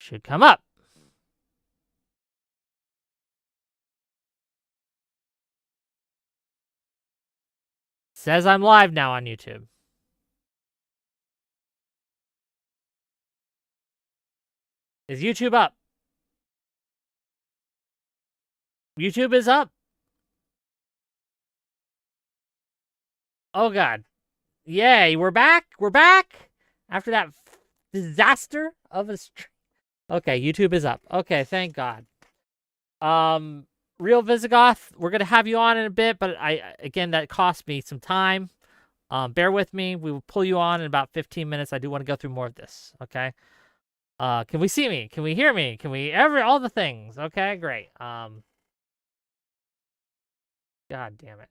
should come up. Says I'm live now on YouTube. Is YouTube up? YouTube is up. Oh, God. Yay, we're back. We're back. After that disaster of a stream. Okay, YouTube is up. Okay, thank God. Real Visigoth, we're going to have you on in a bit, but again, that cost me some time. Bear with me. We will pull you on in about 15 minutes. I do want to go through more of this, okay? Can we see me? Can we hear me? Can we all the things? Okay, great. God damn it.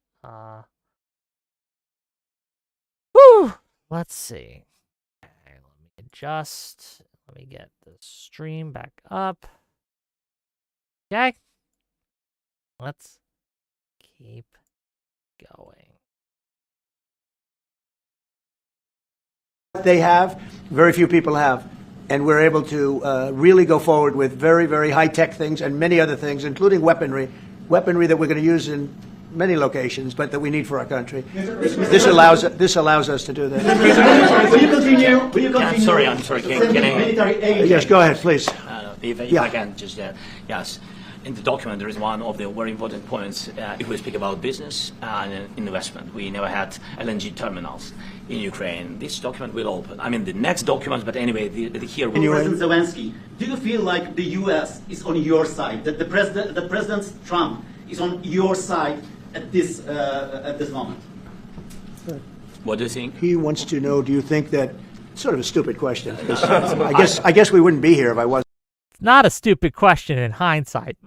Whew. Let's see. Okay, let me adjust. Let me get the stream back up. Okay. Let's keep going. They have, very few people have. And we're able to really go forward with very, very high-tech things and many other things, including weaponry that we're going to use in many locations, but that we need for our country. This allows us to do that. Will you continue? Will you continue? I'm sorry. Can I? Yes, go ahead, please. If I can just, yes. In the document, there is one of the very important points. If we speak about business and investment, we never had LNG terminals in Ukraine. This document will open. I mean, the next document, but anyway, here. President Zelenskyy, do you feel like the U.S. is on your side? That the President Trump is on your side at this moment? What do you think? He wants to know, do you think that, sort of a stupid question. I guess we wouldn't be here if I wasn't. Not a stupid question in hindsight,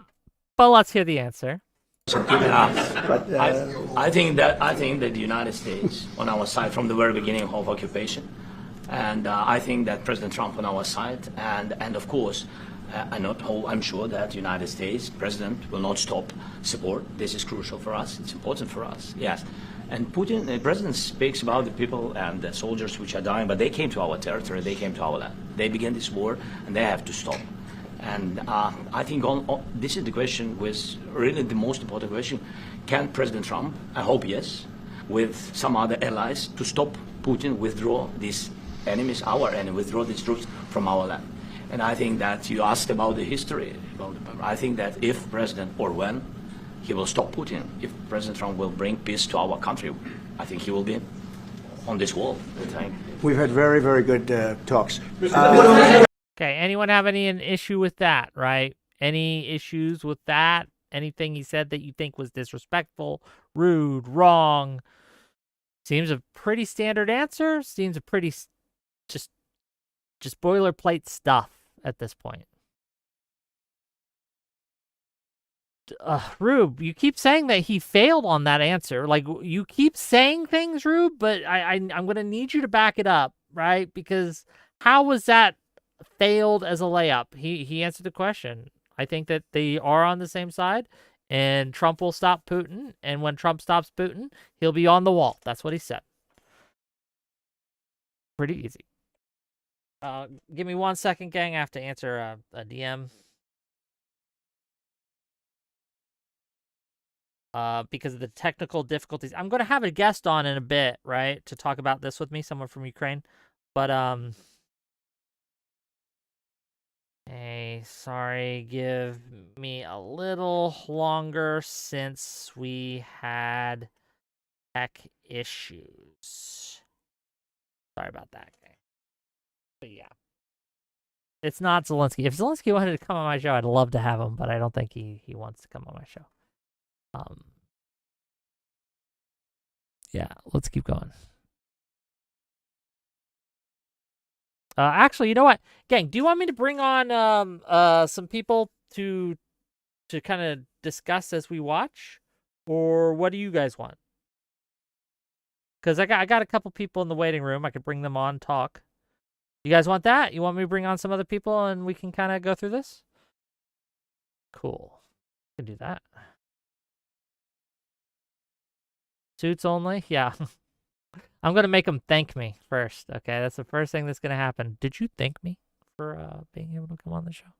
but let's hear the answer. I think that the United States on our side from the very beginning of occupation, and I think that President Trump on our side, and of course, I'm sure that the United States President will not stop support. This is crucial for us. It's important for us. Yes. And Putin, the president, speaks about the people and the soldiers which are dying, but they came to our territory, they came to our land. They began this war, and they have to stop. And I think this is the question, was really the most important question. Can President Trump, I hope yes, with some other allies, to stop Putin, withdraw these enemies, our enemy, withdraw these troops from our land? And I think that you asked about the history. I think that if President, or when, he will stop Putin, if President Trump will bring peace to our country, I think he will be on this wall. We've had very, very good talks. Okay, anyone have any issue with that, right? Any issues with that? Anything he said that you think was disrespectful, rude, wrong? Seems a pretty standard answer. Seems a pretty just boilerplate stuff at this point. Rube, you keep saying that he failed on that answer. Like, you keep saying things, Rube, but I'm going to need you to back it up, right? Because how was that failed as a layup? He answered the question. I think that they are on the same side, and Trump will stop Putin, and when Trump stops Putin, he'll be on the wall. That's what he said. Pretty easy. Give me 1 second, gang. I have to answer a DM. Because of the technical difficulties. I'm going to have a guest on in a bit, right, to talk about this with me, someone from Ukraine. But, hey, sorry, give me a little longer since we had tech issues. Sorry about that, gang. But yeah. It's not Zelenskyy. If Zelenskyy wanted to come on my show, I'd love to have him, but I don't think he wants to come on my show. Yeah, let's keep going. Actually, you know what, gang? Do you want me to bring on some people to kind of discuss as we watch, or what do you guys want? Because I got a couple people in the waiting room. I could bring them on, talk. You guys want that? You want me to bring on some other people and we can kind of go through this? Cool. We can do that. Suits only? Yeah. I'm going to make them thank me first, okay? That's the first thing that's going to happen. Did you thank me for being able to come on the show.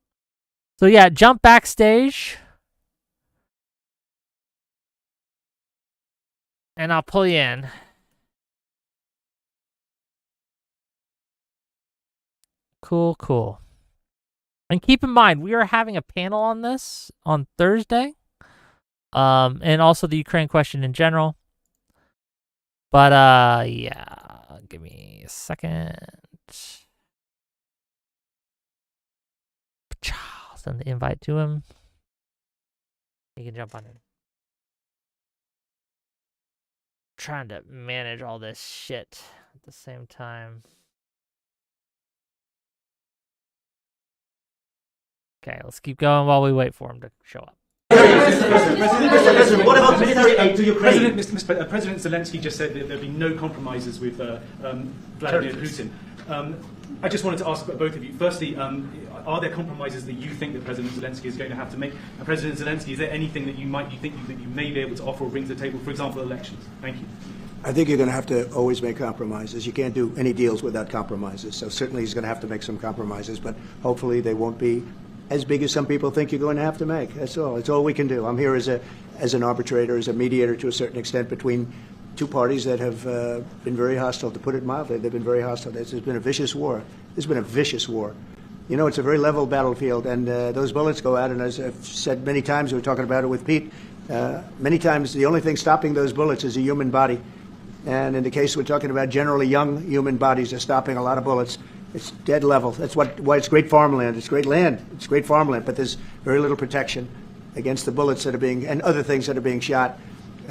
So yeah, jump backstage. And I'll pull you in. Cool, cool. And keep in mind, we are having a panel on this on Thursday. And also the Ukraine question in general. But yeah, give me a second. I'll send the invite to him. He can jump on in. Trying to manage all this shit at the same time. Okay, let's keep going while we wait for him to show up. What about military aid to Ukraine? President Zelenskyy just said that there'd be no compromises with Vladimir Putin. I just wanted to ask both of you. Firstly, are there compromises that you think that President Zelenskyy is going to have to make? And President Zelenskyy, is there anything that you think that you may be able to offer or bring to the table? For example, elections. Thank you. I think you're going to have to always make compromises. You can't do any deals without compromises. So certainly he's going to have to make some compromises, but hopefully they won't be as big as some people think you're going to have to make. That's all. It's all we can do. I'm here as an arbitrator, as a mediator to a certain extent between two parties that have been very hostile, to put it mildly. They've been very hostile. There's been a vicious war. There's been a vicious war. You know, it's a very level battlefield, and those bullets go out, and as I've said many times, we were talking about it with Pete, many times the only thing stopping those bullets is a human body. And in the case we're talking about, generally young human bodies are stopping a lot of bullets. It's dead level. That's why it's great farmland. It's great land. It's great farmland, but there's very little protection against the bullets that are being, and other things that are being shot.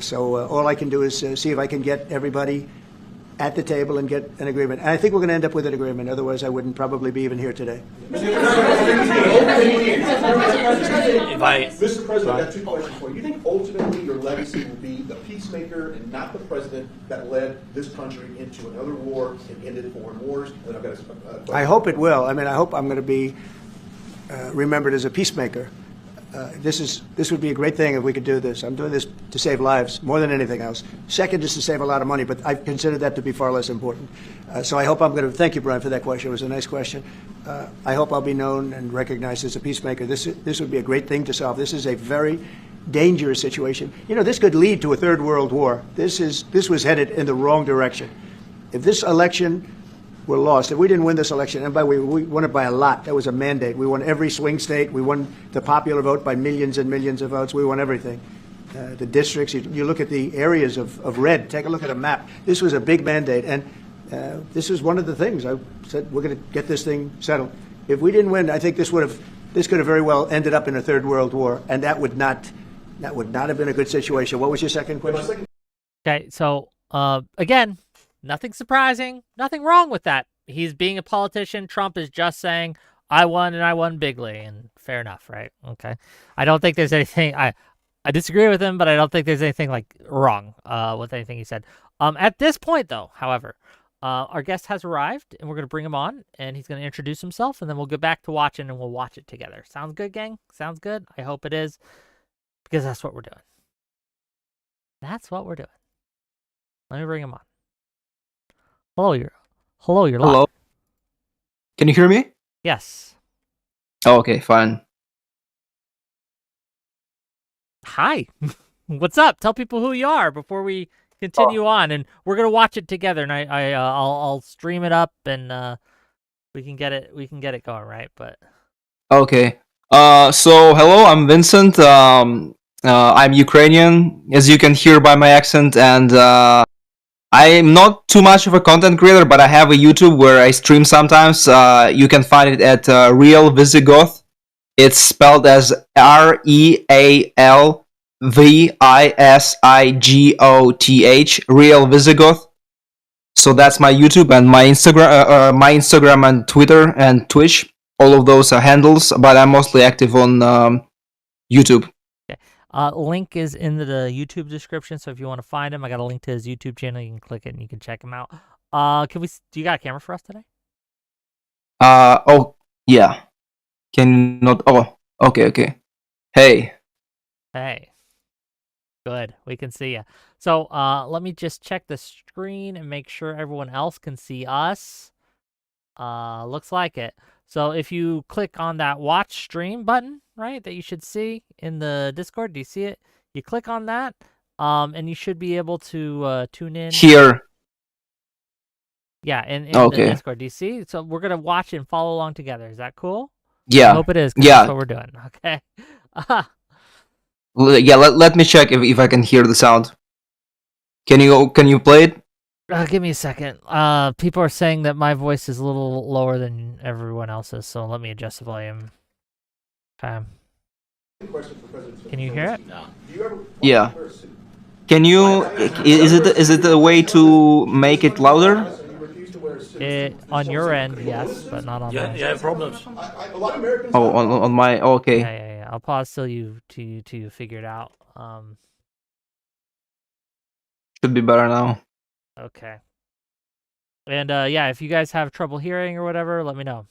So all I can do is see if I can get everybody at the table and get an agreement. And I think we're going to end up with an agreement. Otherwise, I wouldn't probably be even here today. Mr. President, I got two questions for you. You think ultimately your legacy will be the peacemaker and not the president that led this country into another war and ended foreign wars? And I've got a I hope it will. I mean, I hope I'm going to be remembered as a peacemaker. This would be a great thing if we could do this. I'm doing this to save lives more than anything else. Second is to save a lot of money, but I consider that to be far less important. So I hope I'm going to thank you, Brian, for that question. It was a nice question. I hope I'll be known and recognized as a peacemaker. This would be a great thing to solve. This is a very dangerous situation. You know, this could lead to a third world war. This was headed in the wrong direction. If this election were lost, if we didn't win this election, and by the way, we won it by a lot. That was a mandate. We won every swing state. We won the popular vote by millions and millions of votes. We won everything. The districts, you look at the areas of red, take a look at a map. This was a big mandate, and this is one of the things. I said we're going to get this thing settled. If we didn't win, I think this could have very well ended up in a third world war, and that would not have been a good situation. What was your second question? Okay, so again, nothing surprising, nothing wrong with that. He's being a politician. Trump is just saying, I won and I won bigly, and fair enough, right? Okay. I don't think there's anything, I disagree with him, but I don't think there's anything like wrong with anything he said. At this point though, however, our guest has arrived and we're going to bring him on and he's going to introduce himself and then we'll get back to watching and we'll watch it together. Sounds good, gang? Sounds good? I hope it is, because that's what we're doing. That's what we're doing. Let me bring him on. Hello, you're live. Hello. Can you hear me? Yes. Oh, okay, fine. Hi. What's up? Tell people who you are before we continue on, and we're gonna watch it together. And I'll stream it up, and we can get it going, right? But Okay. So hello, I'm Vincent. I'm Ukrainian, as you can hear by my accent, and I'm not too much of a content creator, but I have a YouTube where I stream sometimes. You can find it at Real Visigoth. It's spelled as RealVisigoth, Real Visigoth. So that's my YouTube and my Instagram and Twitter and Twitch. All of those are handles, but I'm mostly active on YouTube. Link is in the YouTube description, so if you want to find him, I got a link to his YouTube channel. You can click it and you can check him out. Do you got a camera for us today? Oh, yeah. Can you not? Oh, okay. Hey. Good. We can see you. So let me just check the screen and make sure everyone else can see us. Looks like it. So if you click on that watch stream button, right, that you should see in the Discord, do you see it? You click on that, and you should be able to tune in. Here. Yeah, in the Okay. Discord. Do you see? So we're gonna watch and follow along together. Is that cool? Yeah. I hope it is. 'Cause Yeah. That's what we're doing. Okay. Yeah. Let me check if I can hear the sound. Can you play it? Give me a second. People are saying that my voice is a little lower than everyone else's, so let me adjust the volume. Okay. Can you hear it? No. Yeah. Can you? Is it a way to make it louder? On your end, yes, but not on mine. You have problems. A lot of Americans. Oh, on my. Oh, okay. Yeah. I'll pause till you figure it out. Should be better now. Okay. And yeah, if you guys have trouble hearing or whatever, let me know.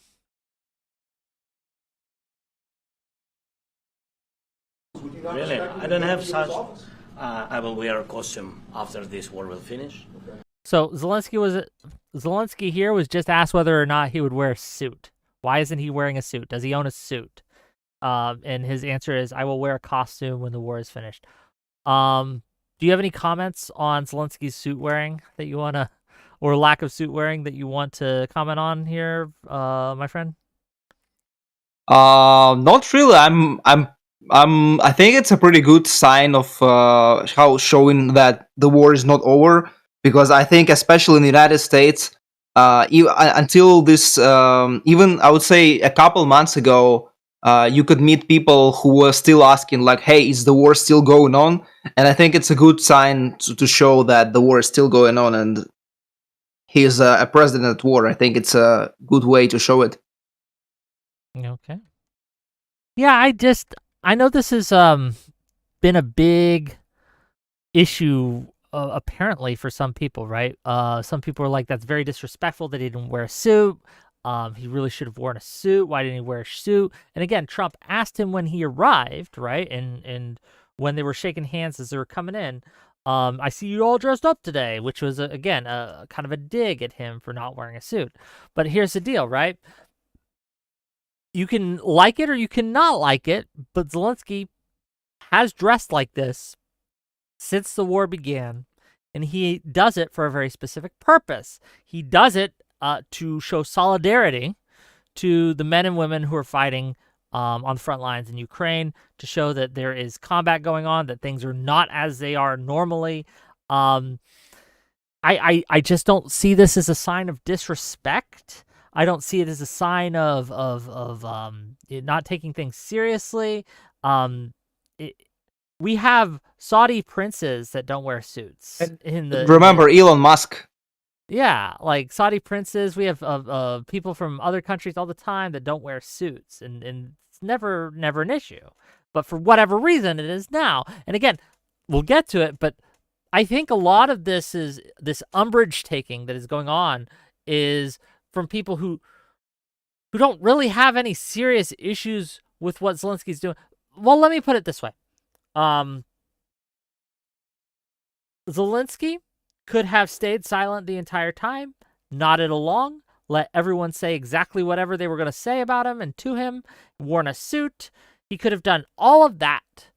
Really? I don't have such. I will wear a costume after this war will finish. So Zelenskyy here was just asked whether or not he would wear a suit. Why isn't he wearing a suit? Does he own a suit? And his answer is, I will wear a costume when the war is finished. Do you have any comments on Zelenskyy's suit wearing that you want to, or lack of suit wearing that you want to comment on here, my friend? Not really. I think it's a pretty good sign of how showing that the war is not over, because I think especially in the United States, until this, even I would say a couple months ago, you could meet people who were still asking like, "Hey, is the war still going on?" And I think it's a good sign to show that the war is still going on and he is a president at war. I think it's a good way to show it. Okay. Yeah, I know this has been a big issue apparently for some people, right? Some people are like, that's very disrespectful that he didn't wear a suit. He really should have worn a suit. Why didn't he wear a suit? And again, Trump asked him when he arrived, right? And when they were shaking hands as they were coming in, I see you all dressed up today, which was, again, kind of a dig at him for not wearing a suit. But here's the deal, right? You can like it or you cannot like it, but Zelenskyy has dressed like this since the war began, and he does it for a very specific purpose. He does it to show solidarity to the men and women who are fighting on the front lines in Ukraine, to show that there is combat going on, that things are not as they are normally. I just don't see this as a sign of disrespect. I don't see it as a sign of not taking things seriously. We have Saudi princes that don't wear suits. Remember Elon Musk? Yeah, like Saudi princes. We have people from other countries all the time that don't wear suits, and it's never an issue. But for whatever reason, it is now. And again, we'll get to it, but I think a lot of this umbrage taking that is going on is from people who don't really have any serious issues with what Zelensky's doing. Well, let me put it this way. Zelenskyy could have stayed silent the entire time, nodded along, let everyone say exactly whatever they were going to say about him and to him, worn a suit. He could have done all of that.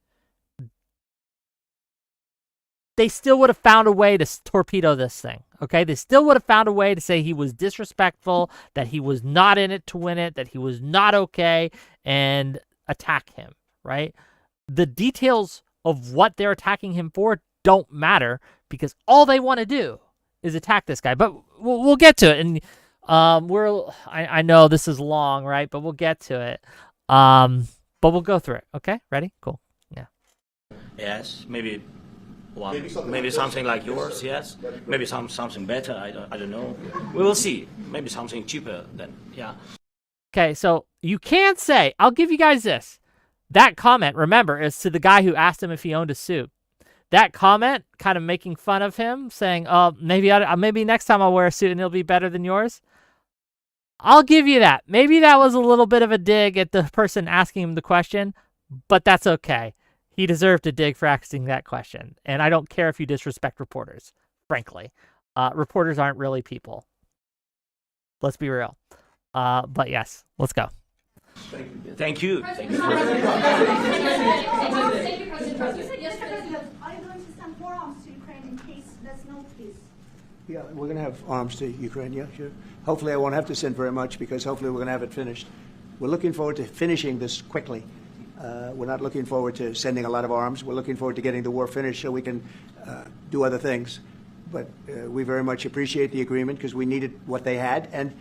They still would have found a way to torpedo this thing, okay? They still would have found a way to say he was disrespectful, that he was not in it to win it, that he was not okay, and attack him, right? The details of what they're attacking him for don't matter, because all they want to do is attack this guy. But we'll get to it, and I know this is long, right? But we'll get to it. But we'll go through it. Okay, ready? Cool. Yeah. Yes, maybe something like yours. Yes, maybe something better. I don't know. We will see. Maybe something cheaper then. Yeah. Okay, so you can say, I'll give you guys this. That comment, remember, is to the guy who asked him if he owned a suit. That comment, kind of making fun of him, saying, maybe next time I'll wear a suit and it'll be better than yours. I'll give you that. Maybe that was a little bit of a dig at the person asking him the question, but that's okay. He deserved a dig for asking that question. And I don't care if you disrespect reporters, frankly. Reporters aren't really people. Let's be real. But yes, let's go. Thank you. Thank you, President. You said yesterday, are you going to send more arms to Ukraine in case there's no peace? Yeah, we're going to have arms to Ukraine, yeah, sure. Hopefully I won't have to send very much because hopefully we're going to have it finished. We're looking forward to finishing this quickly. We're not looking forward to sending a lot of arms. We're looking forward to getting the war finished so we can do other things. But we very much appreciate the agreement because we needed what they had, and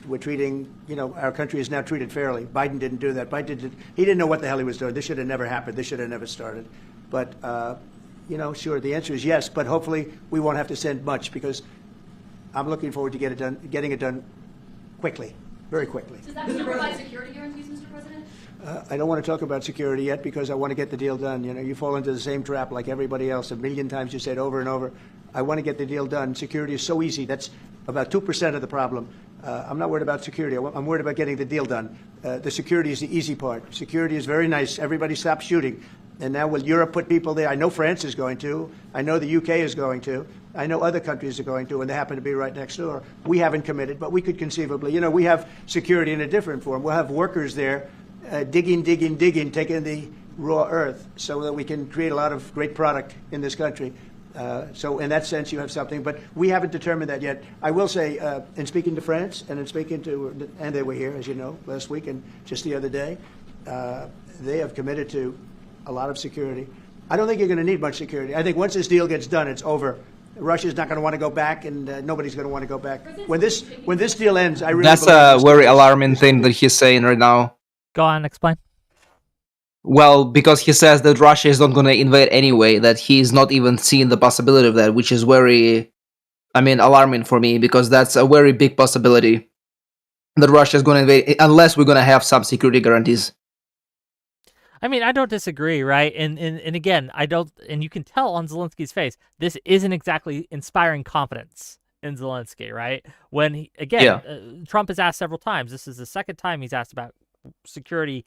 we're treating, our country is now treated fairly. Biden didn't do that. He didn't know what the hell he was doing. This should have never happened. This should have never started. But, sure, the answer is yes, but hopefully we won't have to send much because I'm looking forward to getting it done quickly, very quickly. Does that mean provide security guarantees, Mr. President? I don't want to talk about security yet because I want to get the deal done. You fall into the same trap like everybody else. A million times you said over and over, I want to get the deal done. Security is so easy. That's about 2% of the problem. I'm not worried about security. I'm worried about getting the deal done. The security is the easy part. Security is very nice. Everybody stopped shooting. And now will Europe put people there? I know France is going to. I know the UK is going to. I know other countries are going to, and they happen to be right next door. We haven't committed, but we could conceivably. We have security in a different form. We'll have workers there digging, taking the raw earth so that we can create a lot of great product in this country. So in that sense, you have something, but we haven't determined that yet. I will say, in speaking to France and in speaking to, and they were here, as you know, last week and just the other day, they have committed to a lot of security. I don't think you're going to need much security. I think once this deal gets done, it's over. Russia's not going to want to go back, and nobody's going to want to go back. When this deal ends, I really That's a very alarming thing that he's saying right now. Go on, explain. Well, because he says that Russia is not going to invade anyway, that he's not even seeing the possibility of that, which is very, alarming for me, because that's a very big possibility that Russia is going to invade, unless we're going to have some security guarantees. I don't disagree, right? And again, and you can tell on Zelensky's face, this isn't exactly inspiring confidence in Zelenskyy, right? When, Trump has asked several times, this is the second time he's asked about security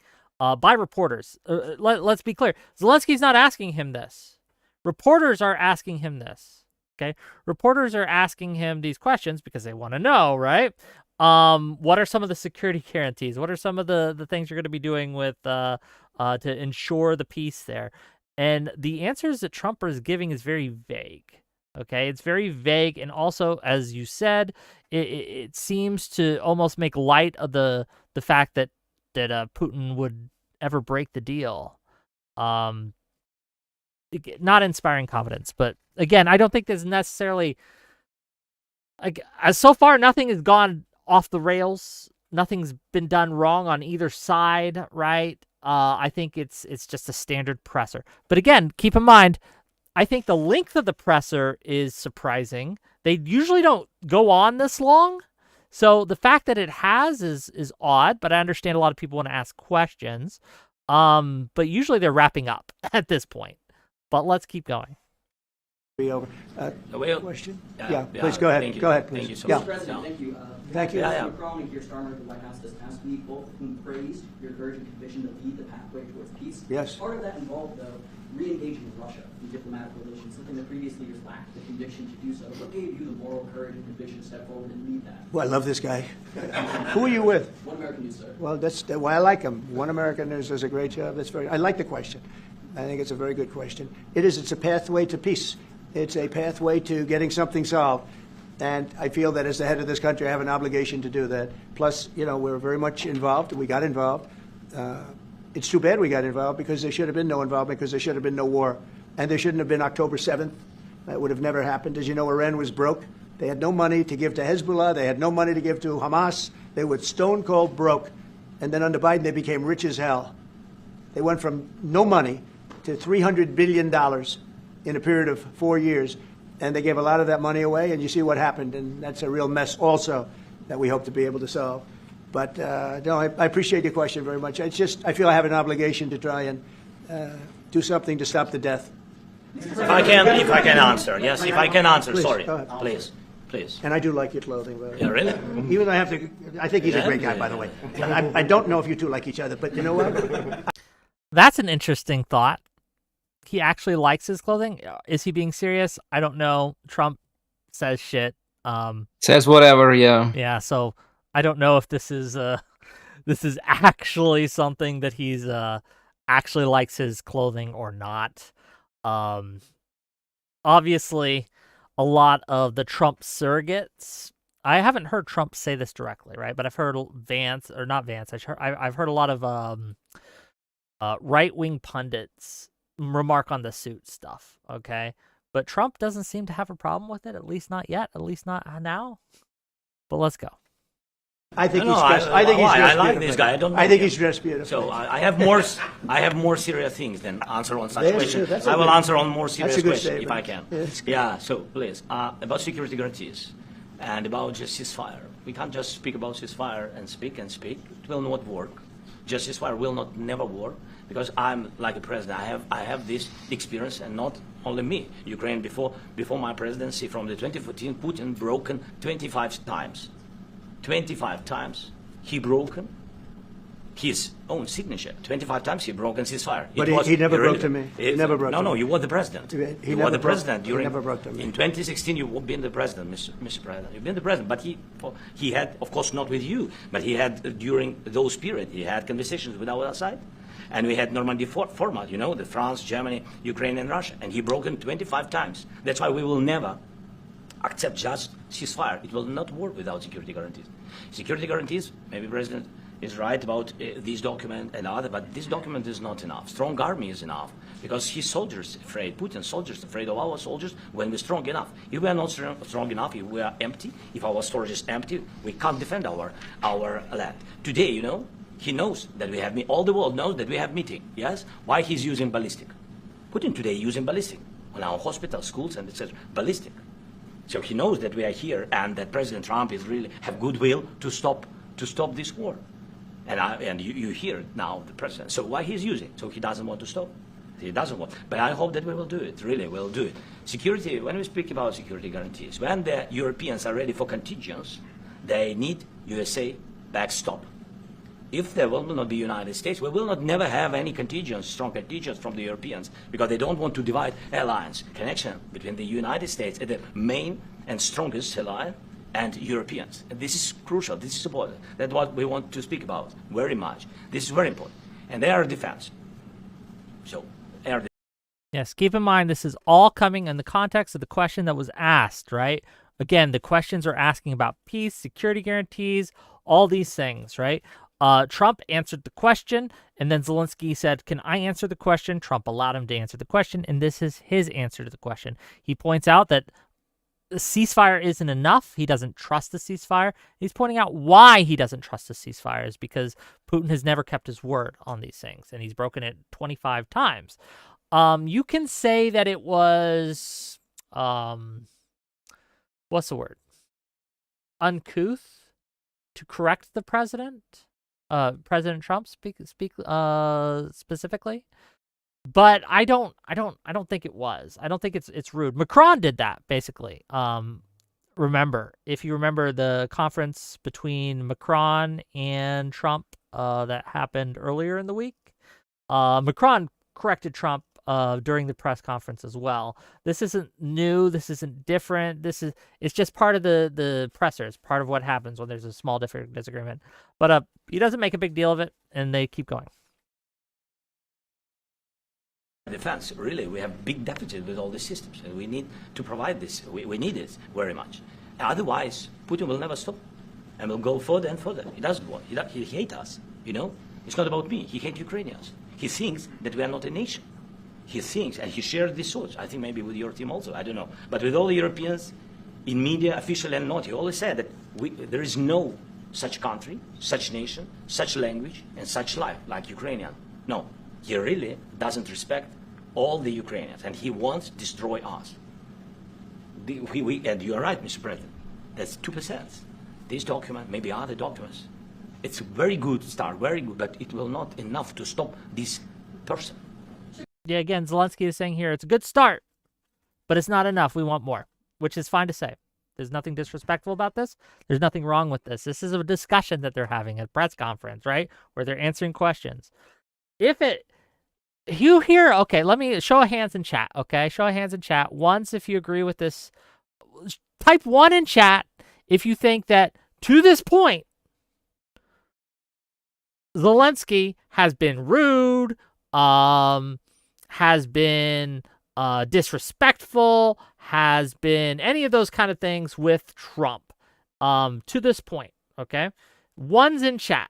by reporters. Let's be clear. Zelensky's not asking him this. Reporters are asking him this, okay? Reporters are asking him these questions because they want to know, right? What are some of the security guarantees? What are some of the things you're going to be doing with to ensure the peace there? And the answers that Trump is giving is very vague. Okay, it's very vague, and also, as you said, it seems to almost make light of the fact that Putin would ever break the deal. Not inspiring confidence, but again, I don't think there's necessarily as so far nothing has gone off the rails. Nothing's been done wrong on either side, right? I think it's just a standard presser. But again, keep in mind, I think the length of the presser is surprising. They usually don't go on this long. So the fact that it has is odd, but I understand a lot of people want to ask questions. But usually they're wrapping up at this point. But let's keep going. Be over. Question? Yeah, please go ahead. Go ahead, please. Thank you so Yeah. much. President, thank you. Thank you. Macron and Keir Starmer at the White House this past week, both of whom praised your courage and conviction to lead the pathway towards peace. Yes. Part of that involved, though, re-engaging with Russia in diplomatic relations, something that previous leaders lacked the conviction to do so. What gave you the moral courage and conviction to step forward and lead that? Well, I love this guy. Who are you with? One American News, sir. Well, that's why I like him. One American News does a great job. I like the question. I think it's a very good question. It's a pathway to peace. It's a pathway to getting something solved. And I feel that as the head of this country, I have an obligation to do that. Plus, we're very much involved. We got involved. It's too bad we got involved because there should have been no involvement, because there should have been no war. And there shouldn't have been October 7th. That would have never happened. As you know, Iran was broke. They had no money to give to Hezbollah. They had no money to give to Hamas. They were stone cold broke. And then under Biden, they became rich as hell. They went from no money to $300 billion in a period of 4 years. And they gave a lot of that money away, and you see what happened. And that's a real mess also that we hope to be able to solve. But no, I appreciate your question very much. It's just I feel I have an obligation to try and do something to stop the death. If I can answer, yes, if I can answer, Please, sorry, go ahead. please. And I do like your clothing, by the way. Yeah, really? Even though I think he's a great guy, by the way. I don't know if you two like each other, but you know what? That's an interesting thought. He actually likes his clothing. Is he being serious? I don't know. Trump says shit. Says whatever, yeah. Yeah, so I don't know if this is actually something that he's actually likes his clothing or not. Obviously, a lot of the Trump surrogates. I haven't heard Trump say this directly, right? But I've heard Vance, or not Vance. I've heard a lot of right-wing pundits remark on the suit stuff. Okay, but Trump doesn't seem to have a problem with it. At least not yet. At least not now. But let's go. I think No, he's no, dressed. I think he's dressed I like beautifully. this guy. I don't know I think him. he's dressed beautifully. So I have more serious things than answer on such That's questions. good. That's a I will good- answer on more serious that's a good questions if I statement. can. Yeah, that's good. Yeah. So please, about security guarantees and about just ceasefire. We can't just speak about ceasefire and speak and speak. It will not work. Just ceasefire will not never work because I'm like a president. I have this experience, and not only me. Ukraine before my presidency from the 2014, Putin broken 25 times. 25 times he broken his own signature. 25 times he broken ceasefire. But It was he never broke to irrelevant. me. He never broke no, to no, me. you were the president. He you never were the broke- president he during. never broke to me. In 2016, you've been the president, Mr. President. You've been the president, but he had, of course, not with you, but he had during those period he had conversations with our side, and we had Normandy format. You know, the France, Germany, Ukraine, and Russia, and he broken 25 times. That's why we will never accept just ceasefire. It will not work without security guarantees. Security guarantees, maybe President is right about this document and other, but this document is not enough. Strong army is enough because his soldiers afraid, Putin's soldiers afraid of our soldiers when we're strong enough. If we are not strong enough, if we are empty, if our storage is empty, we can't defend our land. Today, you know, he knows that we have, all the world knows that we have meeting, yes? Why he's using ballistic? Putin today using ballistic on our hospitals, schools, and etc. Ballistic. So he knows that we are here and that President Trump is really have goodwill to stop this war. And you hear now the president. So why he's using? So he doesn't want to stop. He doesn't want. But I hope that we will do it. Really, we'll do it. Security. When we speak about security guarantees, when the Europeans are ready for contingents, they need USA backstop. If there will not be United States, we will not never have any contingents, strong contingents from the Europeans, because they don't want to divide alliance connection between the United States, the main and strongest ally, and Europeans. And this is crucial. This is important. That's what we want to speak about very much. This is very important. And they are defense. So, air. Yes, keep in mind this is all coming in the context of the question that was asked, right? Again, the questions are asking about peace, security guarantees, all these things, right? Trump answered the question, and then Zelenskyy said, "Can I answer the question?" Trump allowed him to answer the question, and this is his answer to the question. He points out that the ceasefire isn't enough. He doesn't trust the ceasefire. He's pointing out why he doesn't trust the ceasefire is because Putin has never kept his word on these things, and he's broken it 25 times. You can say that it was, what's the word? Uncouth to correct the president. President Trump specifically, but I don't think it was. I don't think it's rude. Macron did that basically. Remember, if you remember the conference between Macron and Trump that happened earlier in the week, Macron corrected Trump during the press conference as well. This isn't new. This isn't different. It's just part of the presser. It's part of what happens when there's a small disagreement. But he doesn't make a big deal of it, and they keep going. Defense, really, we have big deficit with all these systems, and we need to provide this. We need it very much. Otherwise, Putin will never stop, and will go further and further. He doesn't want. He hates us. You know, it's not about me. He hates Ukrainians. He thinks that we are not a nation. He thinks, and he shares this thoughts, I think maybe with your team also, I don't know. But with all the Europeans, in media, official and not, he always said that there is no such country, such nation, such language, and such life like Ukrainian. No, he really doesn't respect all the Ukrainians, and he wants to destroy us. And you are right, Mr. President, that's 2%. This document, maybe other documents, it's a very good start, very good, but it will not enough to stop this person. Yeah, again, Zelenskyy is saying here, it's a good start, but it's not enough. We want more, which is fine to say. There's nothing disrespectful about this. There's nothing wrong with this. This is a discussion that they're having at a press conference, right? Where they're answering questions. You hear, okay, let me show of hands in chat, okay? Show of hands in chat. Once, if you agree with this, type 1 in chat if you think that to this point, Zelenskyy has been rude, has been disrespectful, has been any of those kind of things with Trump to this point, okay? One's in chat.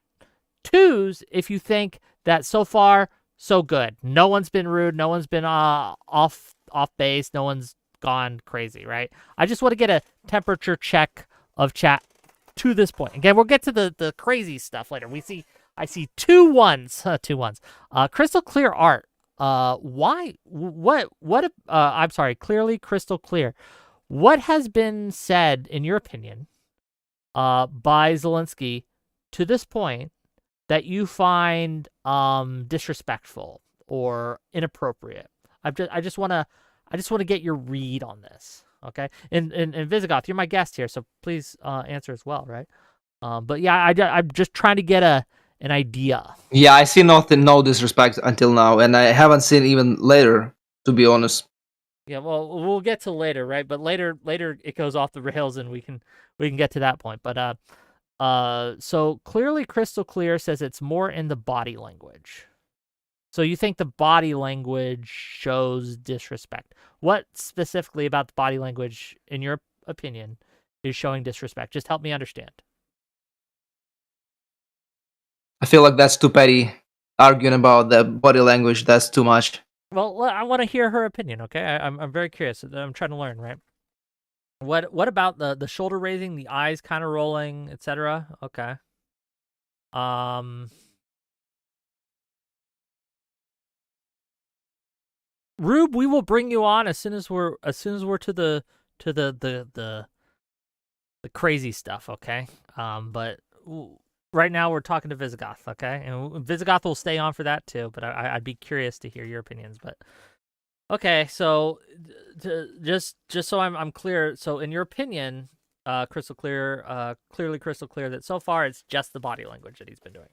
Twos, if you think that so far, so good. No one's been rude. No one's been off base. No one's gone crazy, right? I just want to get a temperature check of chat to this point. Again, we'll get to the crazy stuff later. I see two ones. Crystal clear art. Why? What? I'm sorry. Clearly crystal clear. What has been said, in your opinion, by Zelenskyy to this point that you find disrespectful or inappropriate? I just want to get your read on this, okay? And Visigoth, you're my guest here, so please answer as well, right? But yeah, I'm just trying to get an idea. Yeah, I see no disrespect until now, and I haven't seen even later, to be honest. Yeah, well, we'll get to later, right? But later it goes off the rails, and we can get to that point. But so clearly crystal clear says it's more in the body language. So you think the body language shows disrespect? What specifically about the body language, in your opinion, is showing disrespect? Just help me understand. I feel like that's too petty. Arguing about the body language, that's too much. Well, I want to hear her opinion, okay? I'm very curious. I'm trying to learn, right? What about the shoulder raising, the eyes kind of rolling, etc.? Okay. Rube, we will bring you on as soon as we're to the crazy stuff, okay? But right now we're talking to Visigoth, okay? And Visigoth will stay on for that too, but I'd be curious to hear your opinions. But okay, so just so I'm clear, so in your opinion, crystal clear, clearly crystal clear that so far it's just the body language that he's been doing.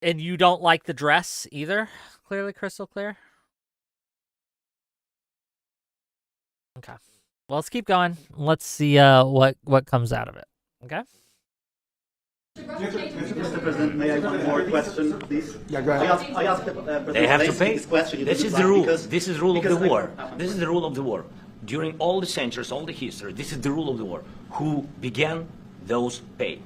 And you don't like the dress either? Clearly crystal clear? Okay. Well, let's keep going. Let's see what comes out of it. Okay? Mr. President, may I have one more question, please? Yeah, go ahead. I asked President They have to Zelenskyy pay. this question. He This didn't is the like rule. because- This is the rule of the because war. This is the rule of the war. During all the centuries, all the history, this is the rule of the war. Who began, those pay.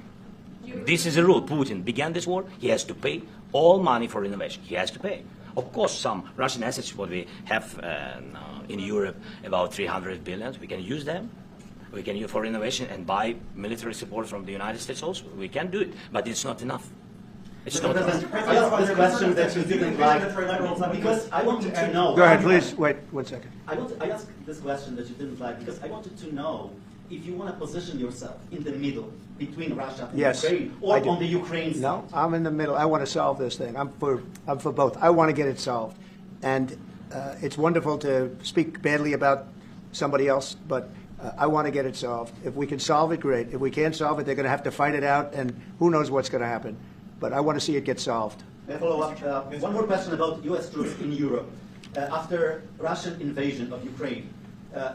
This is the rule. Putin began this war. He has to pay all money for innovation. He has to pay. Of course, some Russian assets, what we have in Europe, about 300 billion, we can use them. We can use for innovation and buy military support from the United States also. We can do it, but it's not enough. It's not enough. President, I asked this question that you didn't like because I wanted to know. Go ahead, please. Wait 1 second. I asked this question that you didn't like because I wanted to know if you want to position yourself in the middle between Russia and Yes, Ukraine, I or do. on the Ukraine side. No, I'm in the middle. I want to solve this thing. I'm for both. I want to get it solved, and it's wonderful to speak badly about somebody else, but I want to get it solved. If we can solve it, great. If we can't solve it, they're going to have to fight it out, and who knows what's going to happen. But I want to see it get solved. May I follow up? One more question about U.S. troops in Europe. After Russian invasion of Ukraine,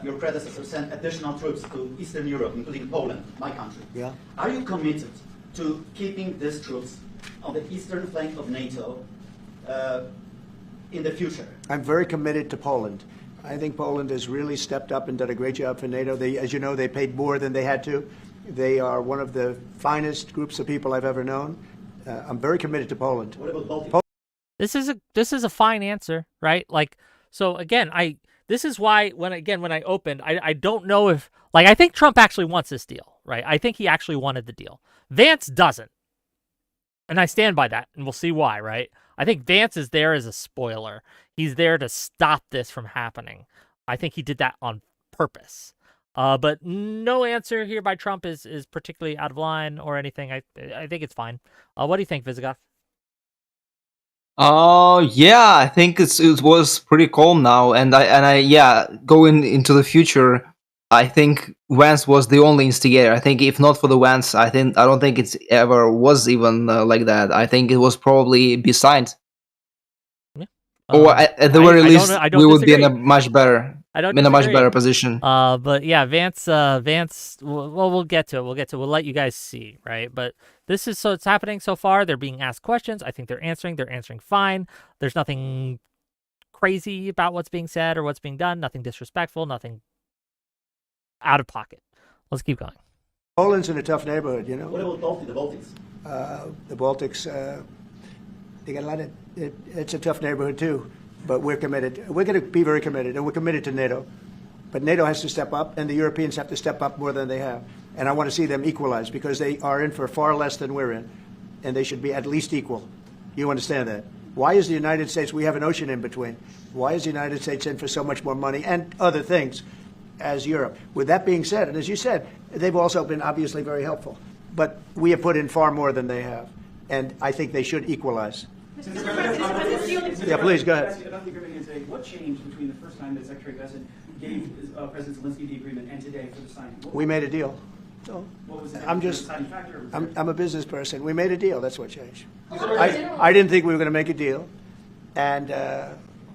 your predecessor sent additional troops to Eastern Europe, including Poland, my country. Yeah. Are you committed to keeping these troops on the eastern flank of NATO in the future? I'm very committed to Poland. I think Poland has really stepped up and done a great job for NATO. They, as you know, they paid more than they had to. They are one of the finest groups of people I've ever known. I'm very committed to Poland. What about Baltic? This is a fine answer, right? Like, so again, this is why when I opened, I don't know if, like, I think Trump actually wants this deal, right? I think he actually wanted the deal. Vance doesn't. And I stand by that, and we'll see why, right? I think Vance is there as a spoiler. He's there to stop this from happening. I think he did that on purpose. But no answer here by Trump is particularly out of line or anything. I think it's fine. What do you think, Visigoth? Yeah, I think it was pretty calm now, and I going into the future, I think Vance was the only instigator. I think if not for the Vance, I don't think it's ever was even like that. I think it was probably besigned. Yeah. Or at the very least, I don't we would be in a disagree. much better I don't in a much disagree. better position. But yeah, Vance, well, we'll get to it. We'll let you guys see, right? But this is, so it's happening so far. They're being asked questions. I think they're answering fine. There's nothing crazy about what's being said or what's being done. Nothing disrespectful, nothing out of pocket. Let's keep going. Poland's in a tough neighborhood, you know. What about the Baltics? The Baltics, they got a lot of, it's a tough neighborhood too, but we're committed. We're going to be very committed, and we're committed to NATO. But NATO has to step up, and the Europeans have to step up more than they have. And I want to see them equalize, because they are in for far less than we're in, and they should be at least equal. You understand that? Why is the United States, we have an ocean in between, why is the United States in for so much more money and other things as Europe? With that being said, and as you said, they've also been obviously very helpful. But we have put in far more than they have, and I think they should equalize. Yeah, please, go ahead. About the agreement, what changed between the first time that Secretary Vance gave President Zelenskyy the agreement and today for the signing? We made a deal. So What was the I'm just, deciding factor? I'm a business person. We made a deal. That's what changed. I didn't think we were going to make a deal, and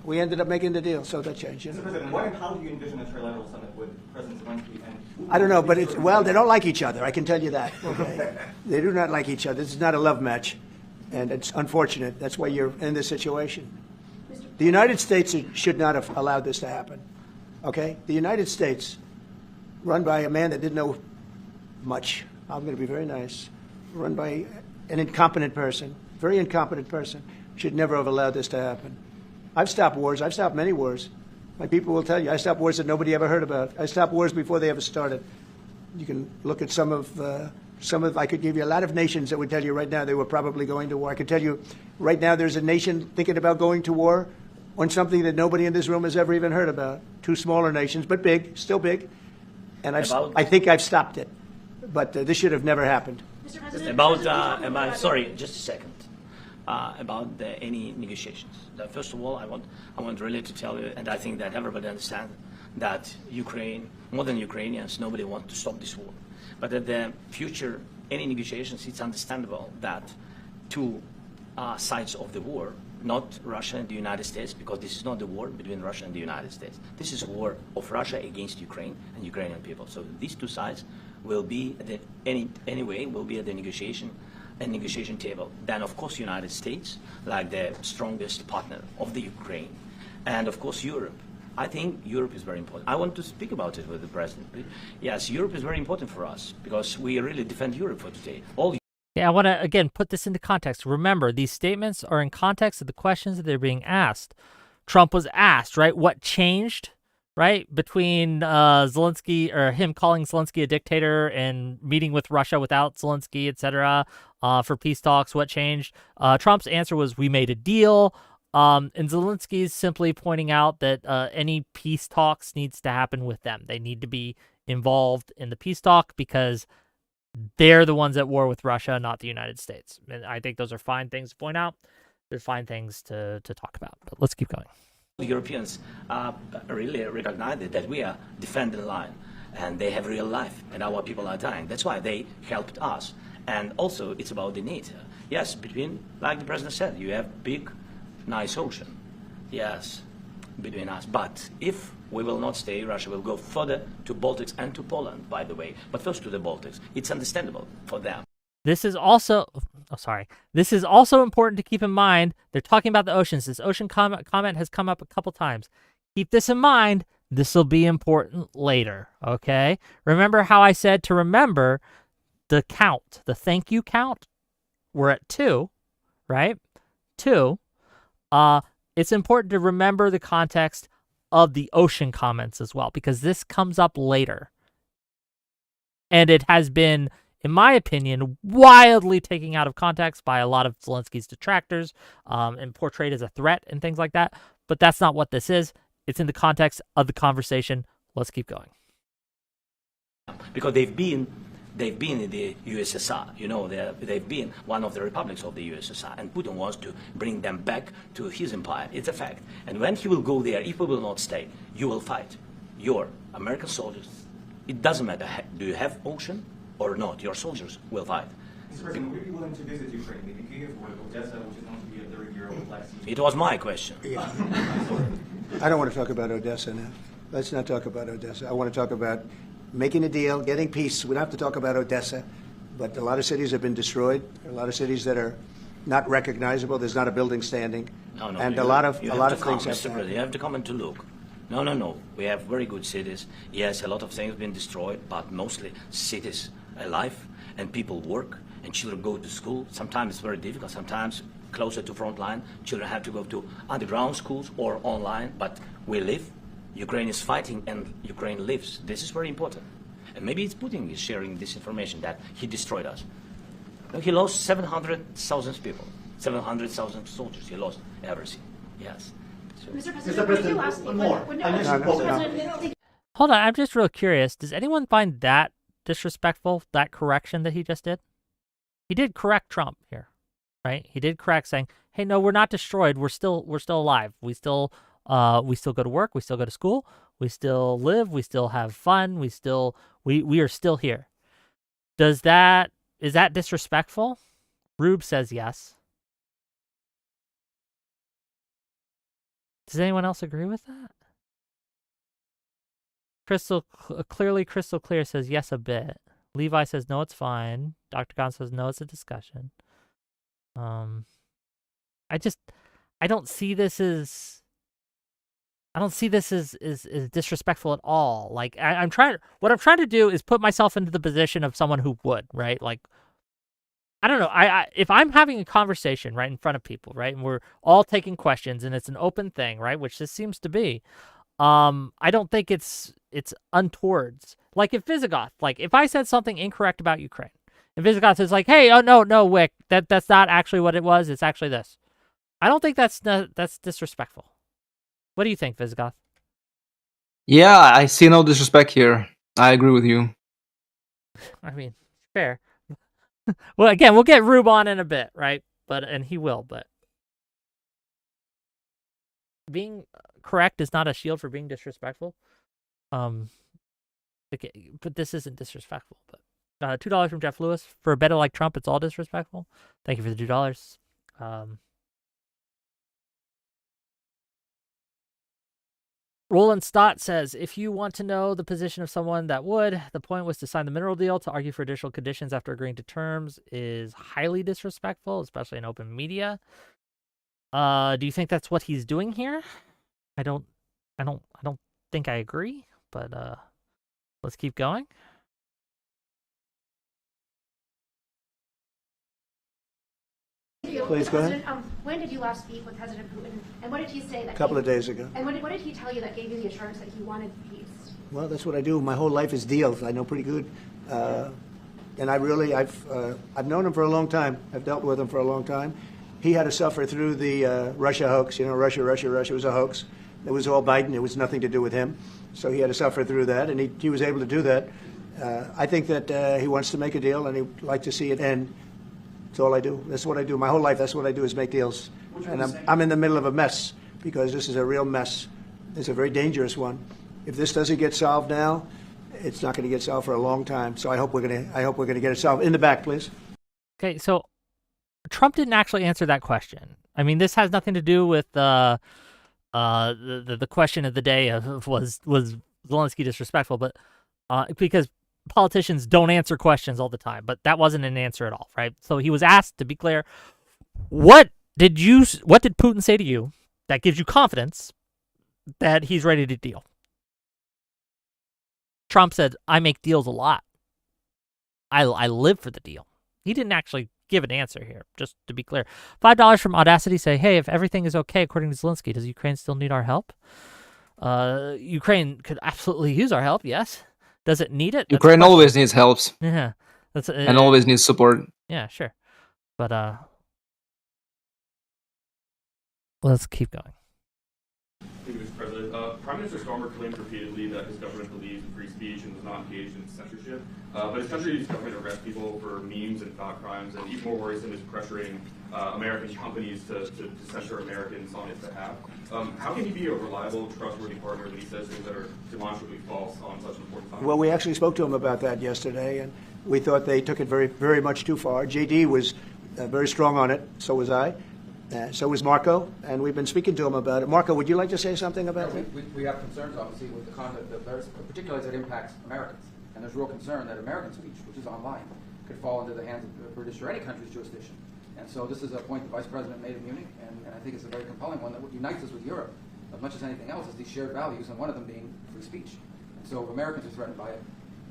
we ended up making the deal. So that changed. You know? President, what and how do you envision a trilateral summit with President Zelenskyy and? I don't know, but it's, well, they don't like each other. I can tell you that. Okay? They do not like each other. This is not a love match, and it's unfortunate. That's why you're in this situation. The United States should not have allowed this to happen. Okay? The United States, run by a man that didn't know much. I'm going to be very nice. Run by an incompetent person, very incompetent person, should never have allowed this to happen. I've stopped wars. I've stopped many wars. My people will tell you, I stopped wars that nobody ever heard about. I stopped wars before they ever started. You can look at some of, I could give you a lot of nations that would tell you right now they were probably going to war. I could tell you right now there's a nation thinking about going to war on something that nobody in this room has ever even heard about. Two smaller nations, but big, still big. And I think I've stopped it. But this should have never happened. About sorry, just a second. About any negotiations. First of all, I want really to tell you, and I think that everybody understands that Ukraine, more than Ukrainians, nobody wants to stop this war. But at the future, any negotiations, it's understandable that two sides of the war, not Russia and the United States, because this is not the war between Russia and the United States. This is a war of Russia against Ukraine and Ukrainian people. So these two sides will be at the, anyway will be at the negotiation table. Then of course United States, like the strongest partner of the Ukraine, and of course Europe. I think Europe is very important. I want to speak about it with the president. Yes, Europe is very important for us because we really defend Europe for today. Yeah, I want to, again, put this into context. Remember, these statements are in context of the questions that they're being asked. Trump was asked, right, what changed, right, between Zelenskyy, or him calling Zelenskyy a dictator and meeting with Russia without Zelenskyy, etc., for peace talks, what changed? Trump's answer was, we made a deal. And Zelenskyy is simply pointing out that any peace talks needs to happen with them. They need to be involved in the peace talk because they're the ones at war with Russia, not the United States. And I think those are fine things to point out. They're fine things to talk about. But let's keep going. The Europeans really recognize that we are defending the line, and they have real life, and our people are dying. That's why they helped us. And also, it's about the NATO. Yes, between, like the president said, you have big, nice ocean. Yes, between us. But if we will not stay, Russia will go further to Baltics and to Poland, by the way. But first to the Baltics. It's understandable for them. This is also, This is also important to keep in mind. They're talking about the oceans. This ocean comment has come up a couple times. Keep this in mind. This will be important later, okay? Remember how I said to remember the count, the thank you count? We're at 2, right? 2. It's important to remember the context of the ocean comments as well, because this comes up later. And it has been, in my opinion, wildly taken out of context by a lot of Zelensky's detractors and portrayed as a threat and things like that. But that's not what this is. It's in the context of the conversation. Let's keep going. Because they've been in the USSR, you know, they've been one of the republics of the USSR, and Putin wants to bring them back to his empire. It's a fact. And when he will go there, if we will not stay, you will fight. Your American soldiers, it doesn't matter, do you have ocean or not, your soldiers will fight. Mr. President, would you be willing to visit Ukraine, maybe Kyiv or Odessa, which is going to be a 30-year-old Black Sea? It was my question. Yeah. I don't want to talk about Odessa now. Let's not talk about Odessa. I want to talk about making a deal, getting peace. We don't have to talk about Odessa, but a lot of cities have been destroyed. There are a lot of cities that are not recognizable. There's not a building standing. No, and you a lot of things have Mr. to President, you have to come and to look. No. We have very good cities. Yes, a lot of things have been destroyed, but mostly cities alive and people work and children go to school. Sometimes it's very difficult. Sometimes closer to front line, children have to go to underground schools or online, but we live. Ukraine is fighting and Ukraine lives. This is very important. And maybe it's Putin is sharing this information that he destroyed us. He lost 700,000 people, 700,000 soldiers. He lost everything. Yes. So. Mr. President, one more. I mentioned Poland. Hold on, I'm just real curious. Does anyone find that disrespectful, that correction that he just did? He did correct Trump here, right? He did correct saying, hey, no, we're not destroyed. We're still alive. We still go to work. We still go to school. We still live. We still have fun. We are still here. Is that disrespectful? Rube says yes. Does anyone else agree with that? Crystal Clear says yes a bit. Levi says no, it's fine. Dr. Gon says no, it's a discussion. I don't see this as disrespectful at all. Like what I'm trying to do is put myself into the position of someone who would, right? Like, I don't know. If I'm having a conversation right in front of people, right, and we're all taking questions and it's an open thing, right, which this seems to be, I don't think it's untowards. Like if Visigoth, like if I said something incorrect about Ukraine, and Visigoth is like, hey, oh no, Wick, that's not actually what it was. It's actually this. I don't think that's disrespectful. What do you think, Visigoth? Yeah, I see no disrespect here. I agree with you. I mean, fair. Well, again, we'll get Rube on in a bit, right? And he will, but being correct is not a shield for being disrespectful. Okay, but this isn't disrespectful. But $2 from Jeff Lewis for a better like Trump. It's all disrespectful. Thank you for the $2. Roland Stott says, if you want to know the position of someone that would, the point was to sign the mineral deal. To argue for additional conditions after agreeing to terms is highly disrespectful, especially in open media. Do you think that's what he's doing here? I don't think I agree, but let's keep going. Please go ahead. When did you last speak with President Putin, and what did he say? A couple of days ago. And what did he tell you that gave you the assurance that he wanted peace? Well, that's what I do. My whole life is deals. I know pretty good, and I've known him for a long time. I've dealt with him for a long time. He had to suffer through the Russia hoax. You know, Russia was a hoax. It was all Biden. It was nothing to do with him. So he had to suffer through that, and he was able to do that. I think that he wants to make a deal, and he'd like to see it end. That's all I do. That's what I do. My whole life, that's what I do is make deals. And I'm in the middle of a mess because this is a real mess. It's a very dangerous one. If this doesn't get solved now, it's not going to get solved for a long time. So I hope we're going to get it solved. In the back, please. Okay, so Trump didn't actually answer that question. I mean, this has nothing to do with the question of the day of was Zelenskyy disrespectful, but because politicians don't answer questions all the time, but that wasn't an answer at all, right? So he was asked, to be clear, what did Putin say to you that gives you confidence that he's ready to deal? Trump said, I make deals a lot. I live for the deal. He didn't actually give an answer here, just to be clear. $5 from Audacity say, hey, if everything is okay according to Zelenskyy, does Ukraine still need our help? Ukraine could absolutely use our help, yes. Does it need it? Ukraine always needs help. Yeah. And always needs support. Yeah, sure. But let's keep going. Thank you, Mr. President. Prime Minister Starmer claimed repeatedly that his government believes in free speech and was not engaged in censorship. But his country's government arrests people for memes and thought crimes, and even more worrisome is pressuring American companies to censor Americans on its behalf. How can he be a reliable, trustworthy partner when he says things that are demonstrably false on such important topics? Well, we actually spoke to him about that yesterday, and we thought they took it very, very much too far. JD was very strong on it, so was I. So was Marco, and we've been speaking to him about it. Marco, would you like to say something about that? We have concerns, obviously, with the conduct of theirs, particularly as it impacts Americans. And there's real concern that American speech, which is online, could fall into the hands of the British or any country's jurisdiction. And so this is a point the Vice President made in Munich, and I think it's a very compelling one that unites us with Europe as much as anything else is these shared values, and one of them being free speech. And so if Americans are threatened by it,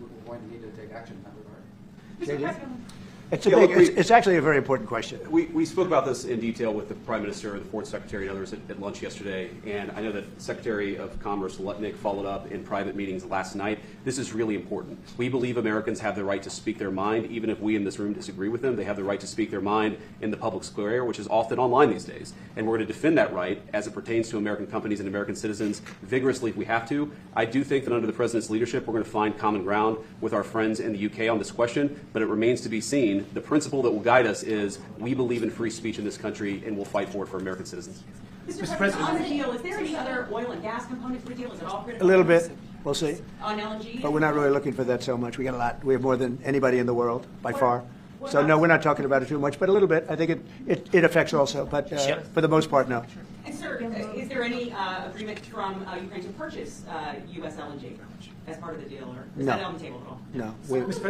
we're going to need to take action in that regard. Mr. President. It's actually a very important question. We spoke about this in detail with the Prime Minister, the Foreign Secretary, and others at lunch yesterday, and I know that Secretary of Commerce Lutnick followed up in private meetings last night. This is really important. We believe Americans have the right to speak their mind, even if we in this room disagree with them. They have the right to speak their mind in the public square, which is often online these days, and we're going to defend that right as it pertains to American companies and American citizens vigorously if we have to. I do think that under the President's leadership, we're going to find common ground with our friends in the UK on this question, but it remains to be seen. The principle that will guide us is we believe in free speech in this country and we'll fight for it for American citizens. Mr. President, on the deal, is there any other oil and gas component to the deal? Is it all critical? A little bit. We'll see. On LNG? But we're not really looking for that so much. We got a lot. We have more than anybody in the world, by far. So, no, we're not talking about it too much, but a little bit. I think it affects also, but for the most part, no. And, sir, is there any agreement from Ukraine to purchase U.S. LNG as part of the deal? Or is that on the table at all? No,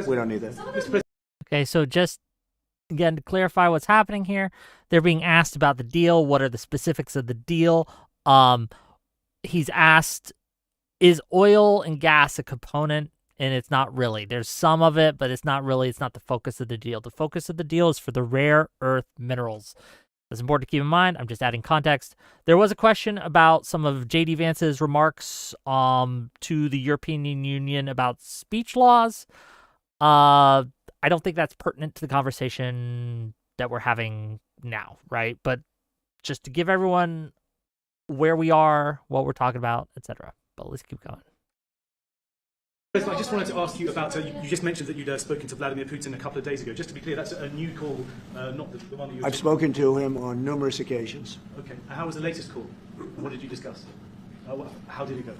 we don't need that. Okay, so just again to clarify what's happening here, they're being asked about the deal. What are the specifics of the deal? He's asked, is oil and gas a component? And it's not really. There's some of it, but it's not really. It's not the focus of the deal. The focus of the deal is for the rare earth minerals. That's important to keep in mind. I'm just adding context. There was a question about some of J.D. Vance's remarks to the European Union about speech laws. I don't think that's pertinent to the conversation that we're having now, right? But just to give everyone where we are, what we're talking about, etc. But let's keep going. I just wanted to ask you about, you just mentioned that you'd spoken to Vladimir Putin a couple of days ago. Just to be clear, that's a new call, not the one that you... I've spoken to him on numerous occasions. Okay. How was the latest call? What did you discuss? How did it go?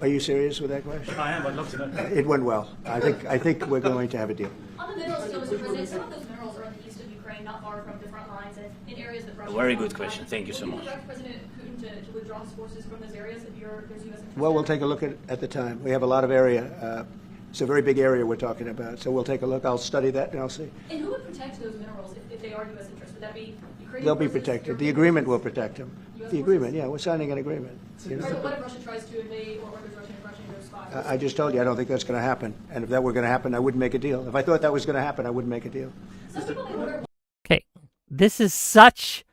Are you serious with that question? I am. I'd love to know. It went well. I think we're going to have a deal. On the minerals deal, Mr. President, some of those minerals are in the east of Ukraine, not far from the front lines, and in areas that Russia... Very good question. Thank you so much. Would you direct President Putin to withdraw his forces from those areas if there's U.S. interest? Well, we'll take a look at the time. We have a lot of area. It's a very big area we're talking about, so we'll take a look. I'll study that and I'll see. And who would protect those minerals if they are U.S. interests? Would that be Ukraine? They'll be protected. The agreement will protect them. The agreement, yeah, we're signing an agreement. You know? What if Russia tries to invade or there's Russian aggression in those spots? I just told you I don't think that's going to happen. And if that were going to happen, I wouldn't make a deal. If I thought that was going to happen, I wouldn't make a deal. Okay, this is such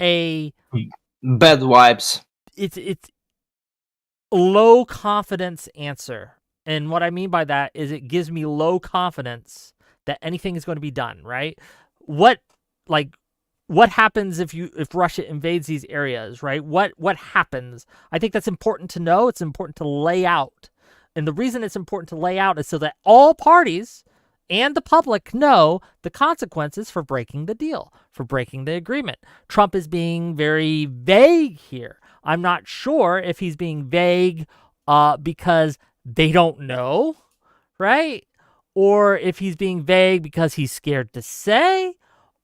a... Bad vibes. It's low confidence answer. And what I mean by that is it gives me low confidence that anything is going to be done, right? What happens if Russia invades these areas, right? What happens? I think that's important to know. It's important to lay out. And the reason it's important to lay out is so that all parties and the public know the consequences for breaking the deal, for breaking the agreement. Trump is being very vague here. I'm not sure if he's being vague because they don't know, right? Or if he's being vague because he's scared to say,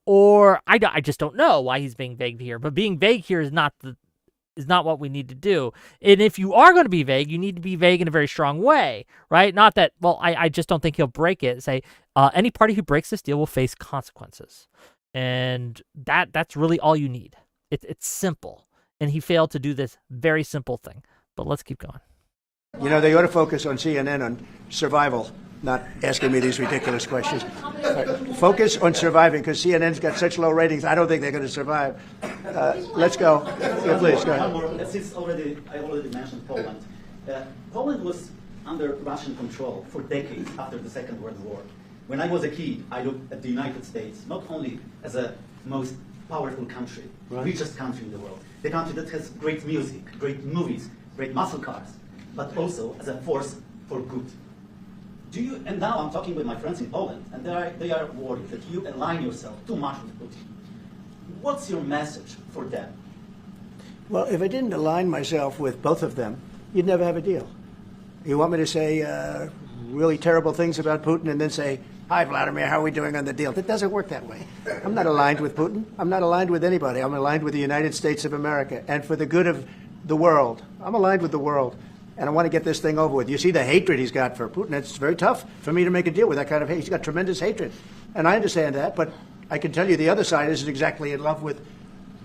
or I just don't know why he's being vague here. But being vague here is not what we need to do. And if you are going to be vague, you need to be vague in a very strong way, right? Not that, well, I just don't think he'll break it. Say, any party who breaks this deal will face consequences. And that's really all you need. It's simple. And he failed to do this very simple thing. But let's keep going. You know, they ought to focus on CNN on survival, not asking me these ridiculous questions. Focus on surviving, because CNN's got such low ratings, I don't think they're going to survive. Let's go. Yeah, please, go ahead. Since I already mentioned Poland. Poland was under Russian control for decades after the Second World War. When I was a kid, I looked at the United States not only as a most powerful country, richest country in the world, the country that has great music, great movies, great muscle cars, but also as a force for good. And now I'm talking with my friends in Poland, and they are worried that you align yourself too much with Putin. What's your message for them? Well, if I didn't align myself with both of them, you'd never have a deal. You want me to say really terrible things about Putin and then say, Hi, Vladimir, how are we doing on the deal? It doesn't work that way. I'm not aligned with Putin. I'm not aligned with anybody. I'm aligned with the United States of America. And for the good of the world, I'm aligned with the world. And I want to get this thing over with. You see the hatred he's got for Putin. It's very tough for me to make a deal with that kind of hate. He's got tremendous hatred. And I understand that, but I can tell you the other side isn't exactly in love with,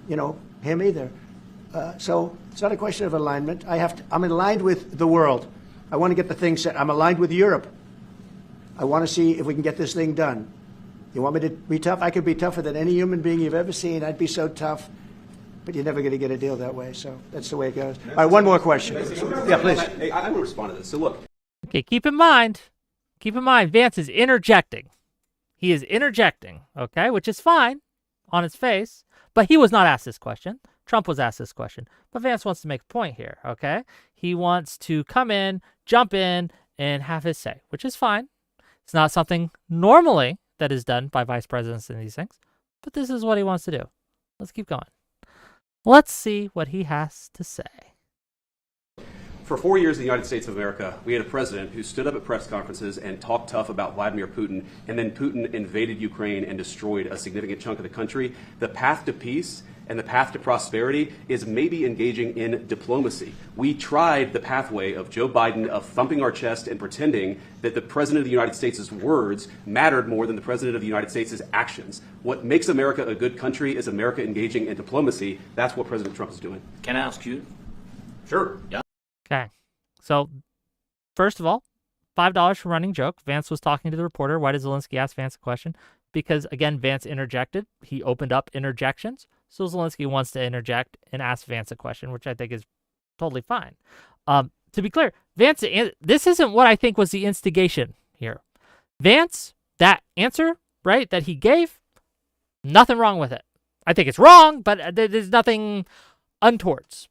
him either. So it's not a question of alignment. I'm aligned with the world. I want to get the thing set. I'm aligned with Europe. I want to see if we can get this thing done. You want me to be tough? I could be tougher than any human being you've ever seen. I'd be so tough. But you're never going to get a deal that way. So that's the way it goes. All right, one more question. Yeah, please. Hey, I want to respond to this. So look. Okay, keep in mind, Vance is interjecting. He is interjecting, okay, which is fine on its face. But he was not asked this question. Trump was asked this question. But Vance wants to make a point here, okay? He wants to come in, jump in, and have his say, which is fine. It's not something normally that is done by vice presidents in these things, but this is what he wants to do. Let's keep going. Let's see what he has to say. For 4 years in the United States of America, we had a president who stood up at press conferences and talked tough about Vladimir Putin, and then Putin invaded Ukraine and destroyed a significant chunk of the country. The path to peace and the path to prosperity is maybe engaging in diplomacy. We tried the pathway of Joe Biden of thumping our chest and pretending that the President of the United States' words mattered more than the President of the United States' actions. What makes America a good country is America engaging in diplomacy. That's what President Trump is doing. Can I ask you? Sure. Yeah. Okay. So, first of all, $5 for running joke. Vance was talking to the reporter. Why does Zelenskyy ask Vance a question? Because, again, Vance interjected. He opened up interjections. So Zelenskyy wants to interject and ask Vance a question, which I think is totally fine. To be clear, Vance, this isn't what I think was the instigation here. Vance, that answer, right, that he gave, nothing wrong with it. I think it's wrong, but there's nothing untowards,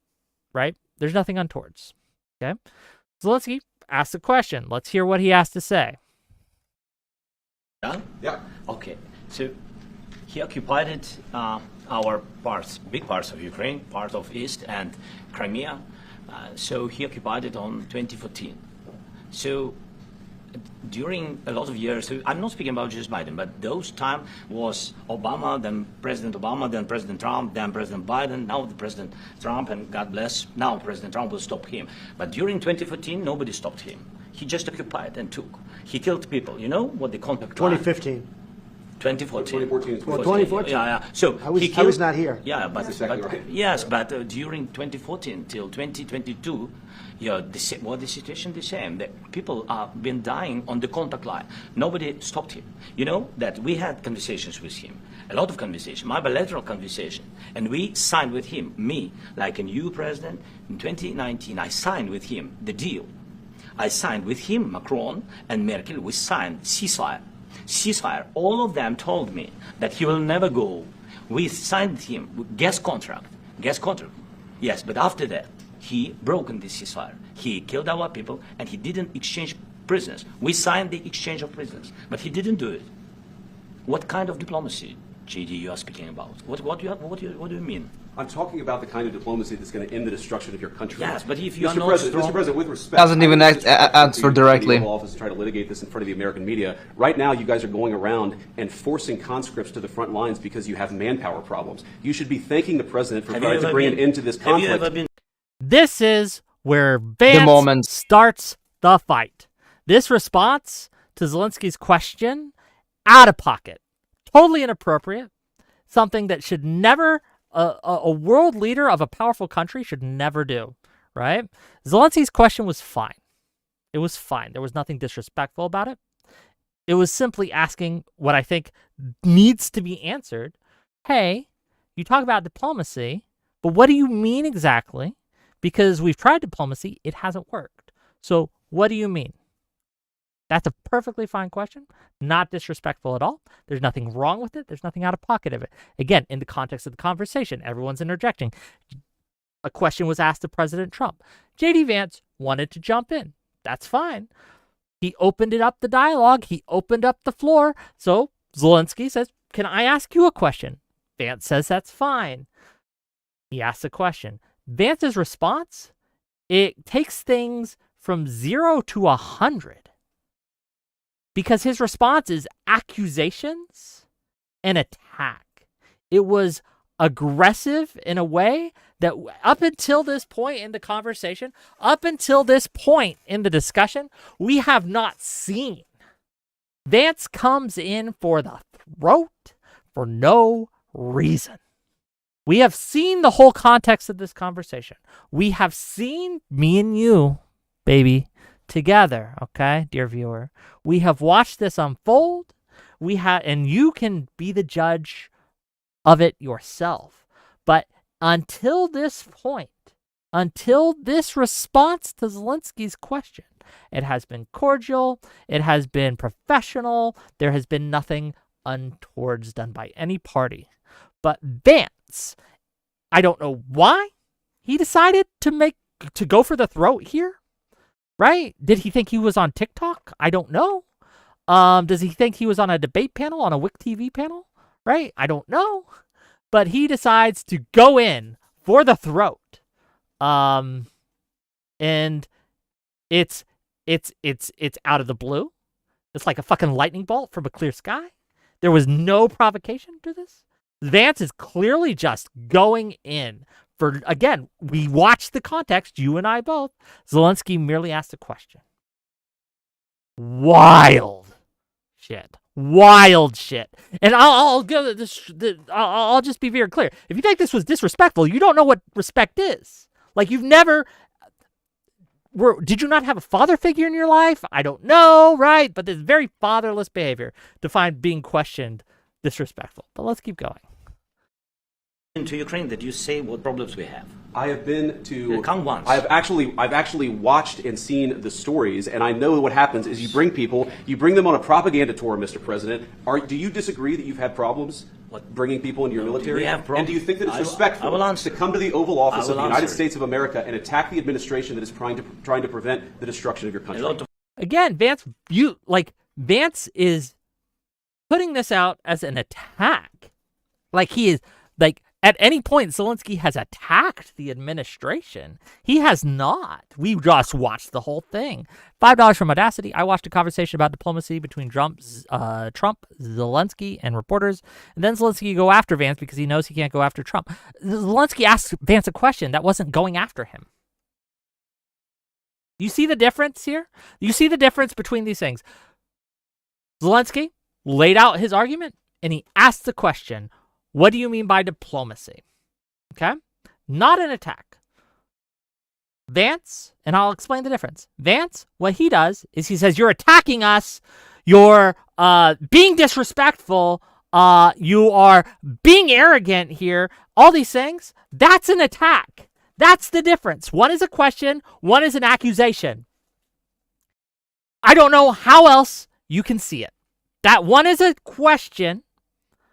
right? There's nothing untowards, okay? Zelenskyy asked a question. Let's hear what he has to say. Done? Yeah. Okay. So he occupied our parts, big parts of Ukraine, part of East and Crimea. So he occupied it on 2014. So during a lot of years, so I'm not speaking about just Biden, but those time was Obama, then President Trump, then President Biden, now the President Trump, and God bless, now President Trump will stop him. But during 2014, nobody stopped him. He just occupied and took. He killed people. You know what the contact 2015. 2014. 2014. Well, 2014. Yeah. So I was not here. Yeah, but, That's exactly right. Yes, but during 2014 till 2022, the situation the same. The people have been dying on the contact line. Nobody stopped him. You know that we had conversations with him, a lot of conversation, my bilateral conversation, and we signed with him. Me, like a new president in 2019, I signed with him the deal. I signed with him, Macron and Merkel. We signed ceasefire. All of them told me that he will never go. We signed him with gas contract. Yes, but after that, he broken the ceasefire. He killed our people, and he didn't exchange prisoners. We signed the exchange of prisoners, but he didn't do it. What kind of diplomacy, JD, you are speaking about? What do you mean? I'm talking about the kind of diplomacy that's going to end the destruction of your country. Yes, but if you are Mr. not President, strong... Mr. President, with respect, Doesn't even answer directly. Office to try to litigate this in front of the American media. Right now, you guys are going around and forcing conscripts to the front lines because you have manpower problems. You should be thanking the president for trying to bring an end to this conflict. This is where Vance starts the fight. This response to Zelensky's question, out of pocket, totally inappropriate, something that should never... A world leader of a powerful country should never do, right? Zelensky's question was fine. It was fine. There was nothing disrespectful about it. It was simply asking what I think needs to be answered. Hey, you talk about diplomacy, but what do you mean exactly? Because we've tried diplomacy, it hasn't worked. So what do you mean? That's a perfectly fine question, not disrespectful at all. There's nothing wrong with it. There's nothing out of pocket of it. Again, in the context of the conversation, everyone's interjecting. A question was asked of President Trump. J.D. Vance wanted to jump in. That's fine. He opened it up, the dialogue. He opened up the floor. So Zelenskyy says, can I ask you a question? Vance says that's fine. He asks a question. Vance's response, it takes things from 0 to 100. because his response is accusations and attack. It was aggressive in a way that up until this point in the conversation, up until this point in the discussion, we have not seen. Vance comes in for the throat for no reason. We have seen the whole context of this conversation. We have seen me and you, baby, together, okay, dear viewer. We have watched this unfold. And you can be the judge of it yourself. But until this point, until this response to Zelensky's question, it has been cordial, it has been professional, there has been nothing untowards done by any party. But Vance, I don't know why he decided to go for the throat here, right? Did he think he was on TikTok? I don't know. Does he think he was on a debate panel, on a WIC TV panel? Right? I don't know. But he decides to go in for the throat. And it's out of the blue. It's like a fucking lightning bolt from a clear sky. There was no provocation to this. Vance is clearly just going in for, again, we watched the context, you and I both. Zelenskyy merely asked a question. Wild shit. And I'll go this. I'll just be very clear. If you think this was disrespectful, you don't know what respect is. Like, you've never. Did you not have a father figure in your life? I don't know, right? But there's very fatherless behavior to find being questioned disrespectful. But let's keep going. Into Ukraine, did you say what problems we have? I have been to. Come once. I've actually watched and seen the stories, and I know what happens is you bring them on a propaganda tour, Mr. President. Do you disagree that you've had problems bringing people into your military? We have problems. And do you think that it's respectful to come to the Oval Office of the United States of America and attack the administration that is trying to prevent the destruction of your country? Again, Vance is putting this out as an attack. Like, he is like. At any point, Zelenskyy has attacked the administration. He has not. We just watched the whole thing. $5 from Audacity. I watched a conversation about diplomacy between Trump, Zelenskyy, and reporters. And then Zelenskyy go after Vance because he knows he can't go after Trump. Zelenskyy asked Vance a question that wasn't going after him. You see the difference here? You see the difference between these things. Zelenskyy laid out his argument, and he asked the question, what do you mean by diplomacy? Okay? Not an attack. Vance, and I'll explain the difference. Vance, what he does is he says, you're attacking us, you're being disrespectful, you are being arrogant here, all these things. That's an attack. That's the difference. One is a question, one is an accusation. I don't know how else you can see it. That one is a question,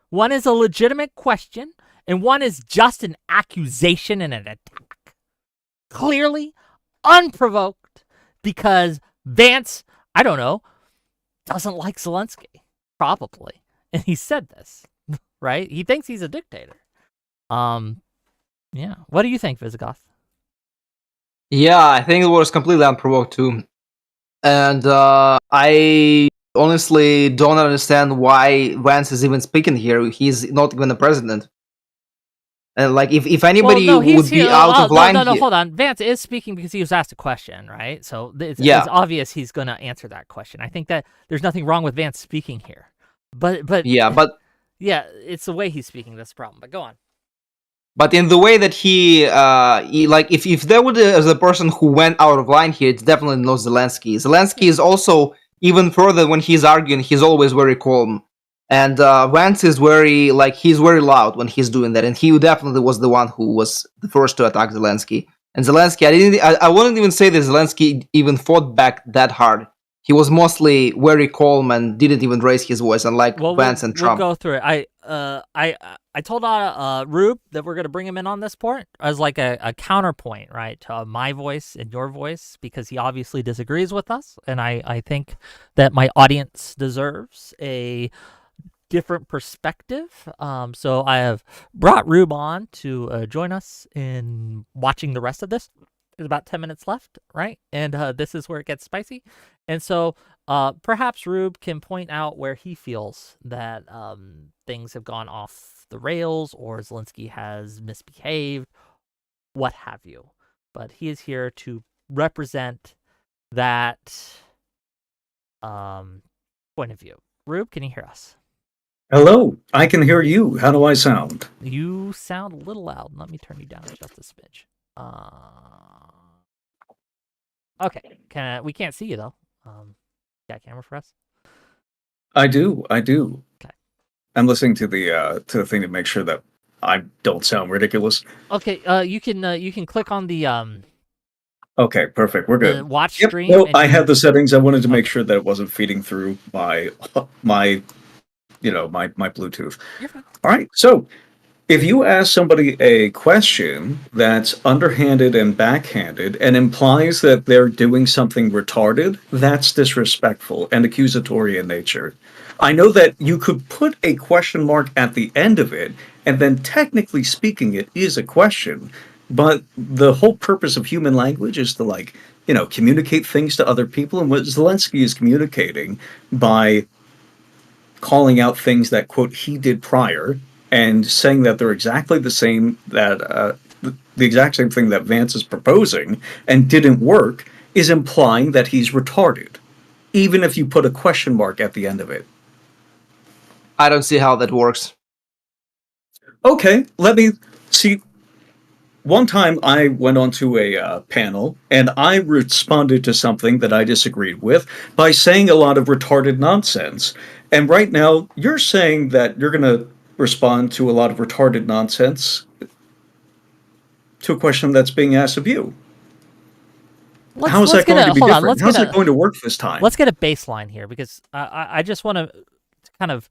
one is a legitimate question, and one is just an accusation and an attack. Clearly, unprovoked, because Vance, I don't know, doesn't like Zelenskyy, probably. And he said this, right? He thinks he's a dictator. Yeah. What do you think, Visigoth? Yeah, I think it was completely unprovoked too. And I honestly don't understand why Vance is even speaking here. He's not even the president. And like, if anybody would be out of line No, here. hold on. Vance is speaking because he was asked a question, right? So it's obvious he's going to answer that question. I think that there's nothing wrong with Vance speaking here. But yeah, it's the way he's speaking that's the problem. But go on. But in the way that he like, if there was a person who went out of line here, it's definitely not Zelenskyy. Zelenskyy is also, even further, when he's arguing, he's always very calm. And Vance is he's very loud when he's doing that. And he definitely was the one who was the first to attack Zelenskyy. And Zelenskyy, I wouldn't even say that Zelenskyy even fought back that hard. He was mostly very calm and didn't even raise his voice, unlike Vance and Trump. We'll go through it. I told Rube that we're going to bring him in on this part as like a counterpoint, right, to my voice and your voice, because he obviously disagrees with us, and I think that my audience deserves a different perspective. So I have brought Rube on to join us in watching the rest of this. There's about 10 minutes left, right? And this is where it gets spicy. And so Perhaps Rube can point out where he feels that things have gone off the rails or Zelenskyy has misbehaved, what have you. But he is here to represent that point of view. Rube, can you hear us? Hello, I can hear you. How do I sound? You sound a little loud. Let me turn you down just a smidge. Okay, we can't see you though. Got a camera for us? I do. Okay. I'm listening to the thing to make sure that I don't sound ridiculous. Okay, you can click on the Okay, perfect. We're good. watch stream. No, I had the settings. I wanted to make sure that it wasn't feeding through my Bluetooth. You're fine. All right. So, if you ask somebody a question that's underhanded and backhanded and implies that they're doing something retarded, that's disrespectful and accusatory in nature. I know that you could put a question mark at the end of it, and then technically speaking, it is a question. But the whole purpose of human language is to, communicate things to other people. And what Zelenskyy is communicating by calling out things that, quote, he did prior, and saying that they're exactly the same, that the exact same thing that Vance is proposing and didn't work, is implying that he's retarded, even if you put a question mark at the end of it. I don't see how that works. Okay, let me see. One time I went onto a panel and I responded to something that I disagreed with by saying a lot of retarded nonsense. And right now you're saying that you're going to respond to a lot of retarded nonsense to a question that's being asked of you. How is that going to be different? How's it going to work this time? Let's get a baseline here, because I just want to kind of,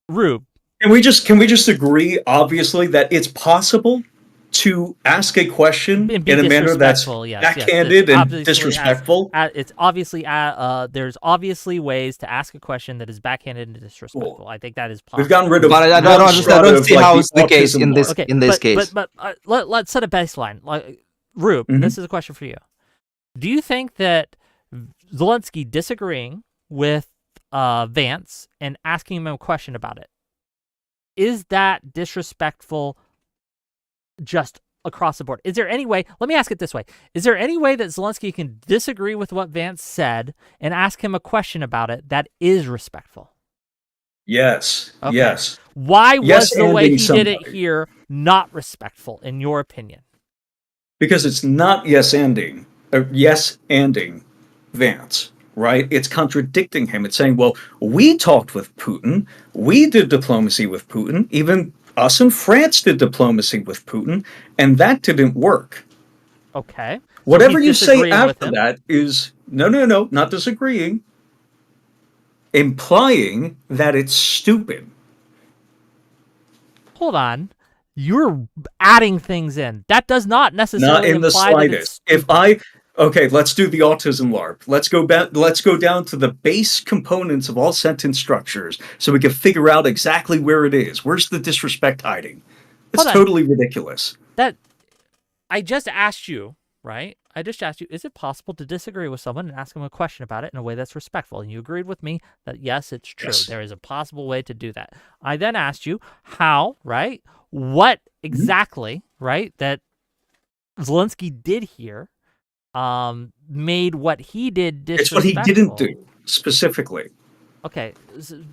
Rube. Can we just agree, obviously, that it's possible to ask a question in a manner that's backhanded and disrespectful? It's obviously there's obviously ways to ask a question that is backhanded and disrespectful. Cool. I think that is possible. We've gotten rid of. But I don't see how it's the case in this case. But let's set a baseline. Like, Rube, this is a question for you. Do you think that Zelenskyy disagreeing with Vance and asking him a question about it, is that disrespectful just across the board? Is there any way, let me ask it this way, is there any way that Zelenskyy can disagree with what Vance said and ask him a question about it that is respectful? Yes. Okay. Yes. Why was the way he did it here not respectful, in your opinion? Because it's not yes-anding Vance, right? It's contradicting him. It's saying, well, we talked with Putin, we did diplomacy with Putin, even us and France did diplomacy with Putin, and that didn't work. Okay. Whatever you say after that is, no, not disagreeing, implying that it's stupid. Hold on. You're adding things in. That does not necessarily not in the slightest. Okay, let's do the autism LARP. Let's go down to the base components of all sentence structures so we can figure out exactly where it is. Where's the disrespect hiding? It's totally ridiculous. I just asked you, right? I just asked you, is it possible to disagree with someone and ask them a question about it in a way that's respectful? And you agreed with me that yes, it's true. Yes. There is a possible way to do that. I then asked you how, right? What exactly, right, that Zelenskyy did here made what he did disrespectful. It's what he didn't do specifically. Okay,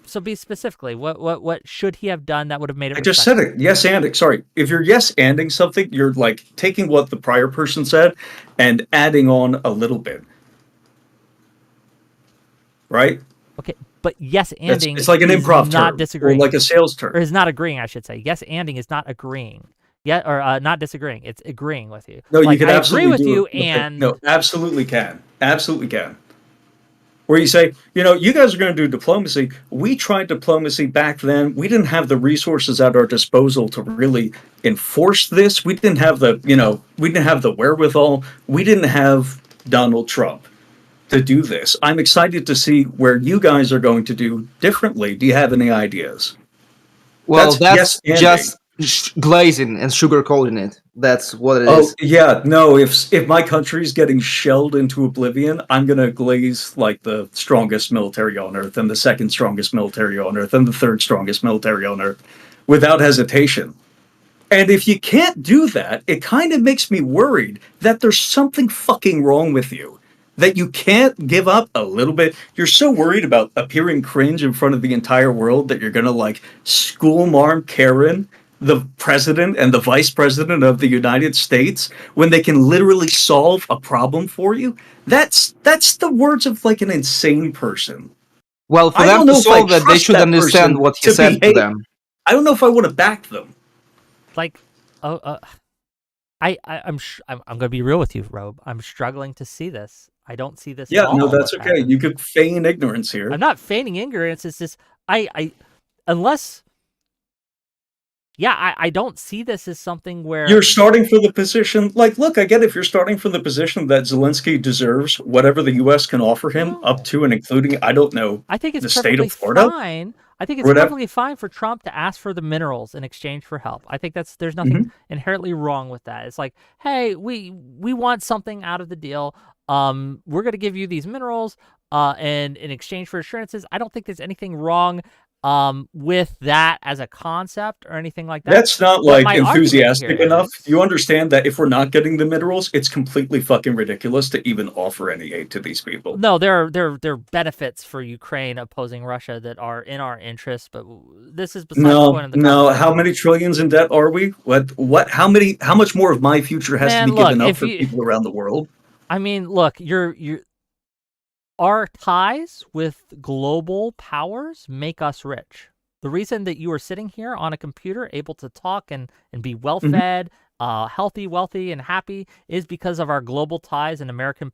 so be specifically. What should he have done that would have made it? I just said it. Yes-anding. Sorry, if you're yes-anding something, you're like taking what the prior person said and adding on a little bit, right? Okay, but yes-anding. It's like an improv not term, disagreeing, or like a sales term, or is not agreeing. I should say yes-anding is not agreeing. Yeah, or not disagreeing. It's agreeing with you. No, you can absolutely agree with you, and no, absolutely can, Where you say, you guys are going to do diplomacy. We tried diplomacy back then. We didn't have the resources at our disposal to really enforce this. We didn't have the wherewithal. We didn't have Donald Trump to do this. I'm excited to see where you guys are going to do differently. Do you have any ideas? Well, that's just glazing and sugarcoating it. That's what it Oh is. yeah, no. If my country's getting shelled into oblivion, I'm gonna glaze like the strongest military on Earth, and the second strongest military on Earth, and the third strongest military on Earth, without hesitation. And if you can't do that, it kind of makes me worried that there's something fucking wrong with you. That you can't give up a little bit. You're so worried about appearing cringe in front of the entire world that you're gonna like schoolmarm Karen, the president and the vice president of the United States, when they can literally solve a problem for you. That's the words of like an insane person. Well, for I them don't to know if I solve that, they trust should that understand person what he to said to behave. them. I don't know if I want to back them. Like, I'm gonna be real with you, Robe. I'm struggling to see this. I don't see this. Yeah, at all no, in that's what's okay. happening. You could feign ignorance here. I'm not feigning ignorance. It's just unless. Yeah, I don't see this as something where You're starting from the position, like, look, I get if you're starting from the position that Zelenskyy deserves whatever the U.S. can offer him, up to and including, I don't know, I think it's the state perfectly of Florida. fine. I think or it's whatever. perfectly fine for Trump to ask for the minerals in exchange for help. I think there's nothing inherently wrong with that. It's like, hey, we want something out of the deal. We're going to give you these minerals and in exchange for assurances. I don't think there's anything wrong with that as a concept or anything like that. That's not But like my argument enthusiastic here enough. is- You understand that if we're not getting the minerals, it's completely fucking ridiculous to even offer any aid to these people. No, there are benefits for Ukraine opposing Russia that are in our interest, but this is beside the point of the No. conversation. How many trillions in debt are we? What? How much more of my future has Man, to be look, given up if for you- people around the world? I mean, look, our ties with global powers make us rich. The reason that you are sitting here on a computer, able to talk and be well-fed, healthy, wealthy, and happy is because of our global ties and American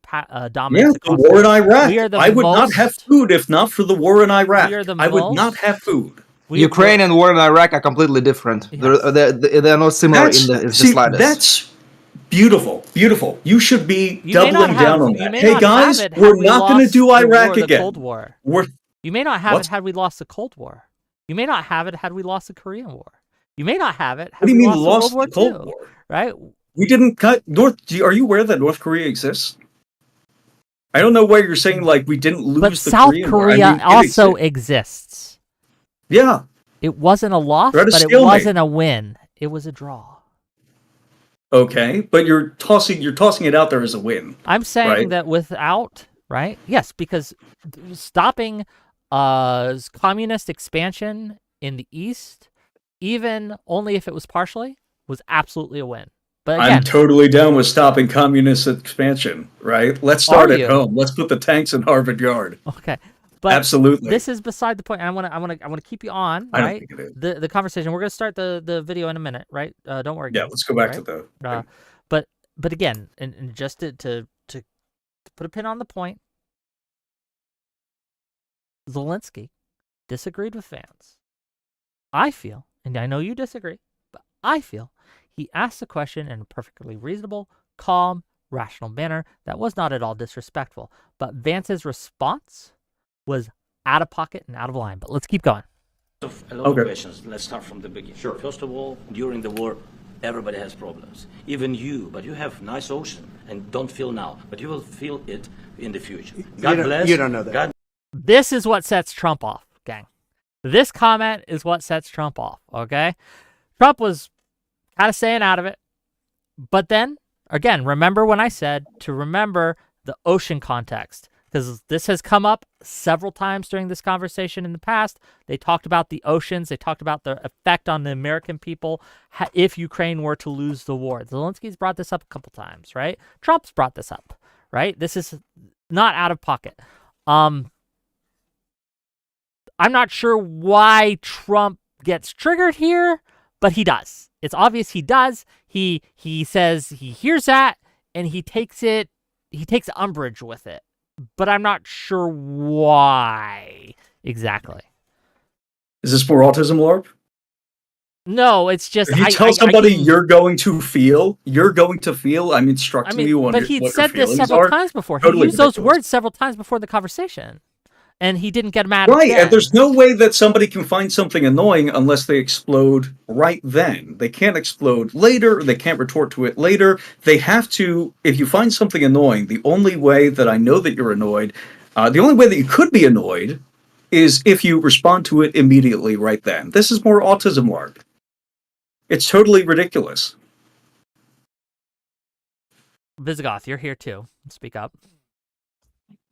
dominance. Yeah, the across war in the- Iraq. We are the I would not have food if not for the war in Iraq. We are the I would not most- have food. Ukraine and war in Iraq are completely different. They're not similar in the slightest. That's beautiful, beautiful. You should be You may not doubling have- down on you that. may Hey not guys, have it we're had we not going to lost do the Iraq war, the again. Cold War. We're You may not have What? it had we lost the Cold War. You may not have it had we lost the Korean War. You may not have it had What do you we mean lost lost the the World Cold War II, War? right? We didn't cut North. Are you aware that North Korea exists? I don't know why you're saying like we didn't lose But the South Korean War. Korea I mean, it also exists. exists. Yeah. It wasn't a loss, They're at a but it stalemate. wasn't a win. It was a draw. Okay, but you're tossing it out there as a win. I'm saying right? that without, right? Yes, because stopping communist expansion in the East, even only if it was partially, was absolutely a win. But again, I'm totally down with stopping communist expansion, right? Let's start Are at you? home. Let's put the tanks in Harvard Yard. okay. But Absolutely. this is beside the point. And I want to keep you on, I don't right? think it is. The conversation. We're going to start the video in a minute, right? Don't worry. Yeah, guys, let's go back to right? the. But again, and just to put a pin on the point, Zelenskyy disagreed with Vance. I feel, and I know you disagree, but I feel he asked the question in a perfectly reasonable, calm, rational manner that was not at all disrespectful. But Vance's response was out of pocket and out of line. But let's keep going. A lot of questions. Let's start from the beginning. Sure. First of all, during the war, everybody has problems. Even you, but you have nice ocean and don't feel now, but you will feel it in the future. God bless. You don't know that. God This is what sets Trump off, gang. This comment is what sets Trump off, okay? Trump was kind of staying out of it. But then, again, remember when I said to remember the ocean context, because this has come up several times during this conversation in the past. They talked about the oceans. They talked about the effect on the American people if Ukraine were to lose the war. Zelensky's brought this up a couple times, right? Trump's brought this up, right? This is not out of pocket. I'm not sure why Trump gets triggered here, but he does. It's obvious he does. He says he hears that and he takes umbrage with it. But I'm not sure why exactly. Is this for autism, LARP? No, it's just If you tell somebody you're going to feel, I'm instructing you on but what he'd your said this feelings several are. times before. Totally He used those ridiculous. words several times before the conversation. and he didn't get mad Right, then. and there's no way that somebody can find something annoying unless they explode right then. They can't explode later, they can't retort to it later. They have to, if you find something annoying, the only way that I know that you're annoyed, the only way that you could be annoyed is if you respond to it immediately right then. This is more autism-like. It's totally ridiculous. Visigoth, you're here too. Speak up.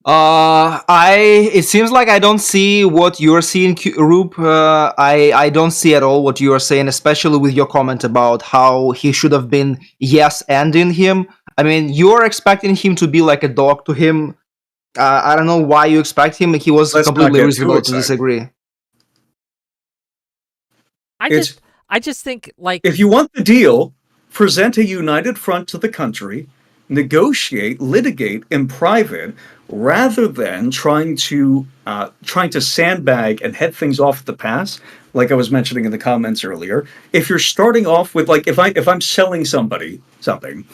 It seems like I don't see what you're seeing, Roop. I don't see at all what you are saying, especially with your comment about how he should have been yes-ending him. I mean, you're expecting him to be like a dog to him. I don't know why you expect him. He was completely reasonable to disagree. I just think, like, if you want the deal, present a united front to the country, negotiate, litigate in private, rather than trying to sandbag and head things off at the pass, like I was mentioning in the comments earlier. If you're starting off with, like, if I'm selling somebody something,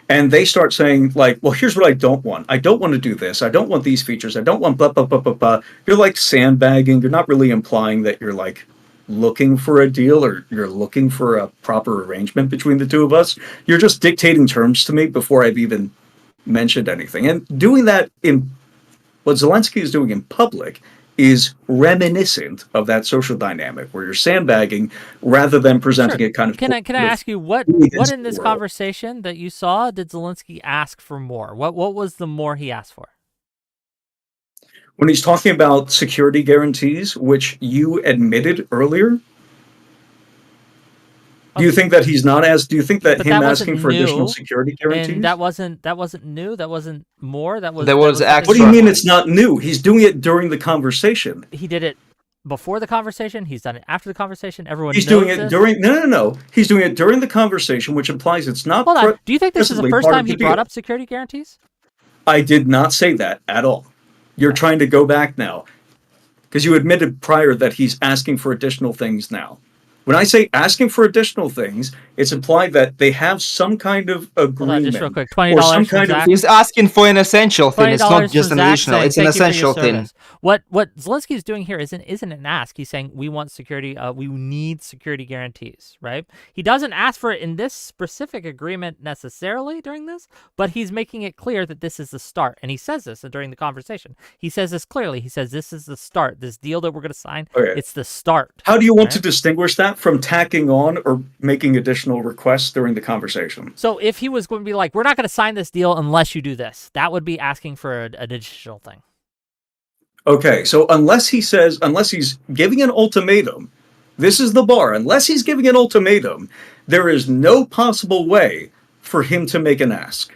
and they start saying, like, well, here's what I don't want. I don't want to do this. I don't want these features. I don't want blah, blah, blah, blah, blah. You're, like, sandbagging. You're not really implying that you're, like, looking for a deal or you're looking for a proper arrangement between the two of us. You're just dictating terms to me before I've even mentioned anything. And doing that in what Zelenskyy is doing in public is reminiscent of that social dynamic where you're sandbagging rather than presenting it kind of. Can I ask you what in this conversation that you saw did Zelenskyy ask for more? What was the more he asked for? When he's talking about security guarantees, which you admitted earlier, do you think that he's not as? Do you think that him asking for additional security guarantees? And that wasn't new. That wasn't more. That was. What do you mean it's not new? He's doing it during the conversation. He did it before the conversation. He's done it after the conversation. Everyone. He's knows doing it this. during. No. He's doing it during the conversation, which implies it's not. Hold on. Do you think this is the first time he brought up security guarantees? I did not say that at all. You're trying to go back now, because you admitted prior that he's asking for additional things now. When I say asking for additional things, it's implied that they have some kind of agreement. Hold on, just real quick. $20 He's asking for an essential thing. It's not just an additional. It's an essential thing. What Zelenskyy is doing here isn't an ask. He's saying we want security. We need security guarantees, right? He doesn't ask for it in this specific agreement necessarily during this, but he's making it clear that this is the start. And he says this during the conversation. He says this clearly. He says this is the start. This deal that we're going to sign. Okay. It's the start. How do you want to distinguish that from tacking on or making additional requests during the conversation? So if he was going to be like, we're not going to sign this deal unless you do this, that would be asking for an additional thing. Okay, so unless he's giving an ultimatum, this is the bar. Unless he's giving an ultimatum, there is no possible way for him to make an ask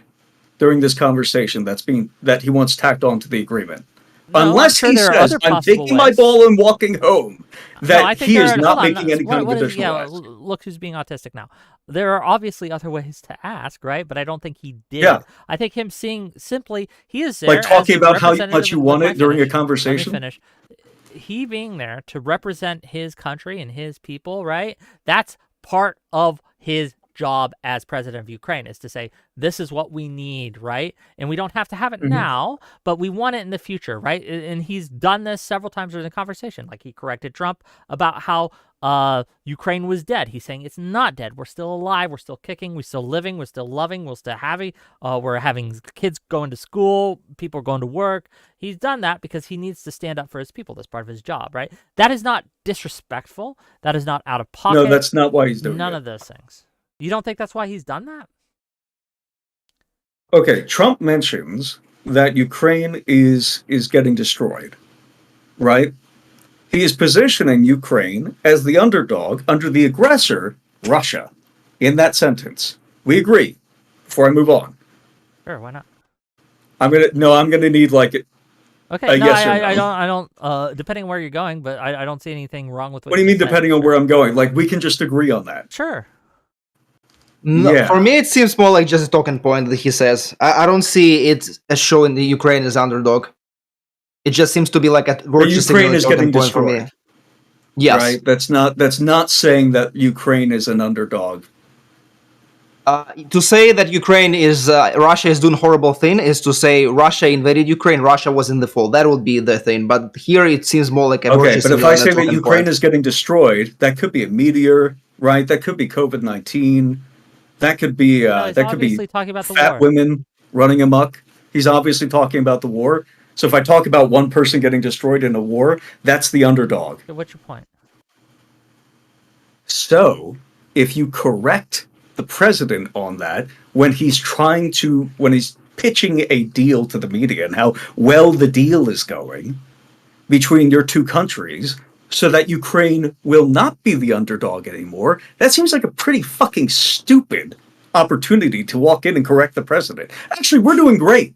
during this conversation that he wants tacked on to the agreement. No, unless he says, I'm taking my ball and walking home, that he is not making any kind of additional ask. Look who's being autistic now. There are obviously other ways to ask, right? But I don't think he did. Yeah. I think him seeing simply, he is there. Like talking about how representative much you of- want let it me during a finish. conversation? Let me finish. He being there to represent his country and his people, right? That's part of his job as president of Ukraine, is to say, this is what we need, right? And we don't have to have it now, but we want it in the future, right? And he's done this several times during the conversation. Like, he corrected Trump about how Ukraine was dead. He's saying it's not dead. We're still alive. We're still kicking. We're still living. We're still loving. We're still happy. We're having kids going to school. People are going to work. He's done that because he needs to stand up for his people. That's part of his job, right? That is not disrespectful. That is not out of pocket. No, that's not why he's doing None it. of those things. You don't think that's why he's done that? Okay, Trump mentions that Ukraine is getting destroyed, right? He is positioning Ukraine as the underdog under the aggressor, Russia, in that sentence. We agree. Before I move on, Sure, why not? I'm gonna need like it. Okay, no, yes or I don't. Depending on where you're going, but I don't see anything wrong with what. What do you mean, just said. depending on where I'm going? Like, we can just agree on that. Sure. No, Yeah. For me, it seems more like just a talking point that he says. I don't see it as showing the Ukraine as underdog. It just seems to be like a Ukraine is getting point for me. destroyed. Yes. Right? That's not saying that Ukraine is an underdog. To say that Ukraine is Russia is doing horrible thing is to say Russia invaded Ukraine, Russia was in the fall. That would be the thing. But here it seems more like okay. But if I say that Ukraine is getting destroyed, that could be a meteor, right? That could be COVID-19. That could be that could be talking about the fat war. women running amok. He's obviously talking about the war. So if I talk about one person getting destroyed in a war, that's the underdog. Okay, what's your point? So if you correct the president on that when he's pitching a deal to the media and how well the deal is going between your two countries so that Ukraine will not be the underdog anymore, that seems like a pretty fucking stupid opportunity to walk in and correct the president. Actually, we're doing great.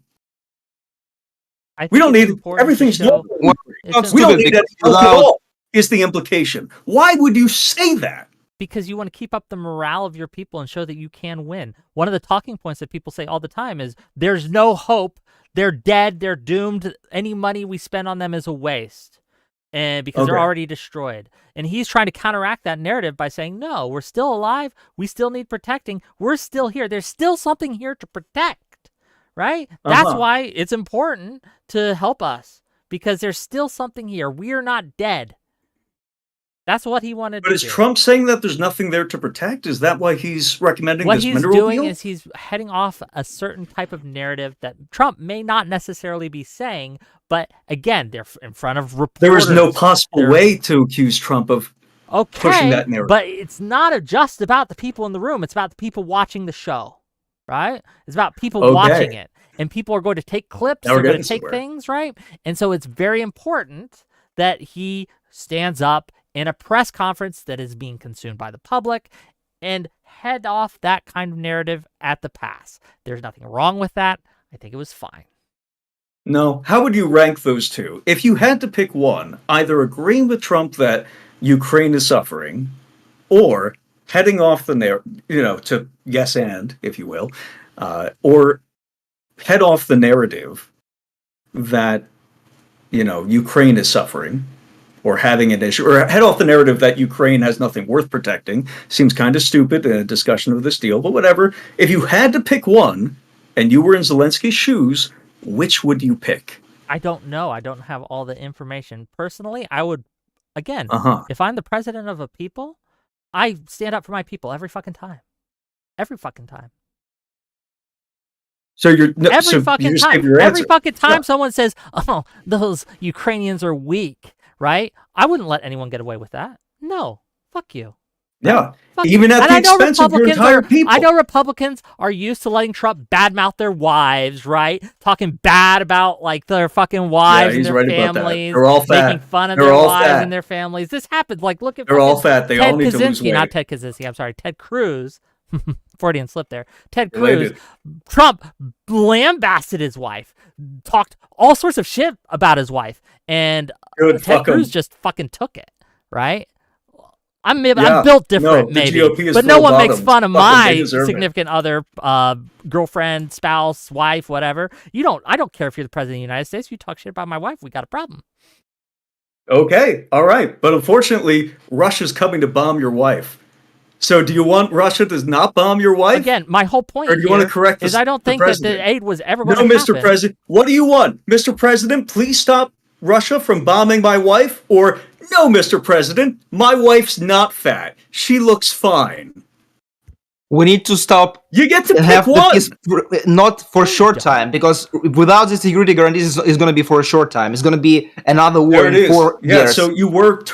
We don't need everything's show, we don't need that at all, is the implication. Why would you say that? Because you want to keep up the morale of your people and show that you can win. One of the talking points that people say all the time is, there's no hope, they're dead, they're doomed, any money we spend on them is a waste, and because they're already destroyed. And he's trying to counteract that narrative by saying, no, we're still alive, we still need protecting, we're still here, there's still something here to protect, right? That's why it's important to help us, because there's still something here. We're not dead. That's what he wanted to do. But is Trump saying that there's nothing there to protect? Is that why he's recommending this mineral deal? What he's doing is he's heading off a certain type of narrative that Trump may not necessarily be saying, but again, they're in front of reporters. There is no possible way to accuse Trump of pushing that narrative. But it's not just about the people in the room. It's about the people watching the show, right? It's about people watching it. And people are going to take clips, they're going to take things, right? And so it's very important that he stands up in a press conference that is being consumed by the public and head off that kind of narrative at the pass. There's nothing wrong with that. I think it was fine. No. How would you rank those two? If you had to pick one, either agreeing with Trump that Ukraine is suffering or heading off the narrative, to yes and, if you will, or head off the narrative that, Ukraine is suffering, or having an issue, or head off the narrative that Ukraine has nothing worth protecting. Seems kind of stupid in a discussion of this deal, but whatever. If you had to pick one, and you were in Zelensky's shoes, which would you pick? I don't know. I don't have all the information. Personally, I would, again, if I'm the president of a people, I stand up for my people every fucking time. Every fucking time. So every fucking time someone says, "Oh, those Ukrainians are weak," right? I wouldn't let anyone get away with that. No, fuck you. Yeah, even at the expense of your entire people. I know Republicans are used to letting Trump badmouth their wives, right? Talking bad about their fucking wives and their families. They're all fat. Making fun of their wives and their families. This happens. Look at they're all fat. They Ted all need to lose weight. Not Ted Kaczynski. I'm sorry, Ted Cruz. Freudian slip there. Ted Cruz. Trump lambasted his wife, talked all sorts of shit about his wife, and Ted Cruz just fucking took it, right? I'm built different, maybe, but no one makes fun of my significant other, girlfriend, spouse, wife, whatever. I don't care if you're the president of the United States. If you talk shit about my wife, we got a problem. Okay, all right, but unfortunately, Russia's coming to bomb your wife. So do you want Russia to not bomb your wife? Again, my whole point or do you want to correct is I don't think that the aid was ever going to happen. No, Mr. President. What do you want? Mr. President, please stop Russia from bombing my wife? Or, no, Mr. President, my wife's not fat. She looks fine. We need to stop. You get to pick one. Not for a short time, because without the security guarantees, it's going to be for a short time. It's going to be another war in 4 years. So you were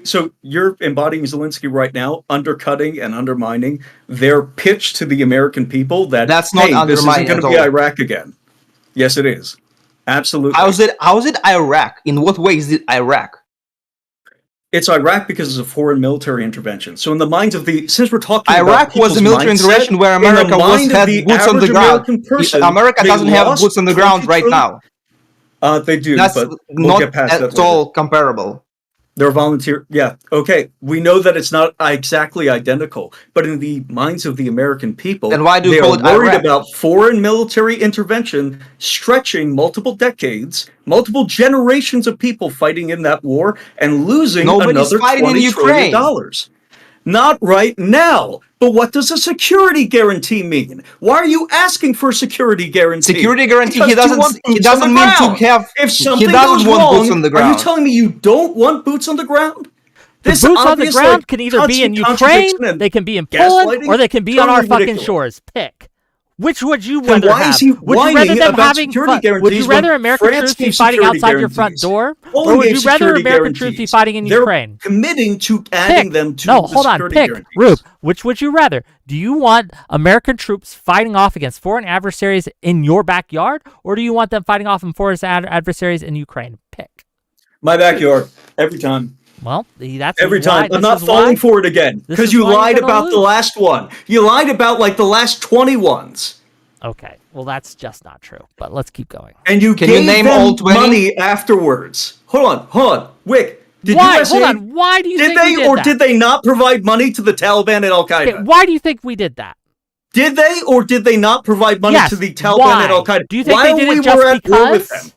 so you're embodying Zelensky right now, undercutting and undermining their pitch to the American people that this isn't going to be Iraq again. Yes, it is. Absolutely. How is it Iraq? In what way is it Iraq? It's Iraq because it's a foreign military intervention. So in the minds of since we're talking Iraq about was a military intervention where America had boots on the ground. America doesn't have boots on the ground right now. They do, That's but we'll not get past that at all comparable. They're volunteer. Yeah, okay. We know that it's not exactly identical, but in the minds of the American people, then why do you they call are it worried Iraq? about foreign military intervention stretching multiple decades, multiple generations of people fighting in that war and losing another $20 trillion. Not right now. But what does a security guarantee mean? Why are you asking for security guarantee? Security guarantee. Because He you want doesn't. He boots on doesn't the mean to ground. have. If something He doesn't goes want wrong, boots on the are ground. you telling me you don't want boots on the ground? The This boots on the obvious, ground like, can either be in constant Ukraine, contradiction and they can be in Poland, gaslighting. or they can be on our Totally fucking ridiculous. shores. Pick. Which would you Then rather why have? is he Would you rather whining them about having security Would guarantees you rather when American France troops be gave fighting security outside your front guarantees? door, Poland or would gave you rather security American troops be guarantees. fighting in They're Ukraine? committing to adding them to No, the hold on. security Pick, guarantees. Rube. Which would you rather? Do you want American troops fighting off against foreign adversaries in your backyard, or do you want them fighting off in foreign adversaries in Ukraine? Pick. My backyard, every time. Well, that's Every why- time. I'm this not is falling why- for it again. this Because is you why you're lied gonna about the lose. last one. You lied about like the last 20 ones. Okay, well that's just not true. But let's keep going. And you Can gave you name them all 20? money afterwards. Hold on. Wick, did Why? USA, Hold on. Why do you did think they we did or that? did they not provide money to the Taliban and Al-Qaeda? Okay, why do you think we did that? Did they or did they not provide money Yes, to the Taliban why? and Al-Qaeda? Do you think While they did we it just were at war with because? them?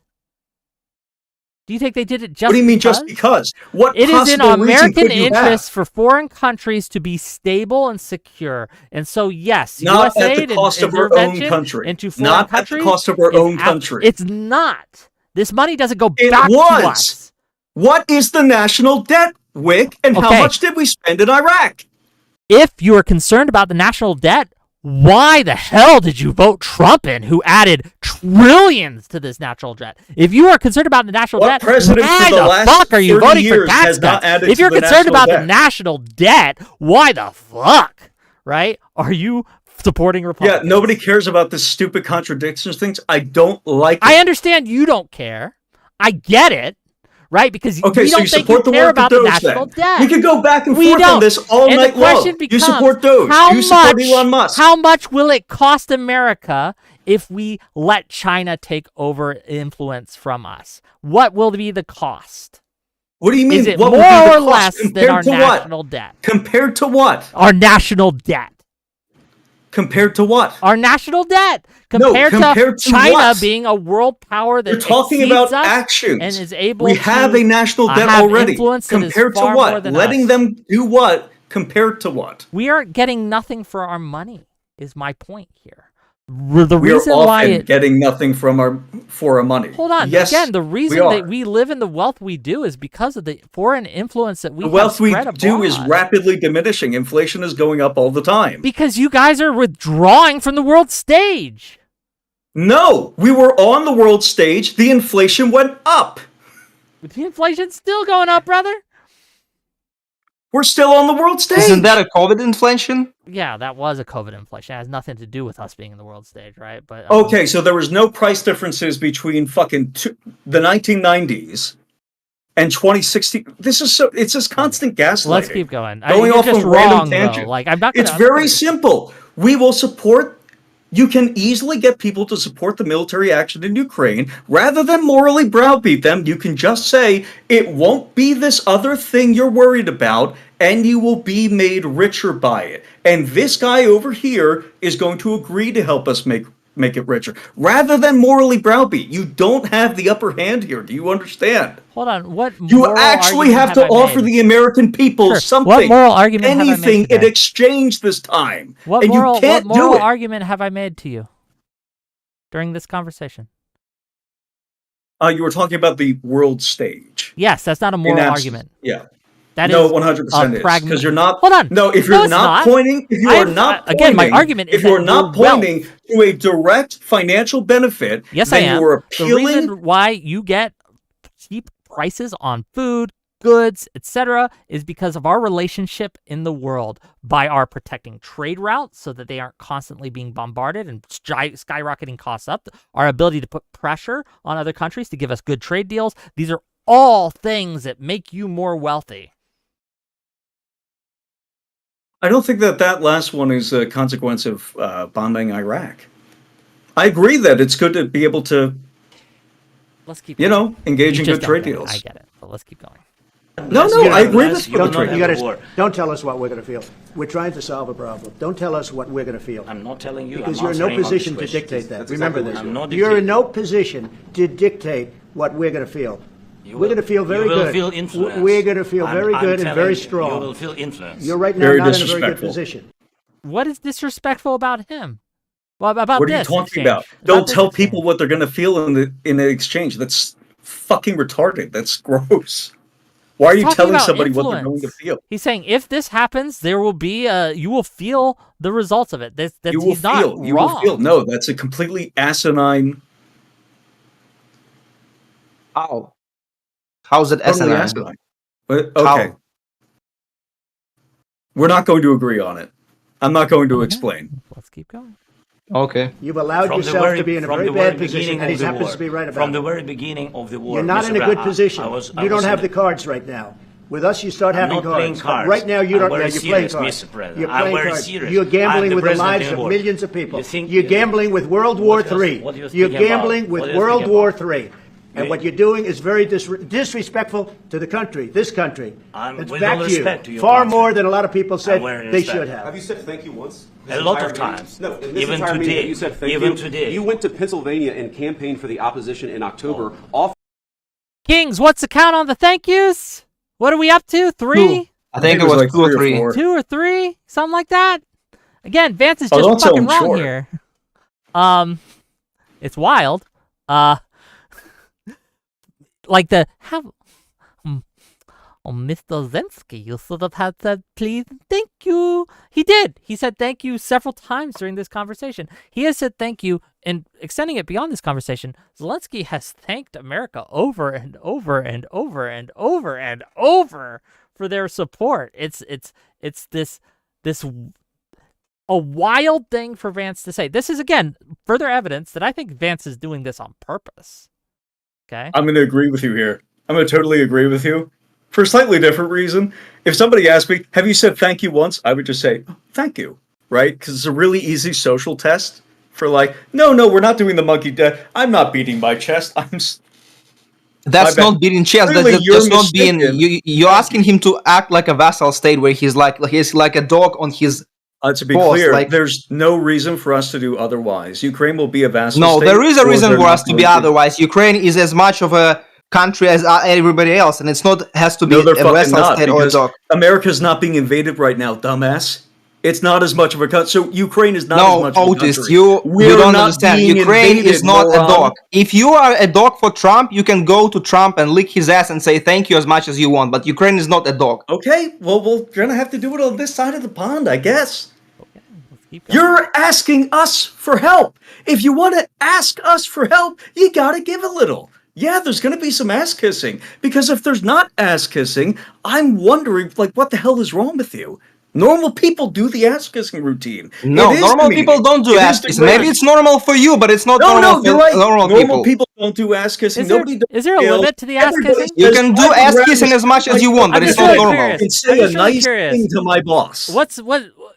Do you think they did it just What do you mean because? just because? What It is in possible reason American could you have? interest for foreign countries to be stable and secure. And so, yes, Not USA at the cost of our own intervention country. into foreign Not at the countries cost of our is own country. It's not. This money doesn't go It back to was. us. What is the national debt, Wick, and how Okay. much did we spend in Iraq? If you are concerned about the national debt, why the hell did you vote Trump in, who added trillions to this national debt? If you are concerned about the national What debt, president for why the the last fuck are you 30 voting for years tax has not cuts? added If to you're the concerned national about the debt? national debt, why the fuck, right, are you supporting Republicans? Yeah, nobody cares about this stupid contradictions things. I don't like it. I understand you don't care. I get it, right? Because Okay, we so don't you think support you the care work of about the Doge national then. debt. We could go back and We forth don't. on this all And night the question long. becomes, You support Doge. How You support much, Elon Musk. How much will it cost America if we let China take over influence from us? What will be the cost? What do you mean? Is it What more would be the or cost less than compared our to what? national debt? Compared to what? Our national debt. Compared to what? Our national debt. No, Compared compared to China what? being a world power that You're talking exceeds about us actions. and is able We to have a national debt have already. influence that is Compared to far more what? than Letting us. them do what? Compared to what? We are getting nothing for our money, is my point here. The We are reason why often it... getting nothing for our money. Hold on. Yes, Again, the reason we that are. we live in the wealth we do is because of the foreign influence that we The have wealth we spread do is abroad. rapidly diminishing. Inflation is going up all the time. Because you guys are withdrawing from the world stage. No, we were on the world stage. The inflation went up. The inflation's still going up, brother. We're still on the world stage. Isn't that a COVID inflation? Yeah, that was a COVID inflation. It has nothing to do with us being in the world stage, right? But Okay, so there was no price differences between fucking the 1990s and 2016. This is so, it's just constant gaslighting. Let's keep going. Going you're off just on random wrong, though. tangents. Like, I'm not gonna, It's very simple. We will support. You can easily get people to support the military action in Ukraine. Rather than morally browbeat them, you can just say, it won't be this other thing you're worried about, and you will be made richer by it. And this guy over here is going to agree to help us make it richer. Rather than morally browbeat. You don't have the upper hand here. Do you understand? Hold on. What You moral actually argument have to I offer made? the American people Sure. something. What moral argument have I made anything in today? exchange this time. What and moral, you can't what moral do it. argument have I made to you during this conversation? You were talking about the world stage. Yes, that's not a moral argument. Yeah. That no, is 100% a is pragma- because you're not. Hold on. No, if No, you're it's not not. pointing, if you are I've- not pointing, again, my argument is if you are that not your wealth- pointing to a direct financial benefit, Yes, I then am. you are The appealing. reason why you get cheap prices on food, goods, etc., is because of our relationship in the world by our protecting trade routes so that they aren't constantly being bombarded and skyrocketing costs up, our ability to put pressure on other countries to give us good trade deals. These are all things that make you more wealthy. I don't think that last one is a consequence of bombing Iraq. I agree that it's good to be able to, Let's keep engage You in just good don't trade get it. deals. I get it, but let's keep going. No, I agree with you. Don't tell us what we're going to feel. We're trying to solve a problem. Don't tell us what we're going to feel. I'm not telling you. Because I'm you're in no answering on position this to question. dictate that. That's Remember exactly this. what I'm not You're in dictating. no position to dictate what we're going to feel. We're going to feel very you will good. Feel influence. We're going to feel very I'm good and telling very you, strong. You will feel influence. You're right now Very not in a very good disrespectful. position. What is disrespectful about him? Well, about What are you this talking exchange? about? About Don't this tell exchange. people what they're going to feel in the exchange. That's fucking retarded. That's gross. Why are He's you talking telling about somebody what they're going to influence. feel? He's saying if this happens, there will be you will feel the results of it. You will He's not feel. You will wrong. feel. No, that's a completely asinine. How? How's it Totally asinine? asinine. But, okay. How? We're not going to agree on it. I'm not going to explain. Let's keep going. Okay. You've allowed From the yourself very- to be in a from very the very bad position, beginning and he of the happens war. to be right about From the it. very beginning of the war. You're not Mr. in a Brown, good position. I You don't was have in the cards right now. With us, you start I'm having not playing cards. cards. Right now, you I'm don't. very You're playing serious, cards. Mr. President. You're I'm playing very cards. serious. You're I'm gambling the with the president lives in of war. millions of people. You think- You're gambling with World War What are you- III. what are you You're speaking about? gambling What with are you World speaking War about? III. And what you're doing is very disrespectful to the country, this country. It's with back all to you. respect to your Far country. more than a lot of people said I'm wearing they respect. should have. Have you said thank you once? A lot of entire meeting? times. No, in this Even entire meeting, today. you said thank Even you. today. You went to Pennsylvania and campaigned for the opposition in October. Off. Kings, what's the count on the thank yous? What are we up to? 3? I think it was like 2 or 3. 2 or 3, something like that. Again, Vance is Oh, just don't sell fucking him wrong short. here. It's wild. Like the how. Oh, Mr. Zelenskyy, you should have had said please and thank you. He did. He said thank you several times during this conversation. He has said thank you, and extending it beyond this conversation, Zelenskyy has thanked America over and over and over and over and over for their support. It's this a wild thing for Vance to say. This is, again, further evidence that I think Vance is doing this on purpose. Okay? I'm going to agree with you here. I'm going to totally agree with you. For a slightly different reason. If somebody asked me, have you said thank you once? I would just say, oh, thank you. Right? Because it's a really easy social test for like, no, we're not doing the monkey death. I'm not beating my chest. That's not beating chest. Clearly That's you're just not being. mistaken. You're asking him to act like a vassal state where he's like a dog on his. To be boss, clear, like, there's no reason for us to do otherwise. Ukraine will be a vassal no, state. there is a or reason they're for not us to going be otherwise. Ukraine is as much of a country as everybody else, and it's not has to be No, they're a fucking vassal not, state or a because dog. America's not being invaded right now, dumbass. It's not as much of a country. So Ukraine is not as No, much of a Otis, country. you We're don't not understand. being Ukraine invaded, is not moron. a dog. If you are a dog for Trump, you can go to Trump and lick his ass and say thank you as much as you want. But Ukraine is not a dog. Okay, well, we're going to have to do it on this side of the pond, I guess. You're asking us for help. If you want to ask us for help, you got to give a little. Yeah, there's going to be some ass kissing. Because if there's not ass kissing, I'm wondering, like, what the hell is wrong with you? Normal people do the ass kissing routine. No, It is normal demeaning. people don't do It is ass kissing. degrading. Maybe it's normal for you, but it's not No, normal you're for right. normal people. don't do ass kissing. Is there- Nobody does is there a scales. limit to the ass Everybody kissing? You says, can do "I would ass rather kissing as much as you want, but I'm it's just not really normal. curious. And say I'm a just really nice curious. thing to my boss." What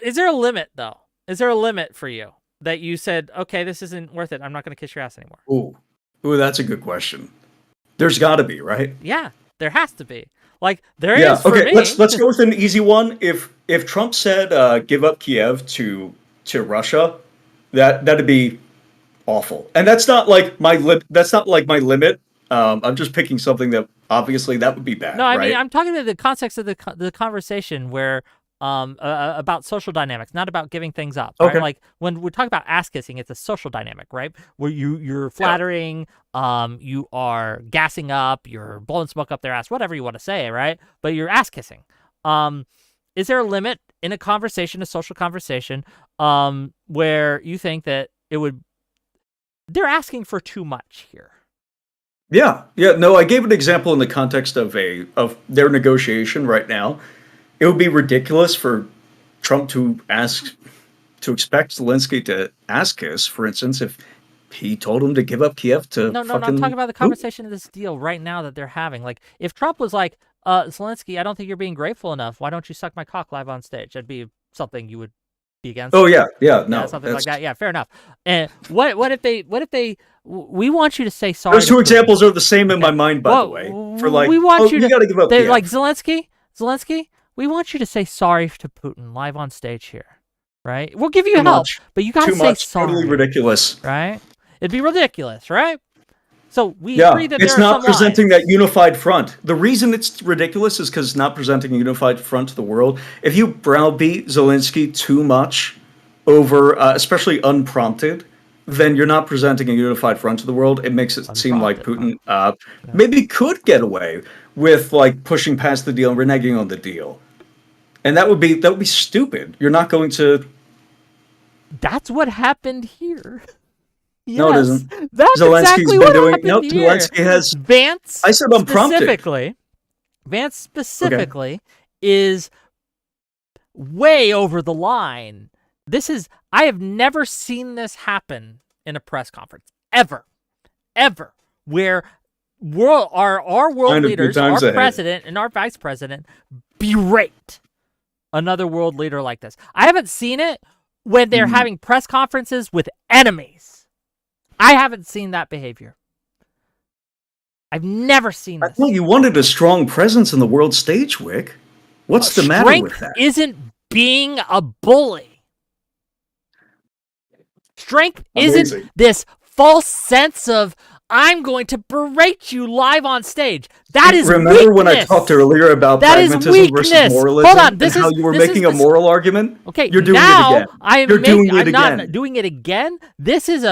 is there a limit though? Is there a limit for you that you said, okay, this isn't worth it. I'm not going to kiss your ass anymore. Ooh, that's a good question. There's got to be, right? Yeah, there has to be. Like there is for okay. me. Let's go with an easy one. If Trump said give up Kiev to Russia, that'd be awful. And that's not like my limit. I'm just picking something that obviously that would be bad. No, I right? mean I'm talking about the context of the conversation where about social dynamics, not about giving things up. Right? Okay. Like when we talk about ass kissing, it's a social dynamic, right? Where you're flattering, you are gassing up, you're blowing smoke up their ass, whatever you want to say, right? But you're ass kissing. Is there a limit in a conversation, a social conversation, where you think that they're asking for too much here? Yeah. No, I gave an example in the context of their negotiation right now. It would be ridiculous for Trump to expect Zelenskyy to ask us, for instance, if he told him to give up Kiev to No, I'm talking about the conversation of this deal right now that they're having. Like, if Trump was like, Zelenskyy, I don't think you're being grateful enough. Why don't you suck my cock live on stage? That'd be something you would be against. Oh yeah, no, something like that. Yeah, fair enough. And what if they? We want you to say sorry. Those two examples are the same in my mind, by the way. For like, we want you got to give up Kiev. like Zelenskyy, we want you to say sorry to Putin live on stage here, right? We'll give you help, but you got to say sorry. Totally ridiculous. Right? It'd be ridiculous, right? So we Yeah, agree that it's there are not some presenting lines. that unified front. The reason it's ridiculous is because it's not presenting a unified front to the world. If you browbeat Zelensky too much over, especially unprompted, then you're not presenting a unified front to the world. It makes it seem like Putin maybe could get away with like pushing past the deal and reneging on the deal, and that would be stupid. You're not going to. That's what happened here. Yes, No, it isn't. that's Zelensky's exactly been what doing. happened Nope, here. Zelensky has. Vance. I said unprompted. Vance specifically is way over the line. I have never seen this happen in a press conference ever, where our world leaders, our president and our vice president berate another world leader like this. I haven't seen it when they're having press conferences with enemies. I haven't seen that behavior. I've never seen this. Well, you wanted a strong presence on the world stage, Wick. What's the matter with that? Strength isn't being a bully. Strength isn't this false sense of, I'm going to berate you live on stage. That is Remember weakness. when I talked earlier about pragmatism versus moralism? Hold on, and how you were making a moral argument? Okay, you're doing now it again. I'm not doing it again. This is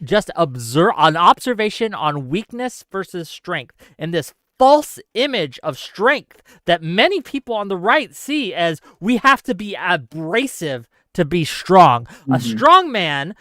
just an observation on weakness versus strength, and this false image of strength that many people on the right see as we have to be abrasive to be strong. A strong man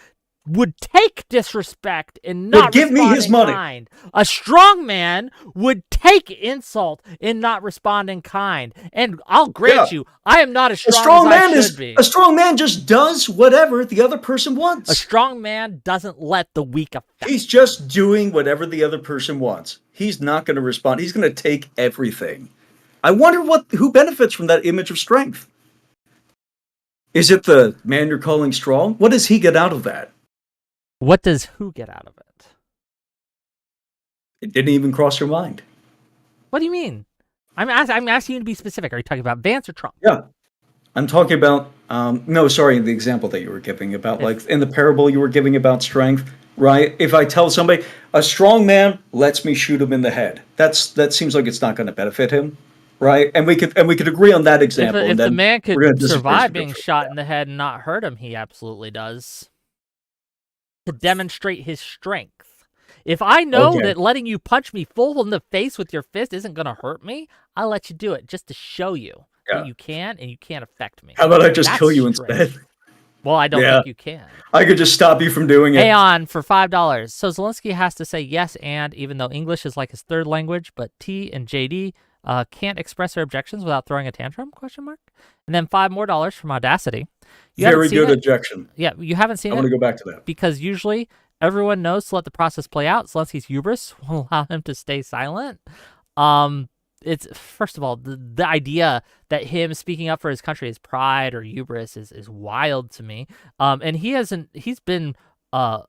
would take disrespect and not give me his money. Kind. A strong man would take insult and not respond in kind. And I'll grant you, I am not as strong as I should be. A strong man just does whatever the other person wants. A strong man doesn't let the weak affect. He's just doing whatever the other person wants. He's not going to respond. He's going to take everything. I wonder who benefits from that image of strength. Is it the man you're calling strong? What does he get out of that? What does who get out of it? It didn't even cross your mind. What do you mean? I'm asking you to be specific. Are you talking about Vance or Trump? Yeah. I'm talking about, the example that you were giving about, like, in the parable you were giving about strength, right? If I tell somebody, a strong man lets me shoot him in the head, that seems like it's not going to benefit him, right? And we could agree on that example. If the man could survive being shot that. in the head and not hurt him, he absolutely does. To demonstrate his strength. If I know that letting you punch me full in the face with your fist isn't going to hurt me, I'll let you do it just to show you that you can and you can't affect me. How about I just kill you instead? Well, I don't think you can. I could just stop you from doing it. Aeon for $5. So Zelenskyy has to say yes and, even though English is like his third language, but T and JD can't express their objections without throwing a tantrum, ? And then $5 more from Audacity. Very good objection. Yeah, you haven't seen it? I want to go back to that. Because usually everyone knows to let the process play out. Zelensky's hubris will allow him to stay silent. It's, first of all, the idea that him speaking up for his country is pride or hubris is wild to me. And he hasn't done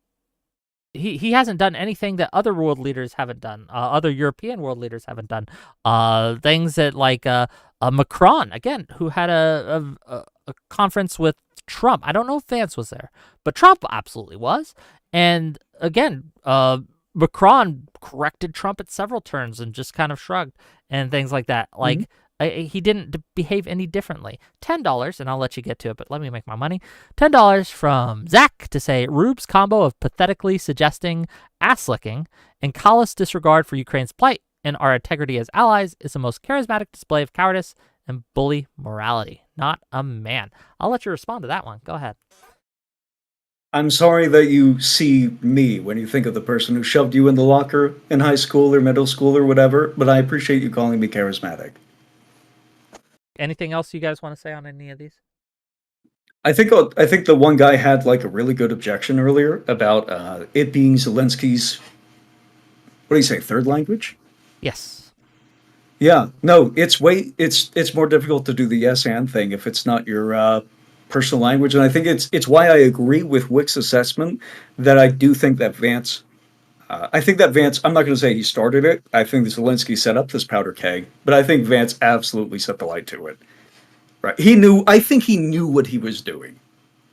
anything that other world leaders haven't done, other European world leaders haven't done. Things that like Macron, again, who had a conference with Trump. I don't know if Vance was there, but Trump absolutely was. And again, Macron corrected Trump at several turns and just kind of shrugged and things like that. Like, he didn't behave any differently. $10, and I'll let you get to it, but let me make my money. $10 from Zach to say, Rube's combo of pathetically suggesting ass-licking and callous disregard for Ukraine's plight and our integrity as allies is the most charismatic display of cowardice and bully morality. Not a man. I'll let you respond to that one. Go ahead. I'm sorry that you see me when you think of the person who shoved you in the locker in high school or middle school or whatever, but I appreciate you calling me charismatic. Anything else you guys want to say on any of these? I think the one guy had like a really good objection earlier about it being Zelensky's, what do you say, third language? Yes. Yeah, no, it's more difficult to do the yes and thing if it's not your personal language, and I think it's why I agree with Wick's assessment that I do think that Vance. I think that Vance. I'm not going to say he started it. I think that Zelenskyy set up this powder keg, but I think Vance absolutely set the light to it. Right? I think he knew what he was doing.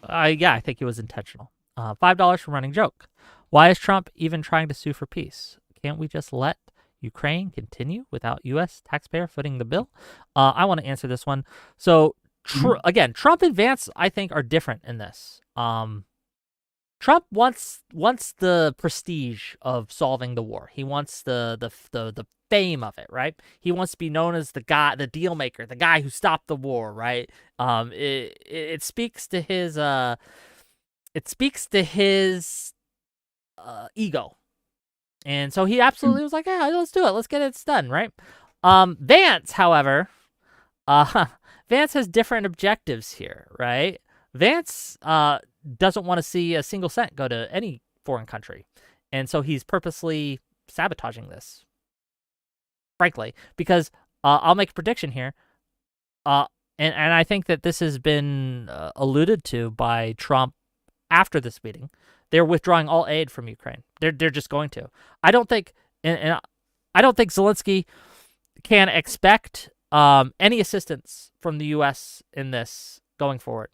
Yeah, I think it was intentional. $5 from Running Joke. Why is Trump even trying to sue for peace? Can't we just let Ukraine continue without U.S. taxpayer footing the bill? I want to answer this one. So, again, Trump and Vance, I think, are different in this. Trump wants the prestige of solving the war. He wants the fame of it, right? He wants to be known as the guy, the deal maker, the guy who stopped the war, right? It speaks to his ego. And so he absolutely was like, yeah, let's do it. Let's get it done, right? Vance, however, Vance has different objectives here, right? Vance doesn't want to see a single cent go to any foreign country. And so he's purposely sabotaging this, frankly, because I'll make a prediction here. And I think that this has been alluded to by Trump after this meeting. They're withdrawing all aid from Ukraine. They're just going to. I don't think, and I don't think Zelenskyy can expect any assistance from the U.S. in this going forward.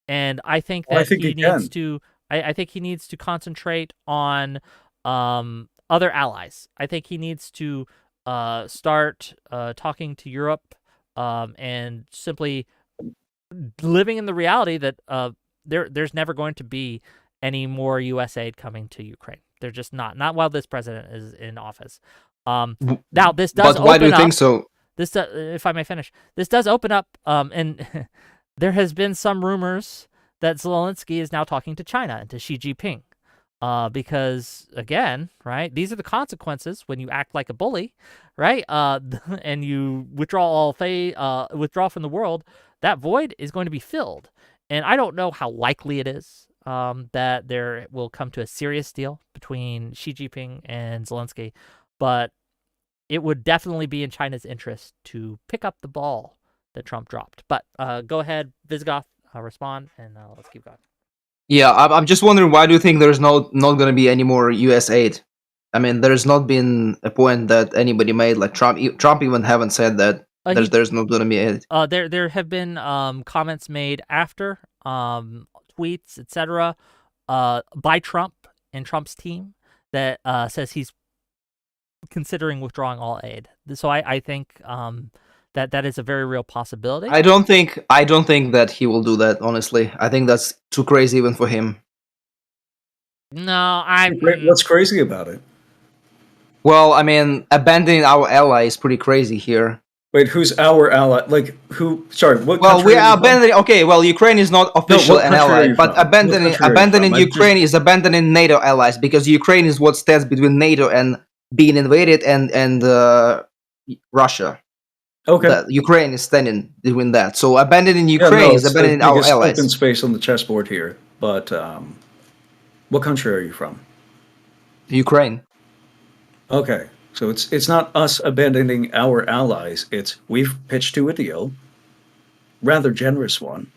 And I think that he needs to. I think he needs to concentrate on other allies. I think he needs to start talking to Europe and simply living in the reality that there's never going to be any more U.S. aid coming to Ukraine. They're just not while this president is in office. Now this does. But why do you think so? This, if I may finish, this does open up, and there has been some rumors that Zelenskyy is now talking to China and to Xi Jinping, because again, right, these are the consequences when you act like a bully, right, and you withdraw from the world. That void is going to be filled, and I don't know how likely it is that there will come to a serious deal between Xi Jinping and Zelenskyy, but it would definitely be in China's interest to pick up the ball that Trump dropped. But go ahead, Visigoth, respond, and let's keep going. Yeah, I'm just wondering, why do you think there's not going to be any more U.S. aid? I mean, there's not been a point that anybody made, like Trump even haven't said that there's not going to be aid. There have been comments made after, tweets, etc., by Trump and Trump's team that says he's considering withdrawing all aid. So I think that is a very real possibility. I don't think that he will do that, honestly. I think that's too crazy even for him. No, What's crazy about it? Well, I mean, abandoning our ally is pretty crazy here. Wait, who's our ally? Like, who? Sorry, what? Well, we are abandoning. Okay, well, Ukraine is not official an ally, but abandoning Ukraine is abandoning NATO allies, because Ukraine is what stands between NATO and being invaded and Russia. Okay, Ukraine is standing between that. So abandoning Ukraine is abandoning our allies. Open space on the chessboard here, but what country are you from? Ukraine. Okay. So it's not us abandoning our allies. It's we've pitched to a deal, rather generous one,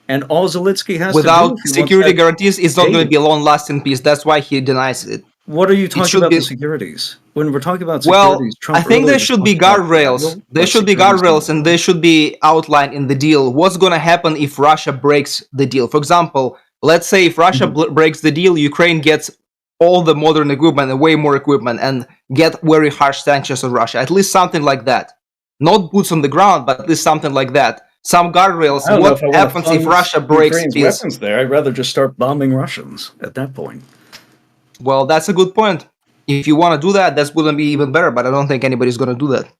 and all Zelenskyy has without to do security guarantees, it's not going to be a long-lasting peace. That's why he denies it. What are you talking about? The securities? When we're talking about securities, Trump, I think there should be guardrails. There should be guardrails, and they should be outlined in the deal. What's going to happen if Russia breaks the deal? For example, let's say if Russia breaks the deal, Ukraine gets all the modern equipment and way more equipment and get very harsh sanctions on Russia. At least something like that. Not boots on the ground, but at least something like that. Some guardrails. What happens if Russia breaks peace? Weapons there. I'd rather just start bombing Russians at that point. Well, that's a good point. If you want to do that, that's going to be even better, but I don't think anybody's going to do that.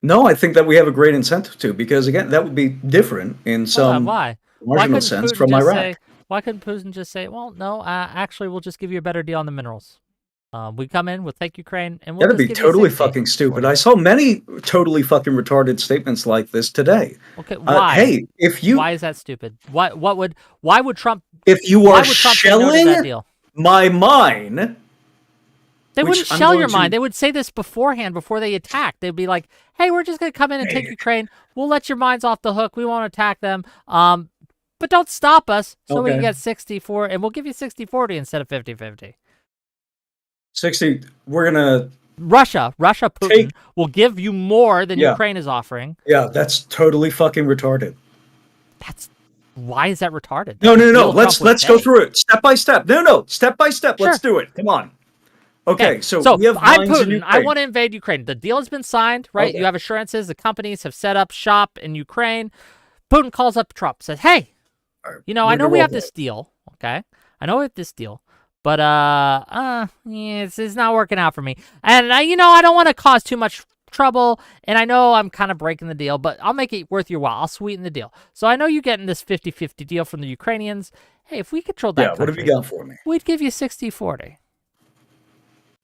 No, I think that we have a great incentive to, because again, that would be different in some marginal sense from Iraq. Why couldn't Putin just say, well, no, actually, we'll just give you a better deal on the minerals. We come in, we'll take Ukraine, and we'll That'd be totally fucking stupid. I saw many totally fucking retarded statements like this today. Okay, why? Hey, why is that stupid? Why would Trump? If you are shelling my mine, they wouldn't shell your mine. They would say this beforehand, before they attack. They'd be like, hey, we're just going to come in and take Ukraine. We'll let your mines off the hook. We won't attack them. But don't stop us, so we can get 60-40, and we'll give you 60-40 instead of 50-50. 60, we're gonna... Russia, Putin will give you more than Ukraine is offering. Yeah, that's totally fucking retarded. Why is that retarded? No. Let's go through it step by step. No, step by step. Sure. Let's do it. Come on. Okay, so we have I'm mines in Putin. I Ukraine. want to invade Ukraine. The deal has been signed, right? Okay. You have assurances. The companies have set up shop in Ukraine. Putin calls up Trump, says, "Hey, I know we have this deal. Okay, I know we have this deal, but yeah, it's not working out for me. And I don't want to cause too much trouble, and I know I'm kind of breaking the deal, but I'll make it worth your while. I'll sweeten the deal. So I know you're getting this 50-50 deal from the Ukrainians. Hey, if we controlled that country, what have you got for me? We'd give you 60-40.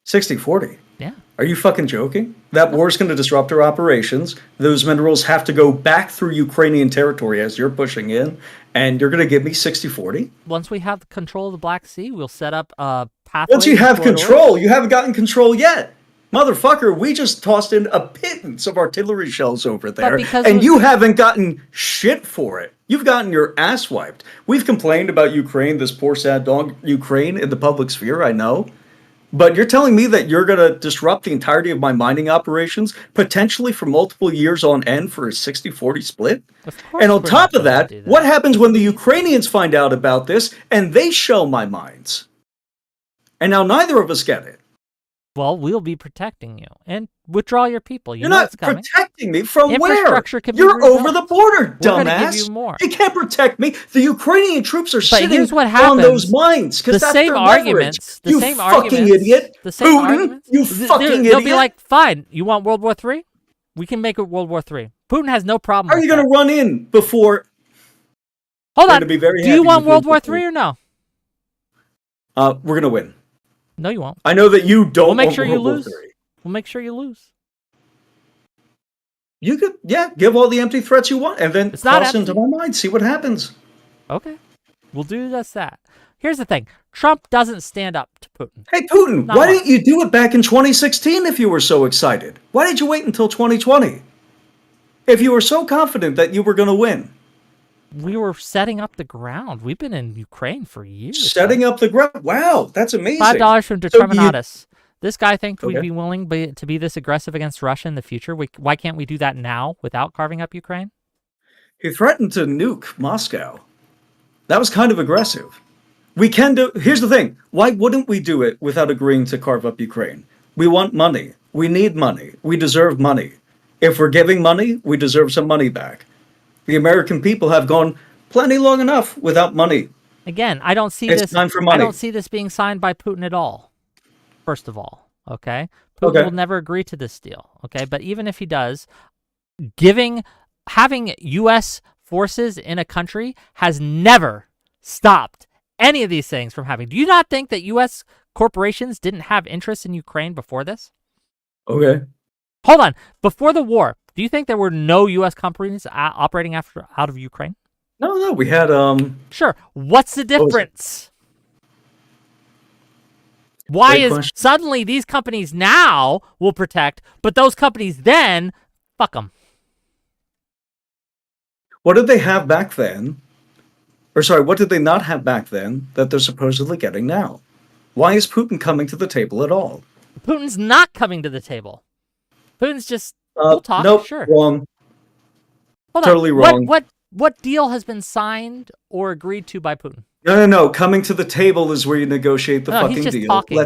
60-40? Yeah. Are you fucking joking? That war's going to disrupt our operations. Those minerals have to go back through Ukrainian territory as you're pushing in, and you're going to give me 60-40? Once we have control of the Black Sea, we'll set up a pathway. Once you have control, you haven't gotten control yet. Motherfucker, we just tossed in a pittance of artillery shells over there, and you haven't gotten shit for it. You've gotten your ass wiped. We've complained about Ukraine, this poor sad dog Ukraine, in the public sphere, I know. But you're telling me that you're going to disrupt the entirety of my mining operations, potentially for multiple years on end for a 60-40 split? And on top of that, what happens when the Ukrainians find out about this and they shell my mines? And now neither of us get it. Well, we'll be protecting you and withdraw your people. You're not protecting me from where? Infrastructure can be You're rebuilt. over the border, We're gonna dumbass. give you more. You can't protect me. The Ukrainian troops are But sitting here's what on happens. those mines because The that's same their arguments. leverage. You fucking idiot. The same Putin, arguments. you fucking idiot. They'll be like, fine, you want World War III? We can make it World War III. Putin has no problem How are with you going to run in before? Hold They're on. gonna be very Do you happy want with World War III or no? We're going to win. No, you won't. I know that you don't We'll make want sure you World War lose. III. We'll make sure you lose. You could, give all the empty threats you want, and then It's not cross into empty. my mind, see what happens. Okay. We'll do just that. Here's the thing. Trump doesn't stand up to Putin. Hey, Putin, Not why once. didn't you do it back in 2016 if you were so excited? Why did you wait until 2020? If you were so confident that you were going to win. We were setting up the ground. We've been in Ukraine for years. Setting up the ground. Wow, that's amazing. $5 from So Determinatus. This guy thinks we'd Okay. be willing to be this aggressive against Russia in the future. Why can't we do that now without carving up Ukraine? He threatened to nuke Moscow. That was kind of aggressive. We can do. Here's the thing. Why wouldn't we do it without agreeing to carve up Ukraine? We want money. We need money. We deserve money. If we're giving money, we deserve some money back. The American people have gone plenty long enough without money. Again, I don't see It's this. time for I money. don't see this being signed by Putin at all. First of all, okay, Putin Okay. will never agree to this deal. Okay, but even if he does, having U.S. forces in a country has never stopped any of these things from happening. Do you not think that U.S. corporations didn't have interest in Ukraine before this? Okay. Hold on. Before the war, do you think there were no U.S. companies operating out of Ukraine? No, we had Sure. What's the difference? Why Great is question. suddenly these companies now will protect, but those companies then, fuck them? What did they have back then? Or sorry, what did they not have back then that they're supposedly getting now? Why is Putin coming to the table at all? Putin's not coming to the table. Putin's just, we'll talk, Nope, sure. wrong. Hold Totally on. wrong. What deal has been signed or agreed to by Putin? No. Coming to the table is where you negotiate the No, he's fucking just deal. talking.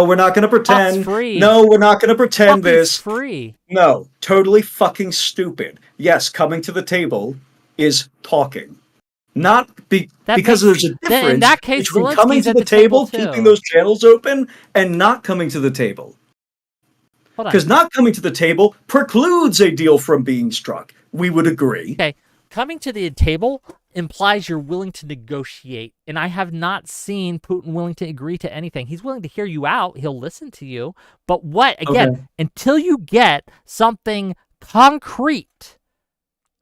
We're not going to pretend. Talk's free. No, we're not going to pretend Talk is this. free. No, totally fucking stupid. Yes, coming to the table is talking. Not because there's a difference then in that case, between coming Zelensky's to at the the table table, too. keeping those channels open, and not coming to the table. Hold on. Because not coming to the table precludes a deal from being struck. We would agree. Okay, coming to the table implies you're willing to negotiate, and I have not seen Putin willing to agree to anything. He's willing to hear you out. He'll listen to you. But until you get something concrete,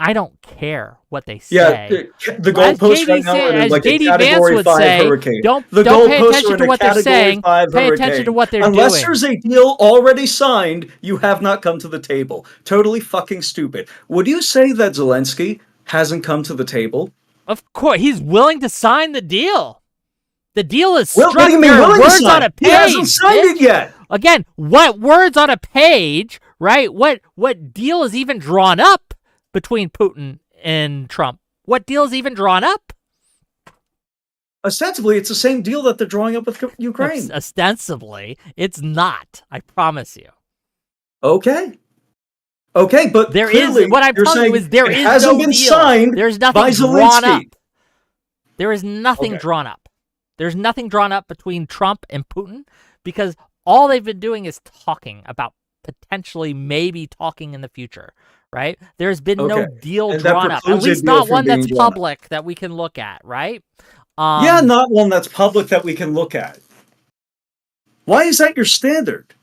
I don't care what they say. Yeah, the goalposts right now are in like a JD Vance Category would 5 say, hurricane. don't The pay goalposts attention are to in a what they're Category saying. 5 Pay attention hurricane. to what they're Unless doing. there's a deal already signed, you have not come to the table. Totally fucking stupid. Would you say that Zelensky hasn't come to the table? Of course, he's willing to sign the deal. The deal is Well, struck. what do you mean There are willing to words sign? on a page. He hasn't signed bitch. it yet. Again, what words on a page, right? What deal is even drawn up between Putin and Trump? What deal is even drawn up? Ostensibly, it's the same deal that they're drawing up with Ukraine. Ostensibly, it's not. I promise you. Okay, but there clearly, is what I'm telling you is there is hasn't no been deal. signed There's nothing by drawn up. Zelenskyy. There is nothing drawn up. There's nothing drawn up between Trump and Putin because all they've been doing is talking about potentially maybe talking in the future, right? There's been no deal drawn up, at least not one that's public that we can look at, right? Yeah, not one that's public that we can look at. Why is that your standard?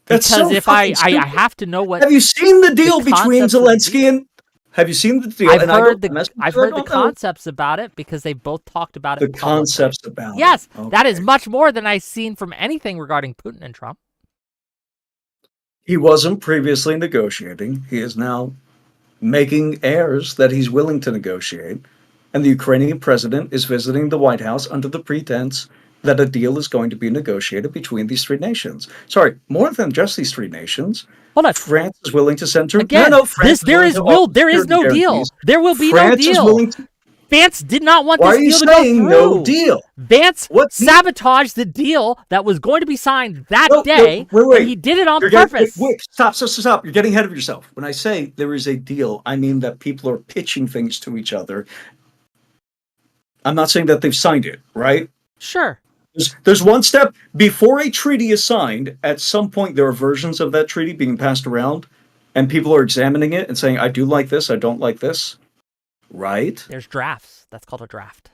That's because so if I have to know what. Have you seen the deal between Zelenskyy and? Have you seen the deal? I've heard the concepts about it because they both talked about it. The concepts about it. Yes, that is much more than I've seen from anything regarding Putin and Trump. He wasn't previously negotiating. He is now making airs that he's willing to negotiate. And the Ukrainian president is visiting the White House under the pretense that a deal is going to be negotiated between these three nations. Sorry, more than just these three nations. Hold on. France is willing to send troops. Again, there is no deal. There will be no deal. Vance did not want this deal to go through. No deal? Vance sabotaged the deal that was going to be signed that day. Wait. And he did it on purpose. Stop. You're getting ahead of yourself. When I say there is a deal, I mean that people are pitching things to each other. I'm not saying that they've signed it, right? Sure. There's one step before a treaty is signed. At some point, there are versions of that treaty being passed around, and people are examining it and saying, I do like this, I don't like this. Right? There's drafts. That's called a draft.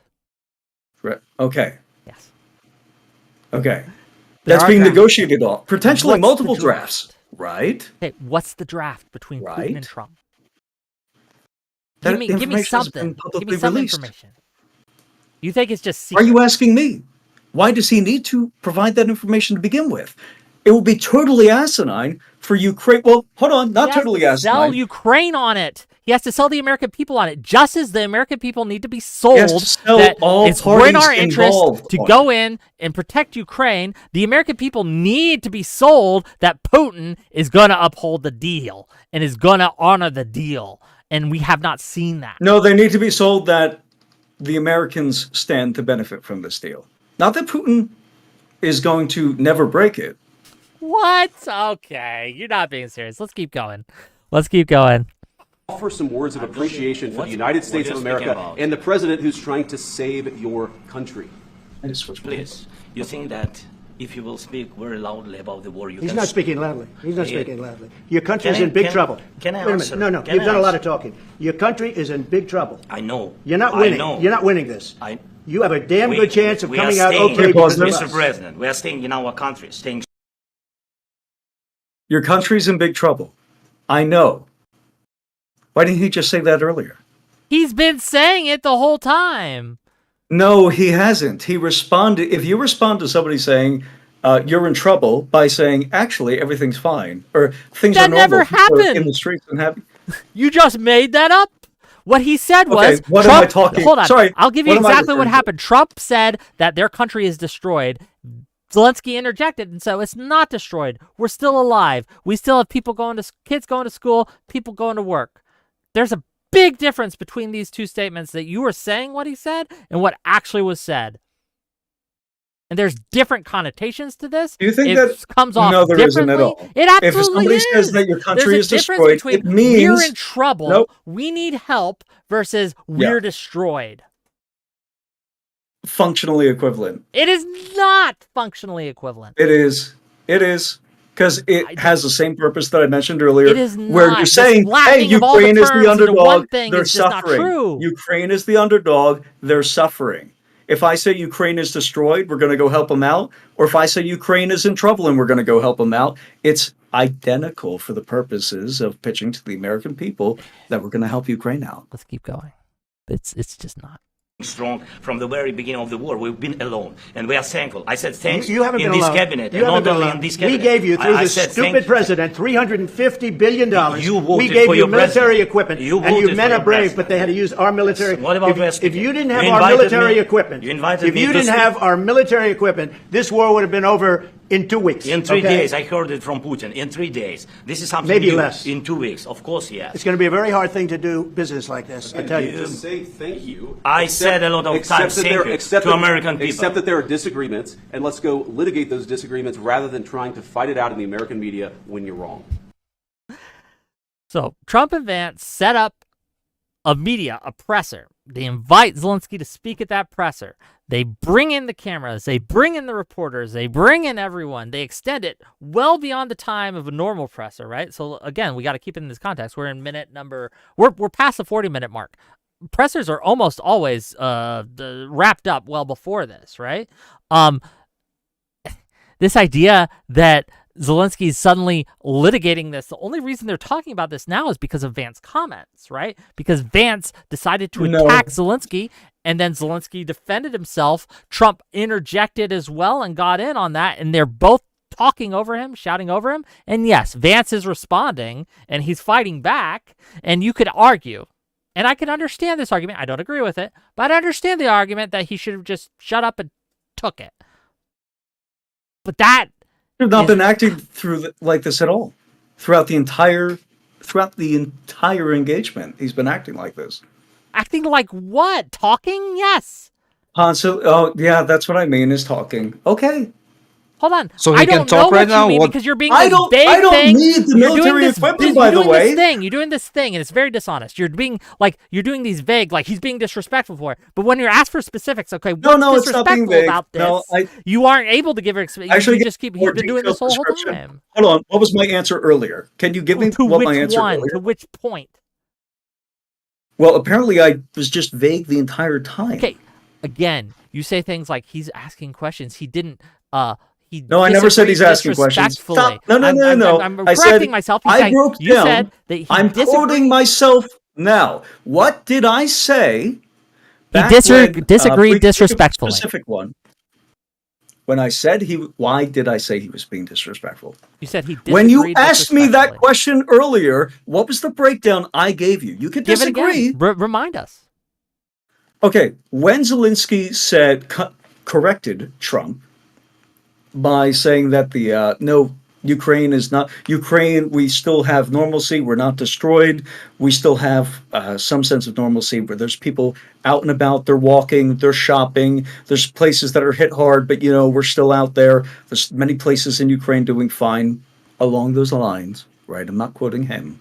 Right. Okay. Yes. Okay. That's being negotiated off. Potentially multiple drafts. Right? Okay, what's the draft between Putin and Trump? Give me something. Give me some information. You think it's just secret? Are you asking me? Why does he need to provide that information to begin with? It would be totally asinine for Ukraine. Well, hold on, not totally asinine. Sell Ukraine on it. He has to sell the American people on it, just as the American people need to be sold. That it's in our interest to go in and protect Ukraine. The American people need to be sold that Putin is going to uphold the deal and is going to honor the deal. And we have not seen that. No, they need to be sold that the Americans stand to benefit from this deal. Not that Putin is going to never break it. What? Okay, you're not being serious. Let's keep going. Offer some words of appreciation for the United States of America and the president who's trying to save your country. Please, you think that if you will speak very loudly about the war, He's not speaking loudly. Your country is in big trouble. Can I answer? No. You've done a lot of talking. Your country is in big trouble. I know. You're not winning. You're not winning this. You have a damn good chance of coming out okay. Mr. President, we are staying in our country. Your country's in big trouble. I know. Why didn't he just say that earlier? He's been saying it the whole time. No, he hasn't. He responded. If you respond to somebody saying you're in trouble by saying actually everything's fine or things are normal, never happened in the streets and happy. You just made that up. What he said was, what Trump, am I talking? Hold on, Sorry, I'll give you exactly what happened. Trump said that their country is destroyed. Zelenskyy interjected and said, it's not destroyed. We're still alive. We still have kids going to school, people going to work. There's a big difference between these two statements that you were saying what he said and what actually was said. And there's different connotations to this. Do you think that comes off no, there isn't at all. It absolutely if somebody says that your country is destroyed, it means we're in trouble, we need help versus we're destroyed. Functionally equivalent. It is not functionally equivalent. It is. Because it has the same purpose that I mentioned earlier. It is not. Where you're saying, hey, Ukraine is the underdog, they're suffering. Ukraine is the underdog, they're suffering. If I say Ukraine is destroyed, we're going to go help them out. Or if I say Ukraine is in trouble and we're going to go help them out, it's identical for the purposes of pitching to the American people that we're going to help Ukraine out. Let's keep going. It's just not. Strong from the very beginning of the war. We've been alone, and we are thankful. I said thanks you haven't in been this alone. cabinet, you and haven't not been only alone. in this cabinet. We gave you, through the stupid president, $350 billion. We gave you military equipment, and you men are brave, but they had to use our military. What about if you didn't have our military equipment, this war would have been over In 2 weeks. In 3 okay? days, I heard it from Putin. In 3 days. This is something Maybe new. less. In 2 weeks. Of course, yes. It's going to be a very hard thing to do business like this, I tell you. Just say thank you. I said a lot of times thank you to American people. Accept that there are disagreements, and let's go litigate those disagreements rather than trying to fight it out in the American media when you're wrong. So Trump and Vance set up a presser. They invite Zelenskyy to speak at that presser. They bring in the cameras. They bring in the reporters. They bring in everyone. They extend it well beyond the time of a normal presser, right? So again, we got to keep it in this context. We're in we're past the 40-minute mark. Pressers are almost always wrapped up well before this, right? This idea that Zelenskyy is suddenly litigating this. The only reason they're talking about this now is because of Vance's comments, right? Because Vance decided to attack Zelenskyy, and then Zelenskyy defended himself. Trump interjected as well and got in on that, and they're both talking over him, shouting over him. And yes, Vance is responding, and he's fighting back, and you could argue, and I can understand this argument. I don't agree with it, but I understand the argument that he should have just shut up and took it. But that You've not been acting like this at all. Throughout the entire engagement, he's been acting like this. Acting like what? Talking? Yes. Yeah, that's what I mean is talking. Okay. Hold on. So I don't know what you mean because you're being this vague I don't thing. need the military equipment, by the way. You're doing this thing, and it's very dishonest. You're doing these vague, like he's being disrespectful for it. But when you're asked for specifics, okay, what's disrespectful about this? You aren't able to give her. He's been doing this whole time. Hold on. What was my answer earlier? Can you give me what my answer earlier? To which point? Well, apparently I was just vague the entire time. Okay. Again, you say things like he's asking questions. He didn't. No, I never said he's asking questions. Stop. No. I'm correcting myself. I broke you down. Said that he I'm quoting myself now. What did I say? He disagreed disrespectfully. Specific one. When I said why did I say he was being disrespectful? You said he disagreed. When you asked me that question earlier, what was the breakdown I gave you? You could disagree. Remind us. Okay, when Zelenskyy corrected Trump by saying that Ukraine is not Ukraine. We still have normalcy. We're not destroyed. We still have some sense of normalcy where there's people out and about. They're walking. They're shopping. There's places that are hit hard, but we're still out there. There's many places in Ukraine doing fine along those lines. Right? I'm not quoting him.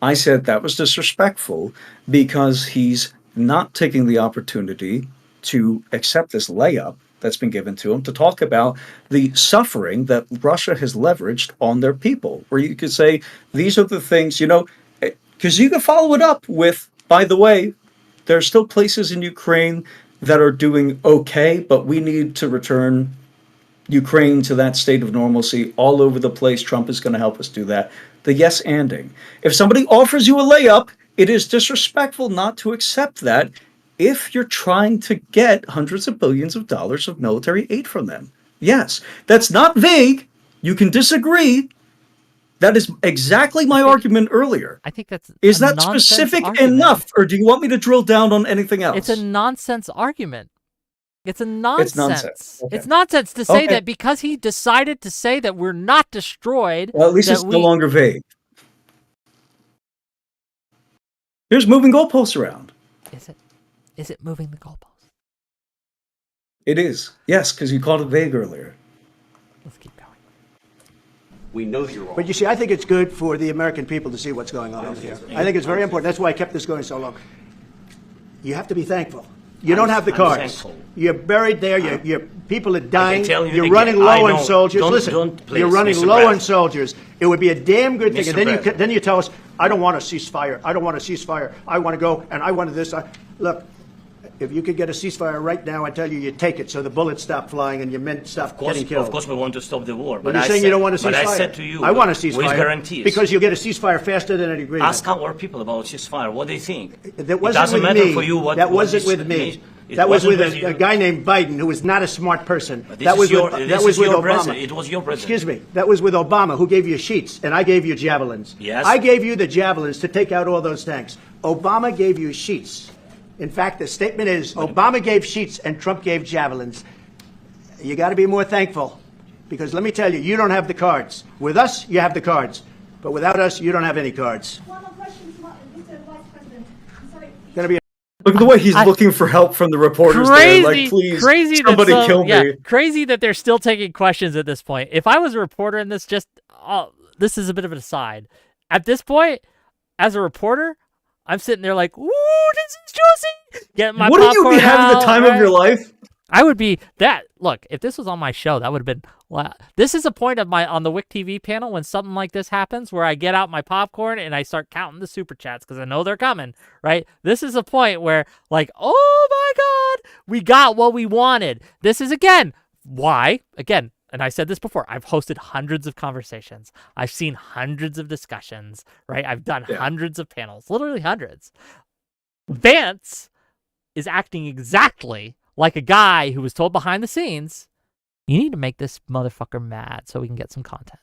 I said that was disrespectful because he's not taking the opportunity to accept this layup that's been given to him to talk about the suffering that Russia has leveraged on their people, where you could say, these are the things, because you can follow it up with, by the way, there are still places in Ukraine that are doing okay, but we need to return Ukraine to that state of normalcy all over the place. Trump is going to help us do that. The yes-anding. If somebody offers you a layup, it is disrespectful not to accept that if you're trying to get hundreds of billions of dollars of military aid from them. Yes, that's not vague. You can disagree. That is exactly my argument earlier. I think that's Is that specific enough, or do you want me to drill down on anything else? It's a nonsense argument. It's a nonsense. It's nonsense. Okay. It's nonsense to say that because he decided to say that we're not destroyed. Well, at least it's no longer vague. Here's moving goalposts around. Is it moving the goalposts? It is. Yes, because you called it vague earlier. Let's keep going. We know you're wrong. But you see, I think it's good for the American people to see what's going on over here. I think it's very important. That's why I kept this going so long. You have to be thankful. You don't have the cards. Thankful. You're buried there. Your people are dying. You're again, running low on soldiers. Listen, you're running Mr. low on President. soldiers. It would be a damn good thing. Mr. And then you tell us, I don't want a ceasefire. I don't want a ceasefire. I want to go, and I want this. Look, if you could get a ceasefire right now, I tell you, you take it so the bullets stop flying and your men stop getting killed. Of course, we want to stop the war. But you're saying you don't want a ceasefire. But I said to you, I want a ceasefire. With guarantees. Because you'll get a ceasefire faster than an agreement. Ask our people about ceasefire. What they think. That wasn't it doesn't with matter me. for you what. That wasn't what with me. It that was with wasn't a guy named Biden, who was not a smart person. That was with Obama. President. It was your president. Excuse me. That was with Obama, who gave you sheets, and I gave you javelins. Yes. I gave you the javelins to take out all those tanks. Obama gave you sheets. In fact, the statement is Obama gave sheets and Trump gave javelins. You got to be more thankful. Because let me tell you, you don't have the cards. With us, you have the cards. But without us, you don't have any cards. One more question to Mr. Vice President. I'm sorry. Gonna be Look at the way he's looking for help from the reporters there. Like, please, somebody kill me. Crazy that they're still taking questions at this point. If I was a reporter in this, this is a bit of an aside. At this point, as a reporter, I'm sitting there like, "Ooh, this is juicy." Getting my Wouldn't you be popcorn having the out, time right? of your life? I would be that. Look, if this was on my show, that would have been. This is a point of on the WIC TV panel when something like this happens, where I get out my popcorn and I start counting the super chats because I know they're coming. Right? This is a point where, like, oh my God, we got what we wanted. This is why. And I said this before, I've hosted hundreds of conversations. I've seen hundreds of discussions. Right? I've done hundreds of panels, literally hundreds. Vance is acting exactly like a guy who was told behind the scenes, you need to make this motherfucker mad so we can get some content.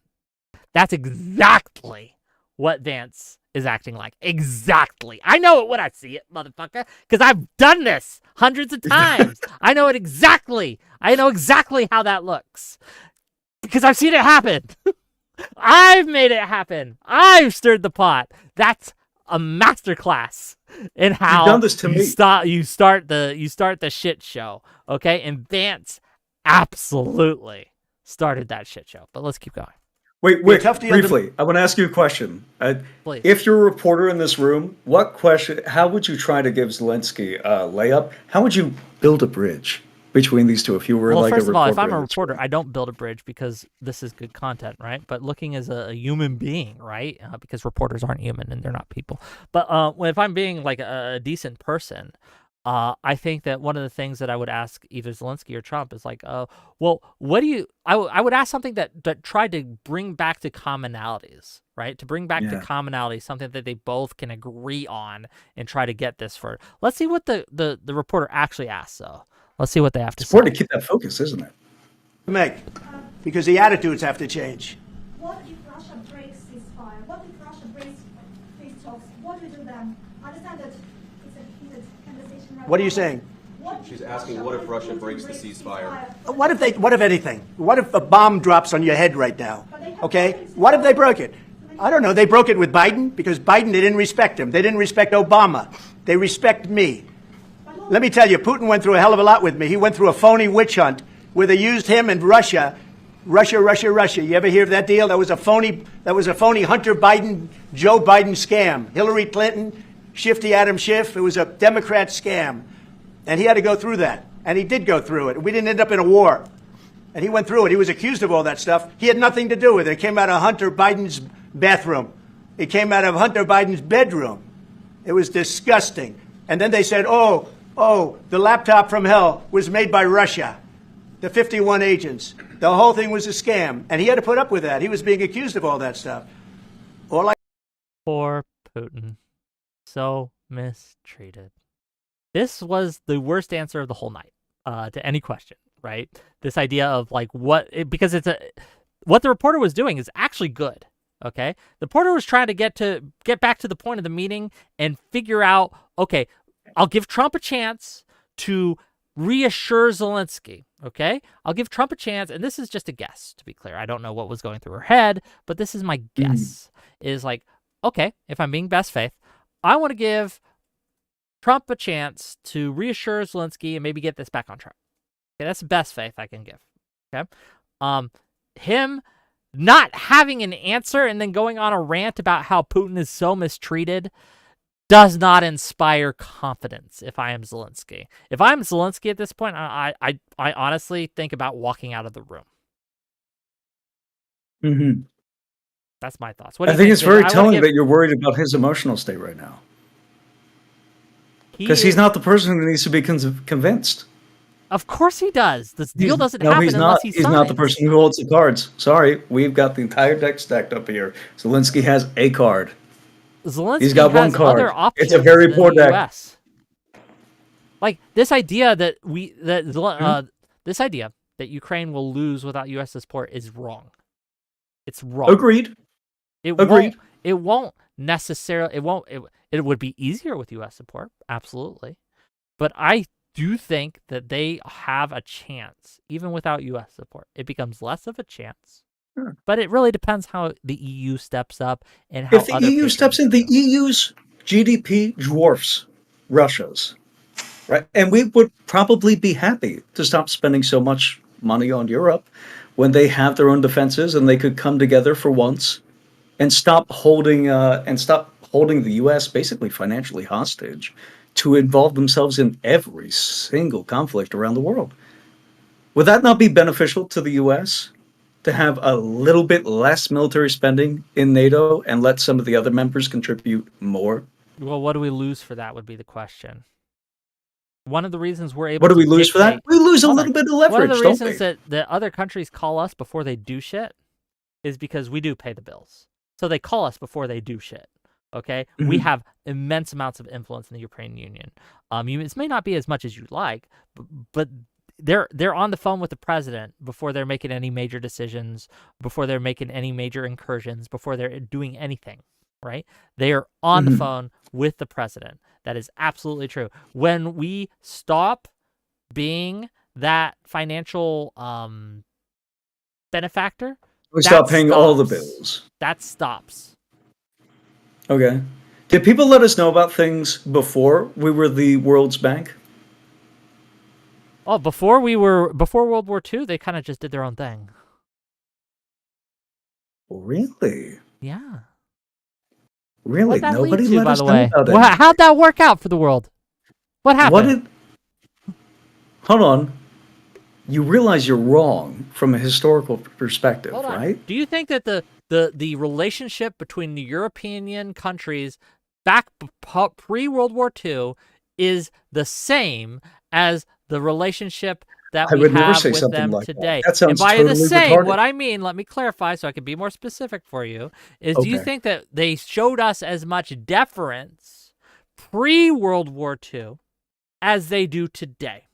That's exactly what Vance is acting like. Exactly. I know it when I see it, motherfucker, because I've done this hundreds of times. I know it exactly. I know exactly how that looks because I've seen it happen. I've made it happen. I've stirred the pot. That's a masterclass in how You've done this to me. You start the shit show, okay? And Vance absolutely started that shit show. But let's keep going. Wait, briefly. I want to ask you a question. Please. If you're a reporter in this room, how would you try to give Zelenskyy a layup? How would you build a bridge between these two if you were Well, like a first reporter? of all, if I'm a in this reporter, room? I don't build a bridge because this is good content, right? But looking as a human being, right? Because reporters aren't human and they're not people. But if I'm being like a decent person, I think that one of the things that I would ask either Zelenskyy or Trump is like, well, what do you? I would ask something that tried to bring back the commonalities, right? To bring back the commonalities, something that they both can agree on, and try to get this for. Let's see what the reporter actually asks, though. Let's see what they have to say. It's important to keep that focus, isn't it? Meg, because the attitudes have to change. What if Russia breaks ceasefire? What if Russia breaks peace talks? What do we do then? I understand that it's a heated conversation right What are you now. saying? She's asking, what if Russia breaks the ceasefire? What if anything? What if a bomb drops on your head right now? Okay? What if they broke it? I don't know. They broke it with Biden because Biden, they didn't respect him. They didn't respect Obama. They respect me. Let me tell you, Putin went through a hell of a lot with me. He went through a phony witch hunt where they used him and Russia. You ever hear of that deal? That was a phony Hunter Biden, Joe Biden scam. Hillary Clinton, Shifty Adam Schiff. It was a Democrat scam. And he had to go through that. And he did go through it. We didn't end up in a war. And he went through it. He was accused of all that stuff. He had nothing to do with it. It came out of Hunter Biden's bathroom. It came out of Hunter Biden's bedroom. It was disgusting. And then they said, oh, the laptop from hell was made by Russia. The 51 agents. The whole thing was a scam. And he had to put up with that. He was being accused of all that stuff. Poor Putin. So mistreated. This was the worst answer of the whole night to any question, right? This idea of like what the reporter was doing is actually good. Okay, the reporter was trying to get back to the point of the meeting and figure out, okay, I'll give Trump a chance to reassure Zelenskyy. Okay, I'll give Trump a chance, and this is just a guess, to be clear. I don't know what was going through her head, but this is my guess. Is like, okay, if I'm being best faith, I want to give Trump a chance to reassure Zelenskyy and maybe get this back on track. Okay, that's the best faith I can give. Okay, him not having an answer and then going on a rant about how Putin is so mistreated does not inspire confidence. If I am Zelenskyy, at this point, I honestly think about walking out of the room. Mm-hmm. That's my thoughts. What do I you think it's very telling give... that you're worried about his emotional state right now. Because he's not the person who needs to be convinced. Of course he does. This deal doesn't happen unless he signs. He's not the person who holds the cards. Sorry, we've got the entire deck stacked up here. Zelenskyy has a card. He's got one card. Other options it's a very poor deck. US. Like this idea that this idea that Ukraine will lose without U.S. support is wrong. It's wrong. Agreed. It won't necessarily. It would be easier with U.S. support, absolutely. But I do think that they have a chance, even without U.S. support. It becomes less of a chance. Sure. But it really depends how the EU steps up and how If the other EU steps in, the patrons do. EU's GDP dwarfs Russia's, right? And we would probably be happy to stop spending so much money on Europe when they have their own defenses and they could come together for once and stop holding the U.S. basically financially hostage to involve themselves in every single conflict around the world. Would that not be beneficial to the U.S. to have a little bit less military spending in NATO and let some of the other members contribute more? Well, what do we lose for that would be the question. One of the reasons we're able What do to we lose for that? dictate- We lose a Hold little on. bit of leverage, One of the don't reasons we? that other countries call us before they do shit is because we do pay the bills. So they call us before they do shit. Okay? We Mhm. have immense amounts of influence in the Ukrainian Union. It may not be as much as you'd like, but they're on the phone with the president before they're making any major decisions, before they're making any major incursions, before they're doing anything, right? They are on the Mhm. phone with the president. That is absolutely true. When we stop being that financial benefactor, We that stop paying all the stops. bills. That stops. Okay. Did people let us know about things before we were the world's bank? Oh, before World War II, they kind of just did their own thing. Really? Yeah. Really? What'd that Nobody lead to, let by us the know way? about it. How'd that work out for the world? What happened? What did? Hold on. You realize you're wrong from a historical perspective, Hold on. right? Do you think that the relationship between the European countries back pre-World War II is the same as the relationship that I we would never have say with something them like that. today? That sounds and by the totally same, retarded. what I mean, let me clarify so I can be more specific for you, is do you Okay. think that they showed us as much deference pre-World War II as they do today?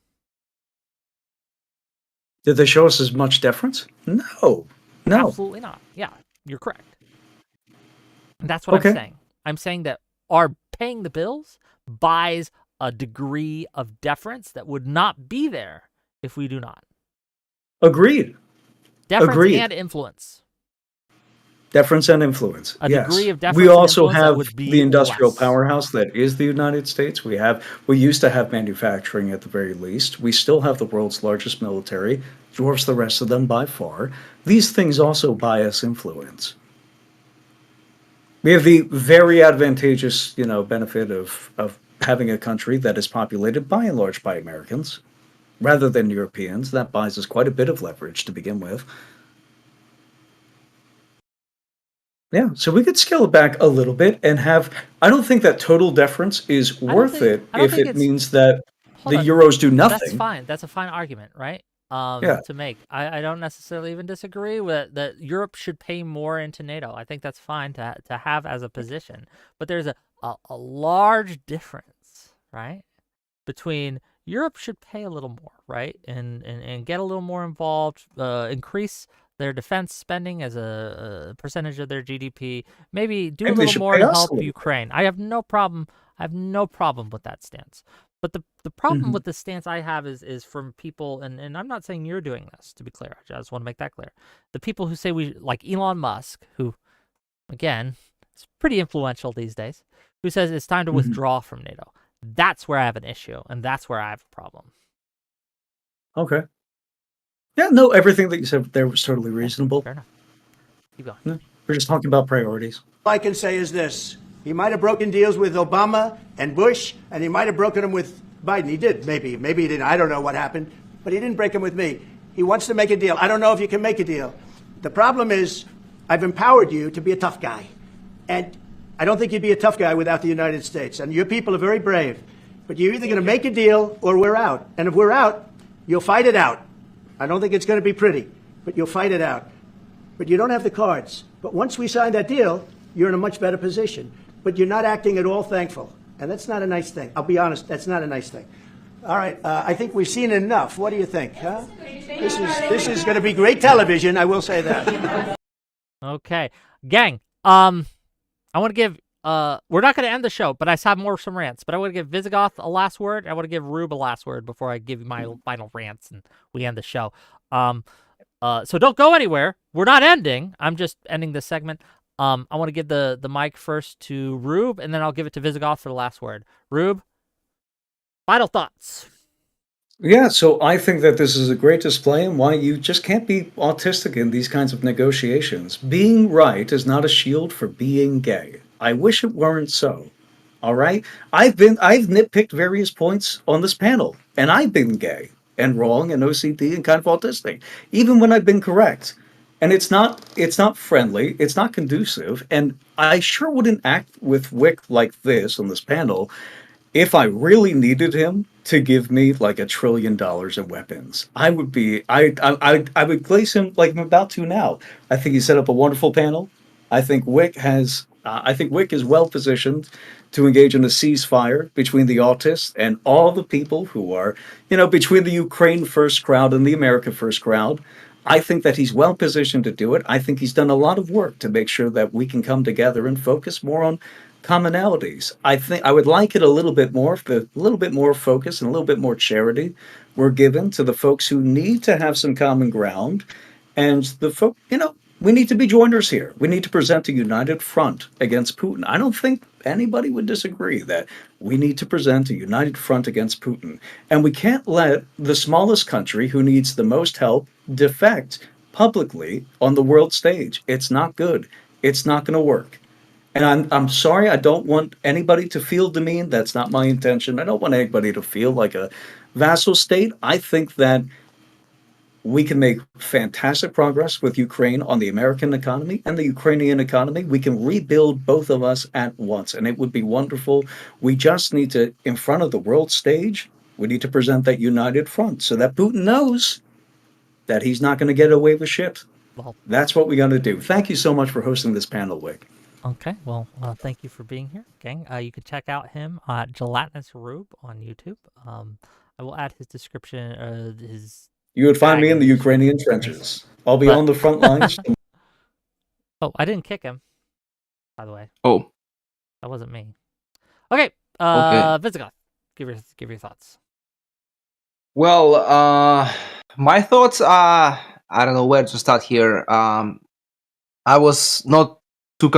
Did they show us as much deference? No. No. Absolutely not. Yeah, you're correct. That's what Okay. I'm saying. I'm saying that our paying the bills buys a degree of deference that would not be there if we do not. Agreed. Deference Agreed. and influence. Deference and influence. A yes. degree of deference We and also influence that have would be the industrial less. powerhouse that is the United States. We used to have manufacturing at the very least. We still have the world's largest military, dwarfs the rest of them by far. These things also buy us influence. We have the very advantageous, benefit of having a country that is populated by and large by Americans rather than Europeans. That buys us quite a bit of leverage to begin with. Yeah, so we could scale it back a little bit and have. I don't think that total deference is worth it I don't if think it it's- means that Hold the on. euros do That's nothing. fine. That's a fine argument, right? Yeah. To make. I don't necessarily even disagree with that Europe should pay more into NATO. I think that's fine to have as a position. But there's a large difference, right? Between Europe should pay a little more, right? And get a little more involved, increase their defense spending as a percentage of their GDP, maybe do Maybe a they little should more pay to us a help little Ukraine. I have no problem with that stance. But the problem Mhm. with the stance I have is from people, and I'm not saying you're doing this, to be clear. I just want to make that clear. The people who say like Elon Musk, who, again, is pretty influential these days, who says it's time to Mhm. withdraw from NATO. That's where I have an issue, and that's where I have a problem. Okay. Yeah, no, everything that you said there was totally reasonable. Fair enough. Keep going. Yeah, we're just talking about priorities. All I can say is this. He might have broken deals with Obama and Bush, and he might have broken them with Biden. He did, maybe. Maybe he didn't. I don't know what happened. But he didn't break them with me. He wants to make a deal. I don't know if you can make a deal. The problem is I've empowered you to be a tough guy. And I don't think you'd be a tough guy without the United States. And your people are very brave. But you're either going to make a deal or we're out. And if we're out, you'll fight it out. I don't think it's going to be pretty, but you'll fight it out. But you don't have the cards. But once we sign that deal, you're in a much better position. But you're not acting at all thankful. And that's not a nice thing. I'll be honest, that's not a nice thing. All right, I think we've seen enough. What do you think? Huh? This is going to be great television, I will say that. Okay. Gang, I want to give we're not going to end the show, but I have some rants. But I want to give Visigoth a last word. I want to give Rube a last word before I give you my final rants and we end the show. So don't go anywhere. We're not ending. I'm just ending this segment. I want to give the mic first to Rube, and then I'll give it to Visigoth for the last word. Rube, final thoughts. Yeah, so I think that this is a great display and why you just can't be autistic in these kinds of negotiations. Being right is not a shield for being gay. I wish it weren't so. All right? I've nitpicked various points on this panel, and I've been gay and wrong and OCD and kind of autistic, even when I've been correct. And it's not friendly, it's not conducive, and I sure wouldn't act with Wick like this on this panel if I really needed him to give me like $1 trillion in weapons. I would place him like I'm about to now. I think he set up a wonderful panel. I think Wick is well positioned to engage in a ceasefire between the autists and all the people who are, between the Ukraine first crowd and the America first crowd. I think that he's well positioned to do it. I think he's done a lot of work to make sure that we can come together and focus more on commonalities. I think I would like it a little bit more if a little bit more focus and a little bit more charity were given to the folks who need to have some common ground, and the we need to be joiners here. We need to present a united front against Putin. I don't think anybody would disagree that we need to present a united front against Putin, and we can't let the smallest country who needs the most help defect publicly on the world stage. It's not good. It's not going to work. And I'm sorry, I don't want anybody to feel demeaned. That's not my intention. I don't want anybody to feel like a vassal state. I think that we can make fantastic progress with Ukraine on the American economy and the Ukrainian economy. We can rebuild both of us at once, and it would be wonderful. We just need to, in front of the world stage, we need to present that united front so that Putin knows that he's not going to get away with shit. Well, that's what we got to do. Thank you so much for hosting this panel, Wick. Okay, well, thank you for being here, gang. You can check out him at Gelatinous Rube on YouTube. I will add his description, You would find me in the Ukrainian trenches. I'll be on the front lines. Oh, I didn't kick him, by the way. Oh. That wasn't me. Okay, Visigoth, give your thoughts. Well, my thoughts are, I don't know where to start here. I was not too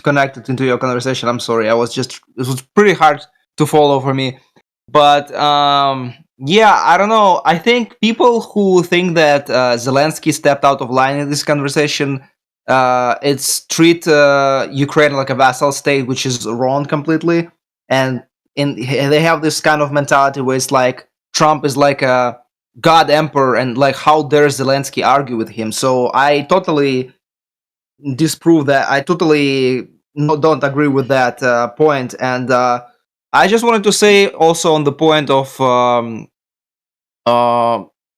connected into your conversation. I'm sorry. It was pretty hard to follow for me. But yeah, I don't know. I think people who think that Zelensky stepped out of line in this conversation, it's treat Ukraine like a vassal state, which is wrong completely. And they have this kind of mentality where it's like Trump is like a god emperor, and like how dare Zelensky argue with him. So I totally disprove that. I totally don't agree with that point. And I just wanted to say also on the point of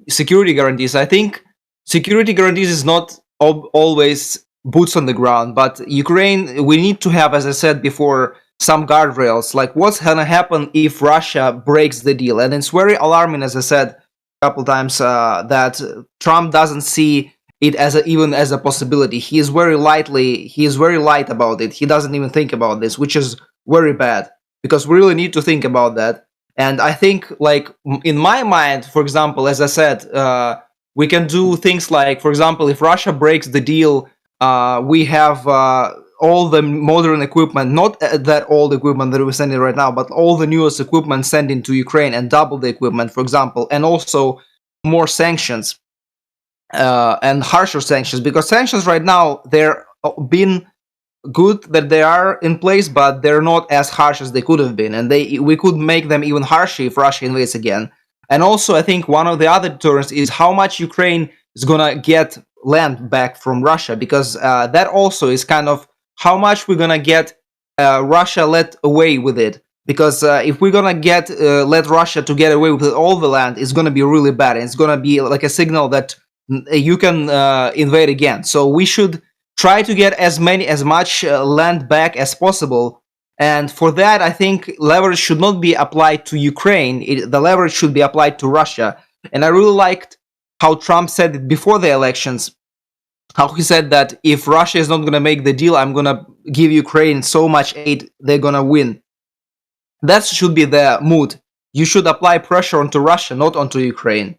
security guarantees. I think security guarantees is not always boots on the ground, but Ukraine, we need to have, as I said before, some guardrails. Like what's gonna happen if Russia breaks the deal? And it's very alarming, as I said a couple times, that Trump doesn't see it even as a possibility. He is very light about it. He doesn't even think about this, which is very bad, because we really need to think about that. And I think, like, in my mind, for example, as I said, we can do things like, for example, if Russia breaks the deal, we have all the modern equipment, not that old equipment that we're sending right now, but all the newest equipment sent into Ukraine and double the equipment, for example, and also more sanctions. And harsher sanctions, because sanctions right now, they're been good that they are in place, but they're not as harsh as they could have been, and we could make them even harsher if Russia invades again. And also, I think one of the other deterrents is how much Ukraine is gonna get land back from Russia, because that also is kind of how much we're gonna get Russia let away with it. Because if we're gonna let Russia to get away with all the land, it's gonna be really bad, and it's gonna be like a signal that you can invade again. So we should try to get as much land back as possible. And for that, I think leverage should not be applied to Ukraine. The leverage should be applied to Russia. And I really liked how Trump said it before the elections, how he said that if Russia is not going to make the deal, I'm going to give Ukraine so much aid, they're going to win. That should be the mood. You should apply pressure onto Russia, not onto Ukraine.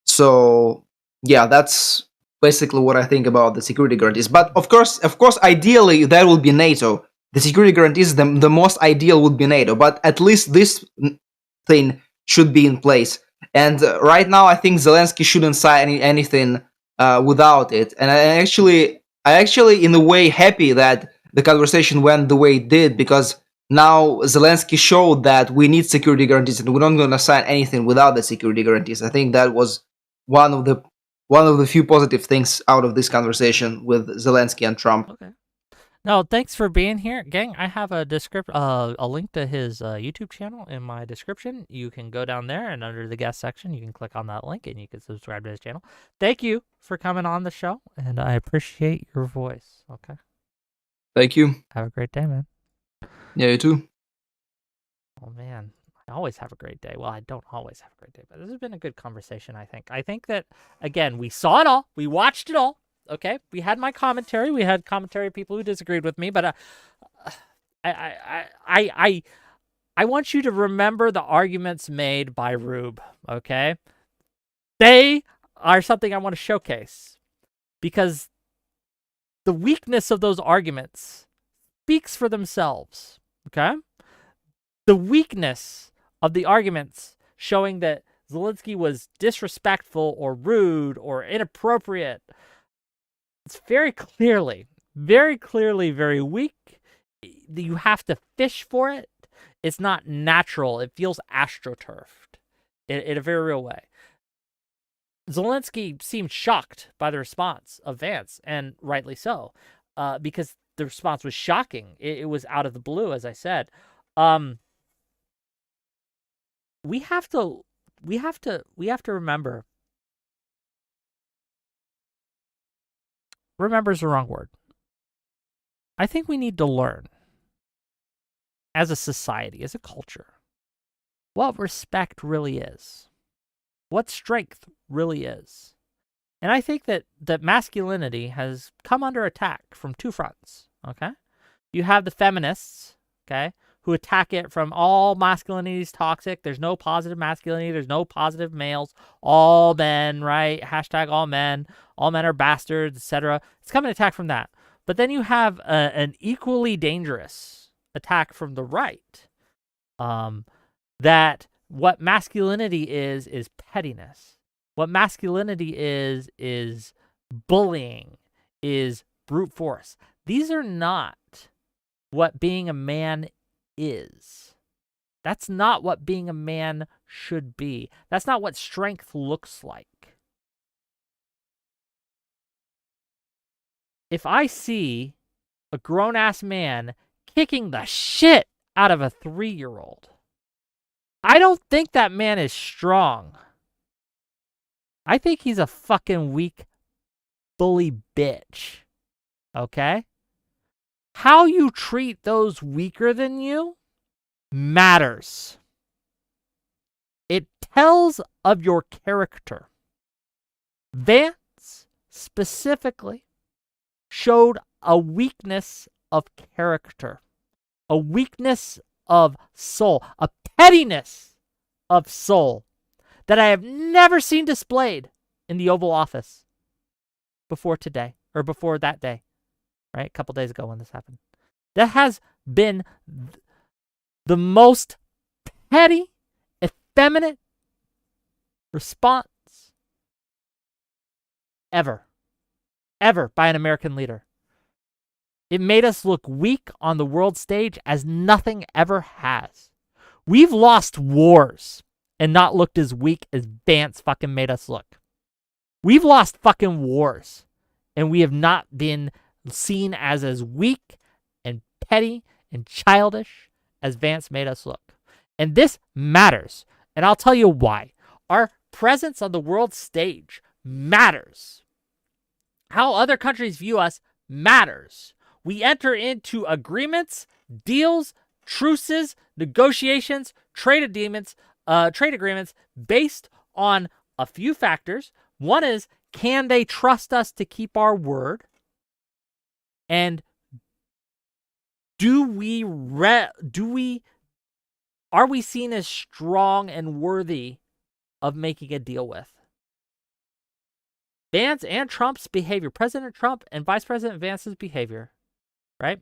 So, yeah, that's basically what I think about the security guarantees. But of course, ideally, that will be NATO. The security guarantees, the most ideal would be NATO. But at least this thing should be in place. And right now, I think Zelensky shouldn't sign anything without it. And I actually, in a way, happy that the conversation went the way it did, because now Zelensky showed that we need security guarantees, and we're not going to sign anything without the security guarantees. I think that was one of the few positive things out of this conversation with Zelensky and Trump. Okay. No, thanks for being here, gang. I have a link to his YouTube channel in my description. You can go down there, and under the guest section, you can click on that link, and you can subscribe to his channel. Thank you for coming on the show, and I appreciate your voice. Okay. Thank you. Have a great day, man. Yeah, you too. Oh man, I always have a great day. Well, I don't always have a great day, but this has been a good conversation, I think. I think that, again, we saw it all. We watched it all. Okay, we had my commentary. We had commentary of people who disagreed with me, but I want you to remember the arguments made by Rube. Okay, they are something I want to showcase, because the weakness of those arguments speaks for themselves. Okay, the weakness of the arguments showing that Zelensky was disrespectful or rude or inappropriate, it's very clearly very weak. You have to fish for it. It's not natural. It feels astroturfed in a very real way. Zelensky seemed shocked by the response of Vance, and rightly so, because the response was shocking. It was out of the blue, as I said. We have to remember. Remember is the wrong word. I think we need to learn, as a society, as a culture, what respect really is, what strength really is. And I think that masculinity has come under attack from two fronts, okay? You have the feminists, okay, who attack it from all masculinity is toxic. There's no positive masculinity. There's no positive males. All men, right? Hashtag all men. All men are bastards, etc. It's coming attack from that. But then you have an equally dangerous attack from the right. That what masculinity is pettiness. What masculinity is bullying, is brute force. These are not what being a man is. That's not what being a man should be. That's not what strength looks like. If I see a grown-ass man kicking the shit out of a 3-year-old, I don't think that man is strong. I think he's a fucking weak bully bitch. Okay? How you treat those weaker than you matters. It tells of your character. Vance specifically showed a weakness of character, a weakness of soul, a pettiness of soul that I have never seen displayed in the Oval Office before today, or before that day. Right? A couple days ago when this happened. That has been the most petty, effeminate response ever by an American leader. It made us look weak on the world stage as nothing ever has. We've lost wars and not looked as weak as Vance fucking made us look. We've lost fucking wars and we have not been seen as weak and petty and childish as Vance made us look. And this matters. And I'll tell you why. Our presence on the world stage matters. How other countries view us matters. We enter into agreements, deals, truces, negotiations, trade agreements based on a few factors. One is, can they trust us to keep our word? And are we seen as strong and worthy of making a deal with? Vance and Trump's behavior, President Trump and Vice President Vance's behavior, right,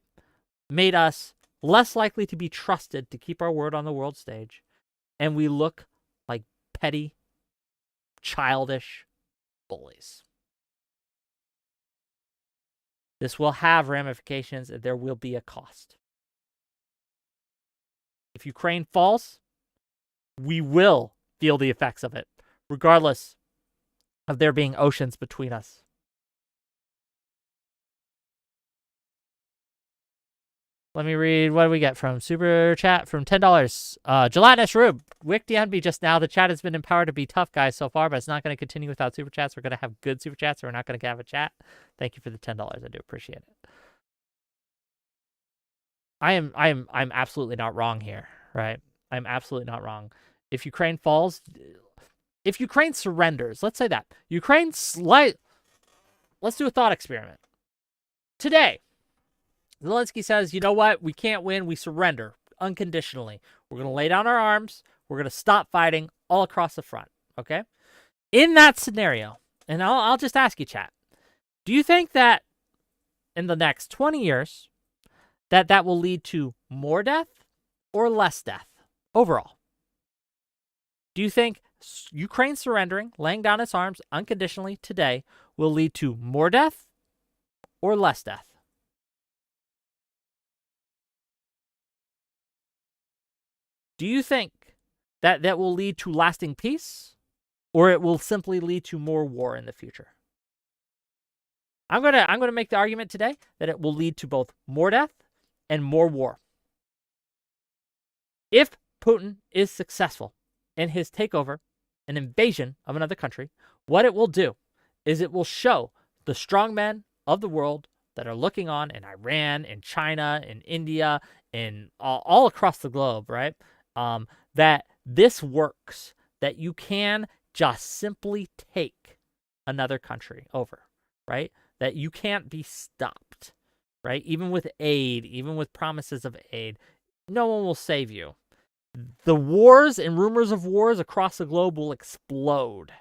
made us less likely to be trusted to keep our word on the world stage. And we look like petty, childish bullies. This will have ramifications, and there will be a cost. If Ukraine falls, we will feel the effects of it, regardless of there being oceans between us. Let me read what do we get from Super Chat from $10. Gelatinous Rube. Wick DNB just now. The chat has been empowered to be tough guys so far, but it's not going to continue without Super Chats. We're going to have good Super Chats, so we're not going to have a chat. Thank you for the $10. I do appreciate it. I'm absolutely not wrong here, right? I'm absolutely not wrong. If Ukraine falls, if Ukraine surrenders, let's say that. Let's do a thought experiment. Today, Zelenskyy says, you know what? We can't win. We surrender unconditionally. We're going to lay down our arms. We're going to stop fighting all across the front, okay? In that scenario, and I'll just ask you, chat, do you think that in the next 20 years that will lead to more death or less death overall? Do you think Ukraine surrendering, laying down its arms unconditionally today will lead to more death or less death? Do you think that will lead to lasting peace, or it will simply lead to more war in the future? I'm gonna make the argument today that it will lead to both more death and more war. If Putin is successful in his takeover and invasion of another country, what it will do is it will show the strong men of the world that are looking on in Iran, in China, in India, in all across the globe, right? That this works, that you can just simply take another country over, right? That you can't be stopped, right? Even with aid, even with promises of aid, no one will save you. The wars and rumors of wars across the globe will explode,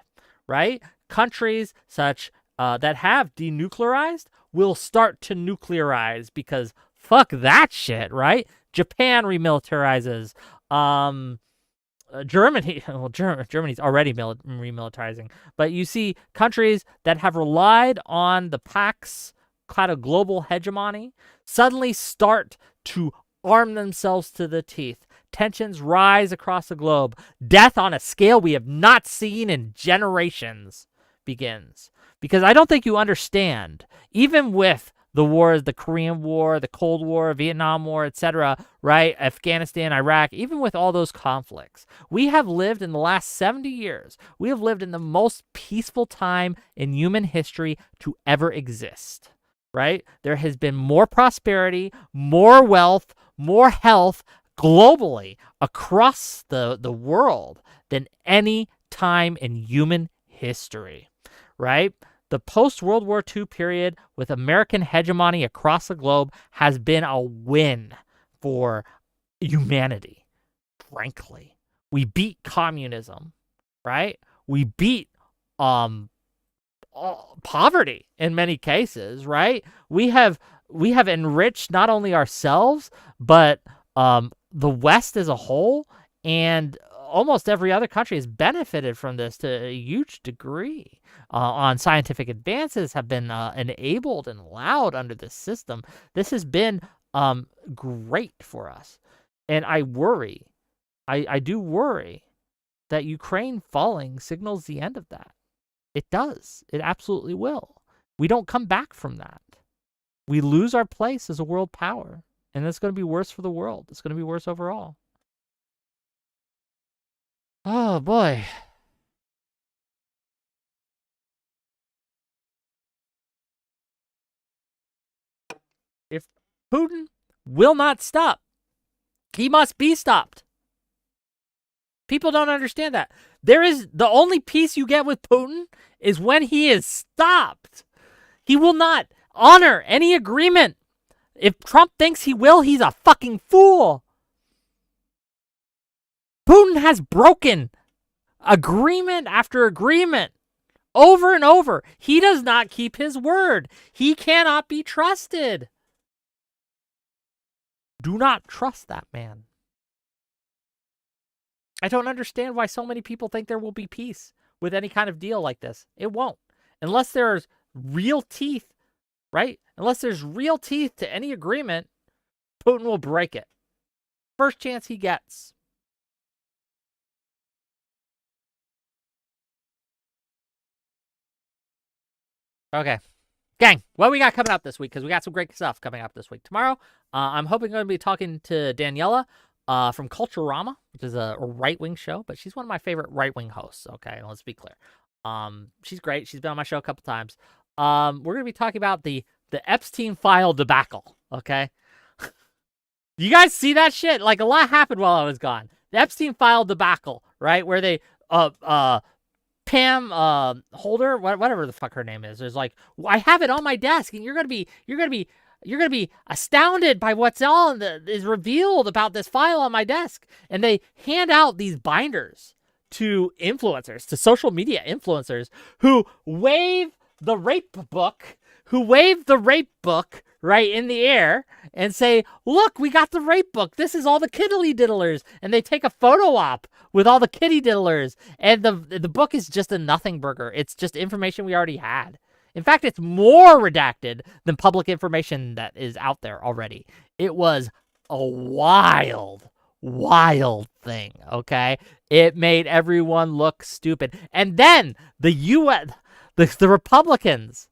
right? Countries such that have denuclearized will start to nuclearize because fuck that shit, right? Japan remilitarizes. Germany, well, Germany's already remilitarizing, but you see countries that have relied on the Pax kind of global hegemony suddenly start to arm themselves to the teeth. Tensions rise across the globe. Death on a scale we have not seen in generations begins. Because I don't think you understand, even with the wars, the Korean War, the Cold War, Vietnam War, etc., right? Afghanistan, Iraq, even with all those conflicts, we have lived in the last 70 years, we have lived in the most peaceful time in human history to ever exist, right? There has been more prosperity, more wealth, more health globally across the world than any time in human history, right? The post-World War II period with American hegemony across the globe has been a win for humanity, frankly. We beat communism, right? We beat poverty in many cases, right? We have enriched not only ourselves, but the West as a whole, and almost every other country has benefited from this to a huge degree. On scientific advances have been enabled and allowed under this system. This has been great for us. And I worry, I do worry that Ukraine falling signals the end of that. It does. It absolutely will. We don't come back from that. We lose our place as a world power. And it's going to be worse for the world. It's going to be worse overall. Oh, boy. If Putin will not stop, he must be stopped. People don't understand that. There is the only peace you get with Putin is when he is stopped. He will not honor any agreement. If Trump thinks he will, he's a fucking fool. Putin has broken agreement after agreement over and over. He does not keep his word. He cannot be trusted. Do not trust that man. I don't understand why so many people think there will be peace with any kind of deal like this. It won't. Unless there's real teeth, right? Unless there's real teeth to any agreement, Putin will break it. First chance he gets. Okay. Gang, what we got coming up this week? Because we got some great stuff coming up this week. Tomorrow, I'm hoping I'm going to be talking to Daniela from Culturama, which is a right-wing show, but she's one of my favorite right-wing hosts, okay? Let's be clear. She's great. She's been on my show a couple times. We're going to be talking about the Epstein file debacle, okay? You guys see that shit? Like, a lot happened while I was gone. The Epstein file debacle, right? Where they, Pam Holder, whatever the fuck her name is like, I have it on my desk, and you're gonna be astounded by what's all is revealed about this file on my desk. And they hand out these binders to influencers, to social media influencers who wave the rape book, right in the air and say, look, we got the rape book. This is all the kiddly diddlers. And they take a photo op with all the kitty diddlers. And the book is just a nothing burger. It's just information we already had. In fact, it's more redacted than public information that is out there already. It was a wild thing, okay? It made everyone look stupid. And then the Republicans,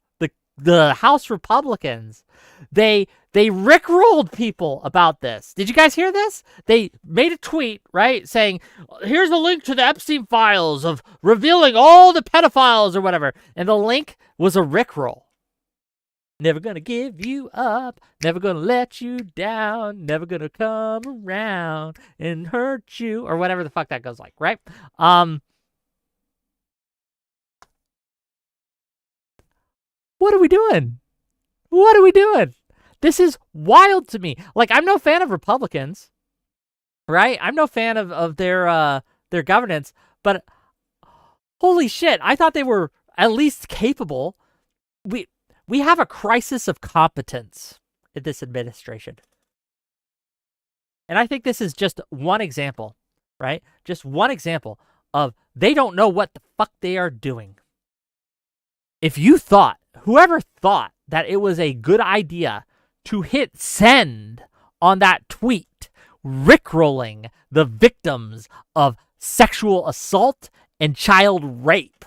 the House Republicans, they rickrolled people about this. Did you guys hear this? They made a tweet, right, saying, here's a link to the Epstein files of revealing all the pedophiles or whatever. And the link was a rickroll. Never gonna give you up, never gonna let you down, never gonna come around and hurt you, or whatever the fuck that goes like, right? What are we doing? What are we doing? This is wild to me. Like, I'm no fan of Republicans, right? I'm no fan of their governance, but holy shit, I thought they were at least capable. We have a crisis of competence in this administration. And I think this is just one example, right? Just one example of they don't know what the fuck they are doing. If you thought, whoever thought that it was a good idea to hit send on that tweet, rickrolling the victims of sexual assault and child rape.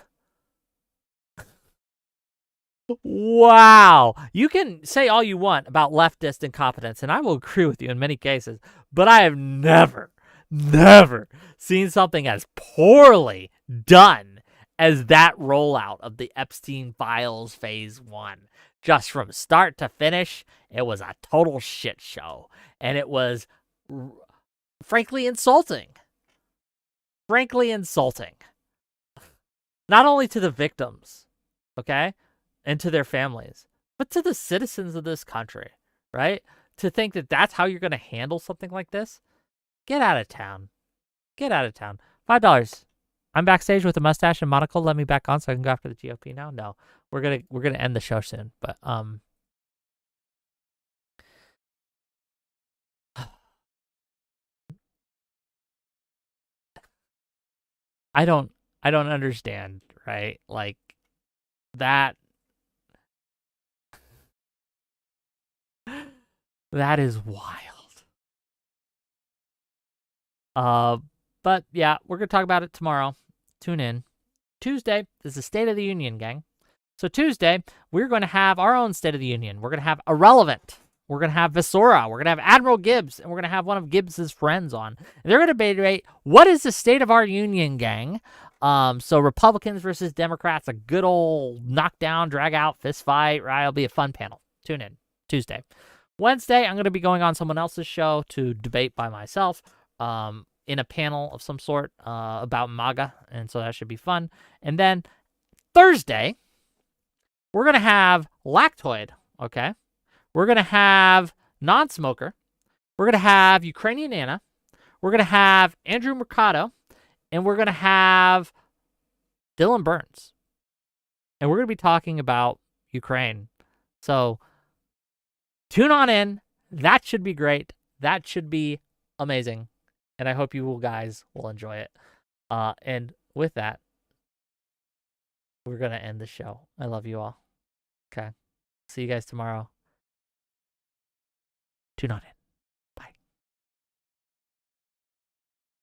Wow. You can say all you want about leftist incompetence, and I will agree with you in many cases, but I have never seen something as poorly done as that rollout of the Epstein files phase 1. Just from start to finish, it was a total shit show. And it was frankly insulting. Not only to the victims, okay, and to their families, but to the citizens of this country, right? To think that that's how you're going to handle something like this? Get out of town. $5. I'm backstage with a mustache and monocle. Let me back on so I can go after the GOP now. No, we're gonna end the show soon. But I don't understand, right? Like that is wild. But yeah, we're gonna talk about it tomorrow. Tune in. Tuesday is the State of the Union, gang. So Tuesday, we're going to have our own State of the Union. We're going to have Irrelevant. We're going to have Visora. We're going to have Admiral Gibbs, and we're going to have one of Gibbs's friends on. And they're going to debate what is the state of our union, gang. So Republicans versus Democrats, a good old knockdown, drag out, fist fight, right? It'll be a fun panel. Tune in. Tuesday. Wednesday, I'm going to be going on someone else's show to debate by myself. In a panel of some sort about MAGA, and so that should be fun. And then Thursday, we're going to have Lactoid, okay? We're going to have Non-Smoker. We're going to have Ukrainian Anna. We're going to have Andrew Mercado. And we're going to have Dylan Burns. And we're going to be talking about Ukraine. So tune on in. That should be great. That should be amazing. And I hope you guys will enjoy it. And with that, we're going to end the show. I love you all. Okay. See you guys tomorrow. Tune on in.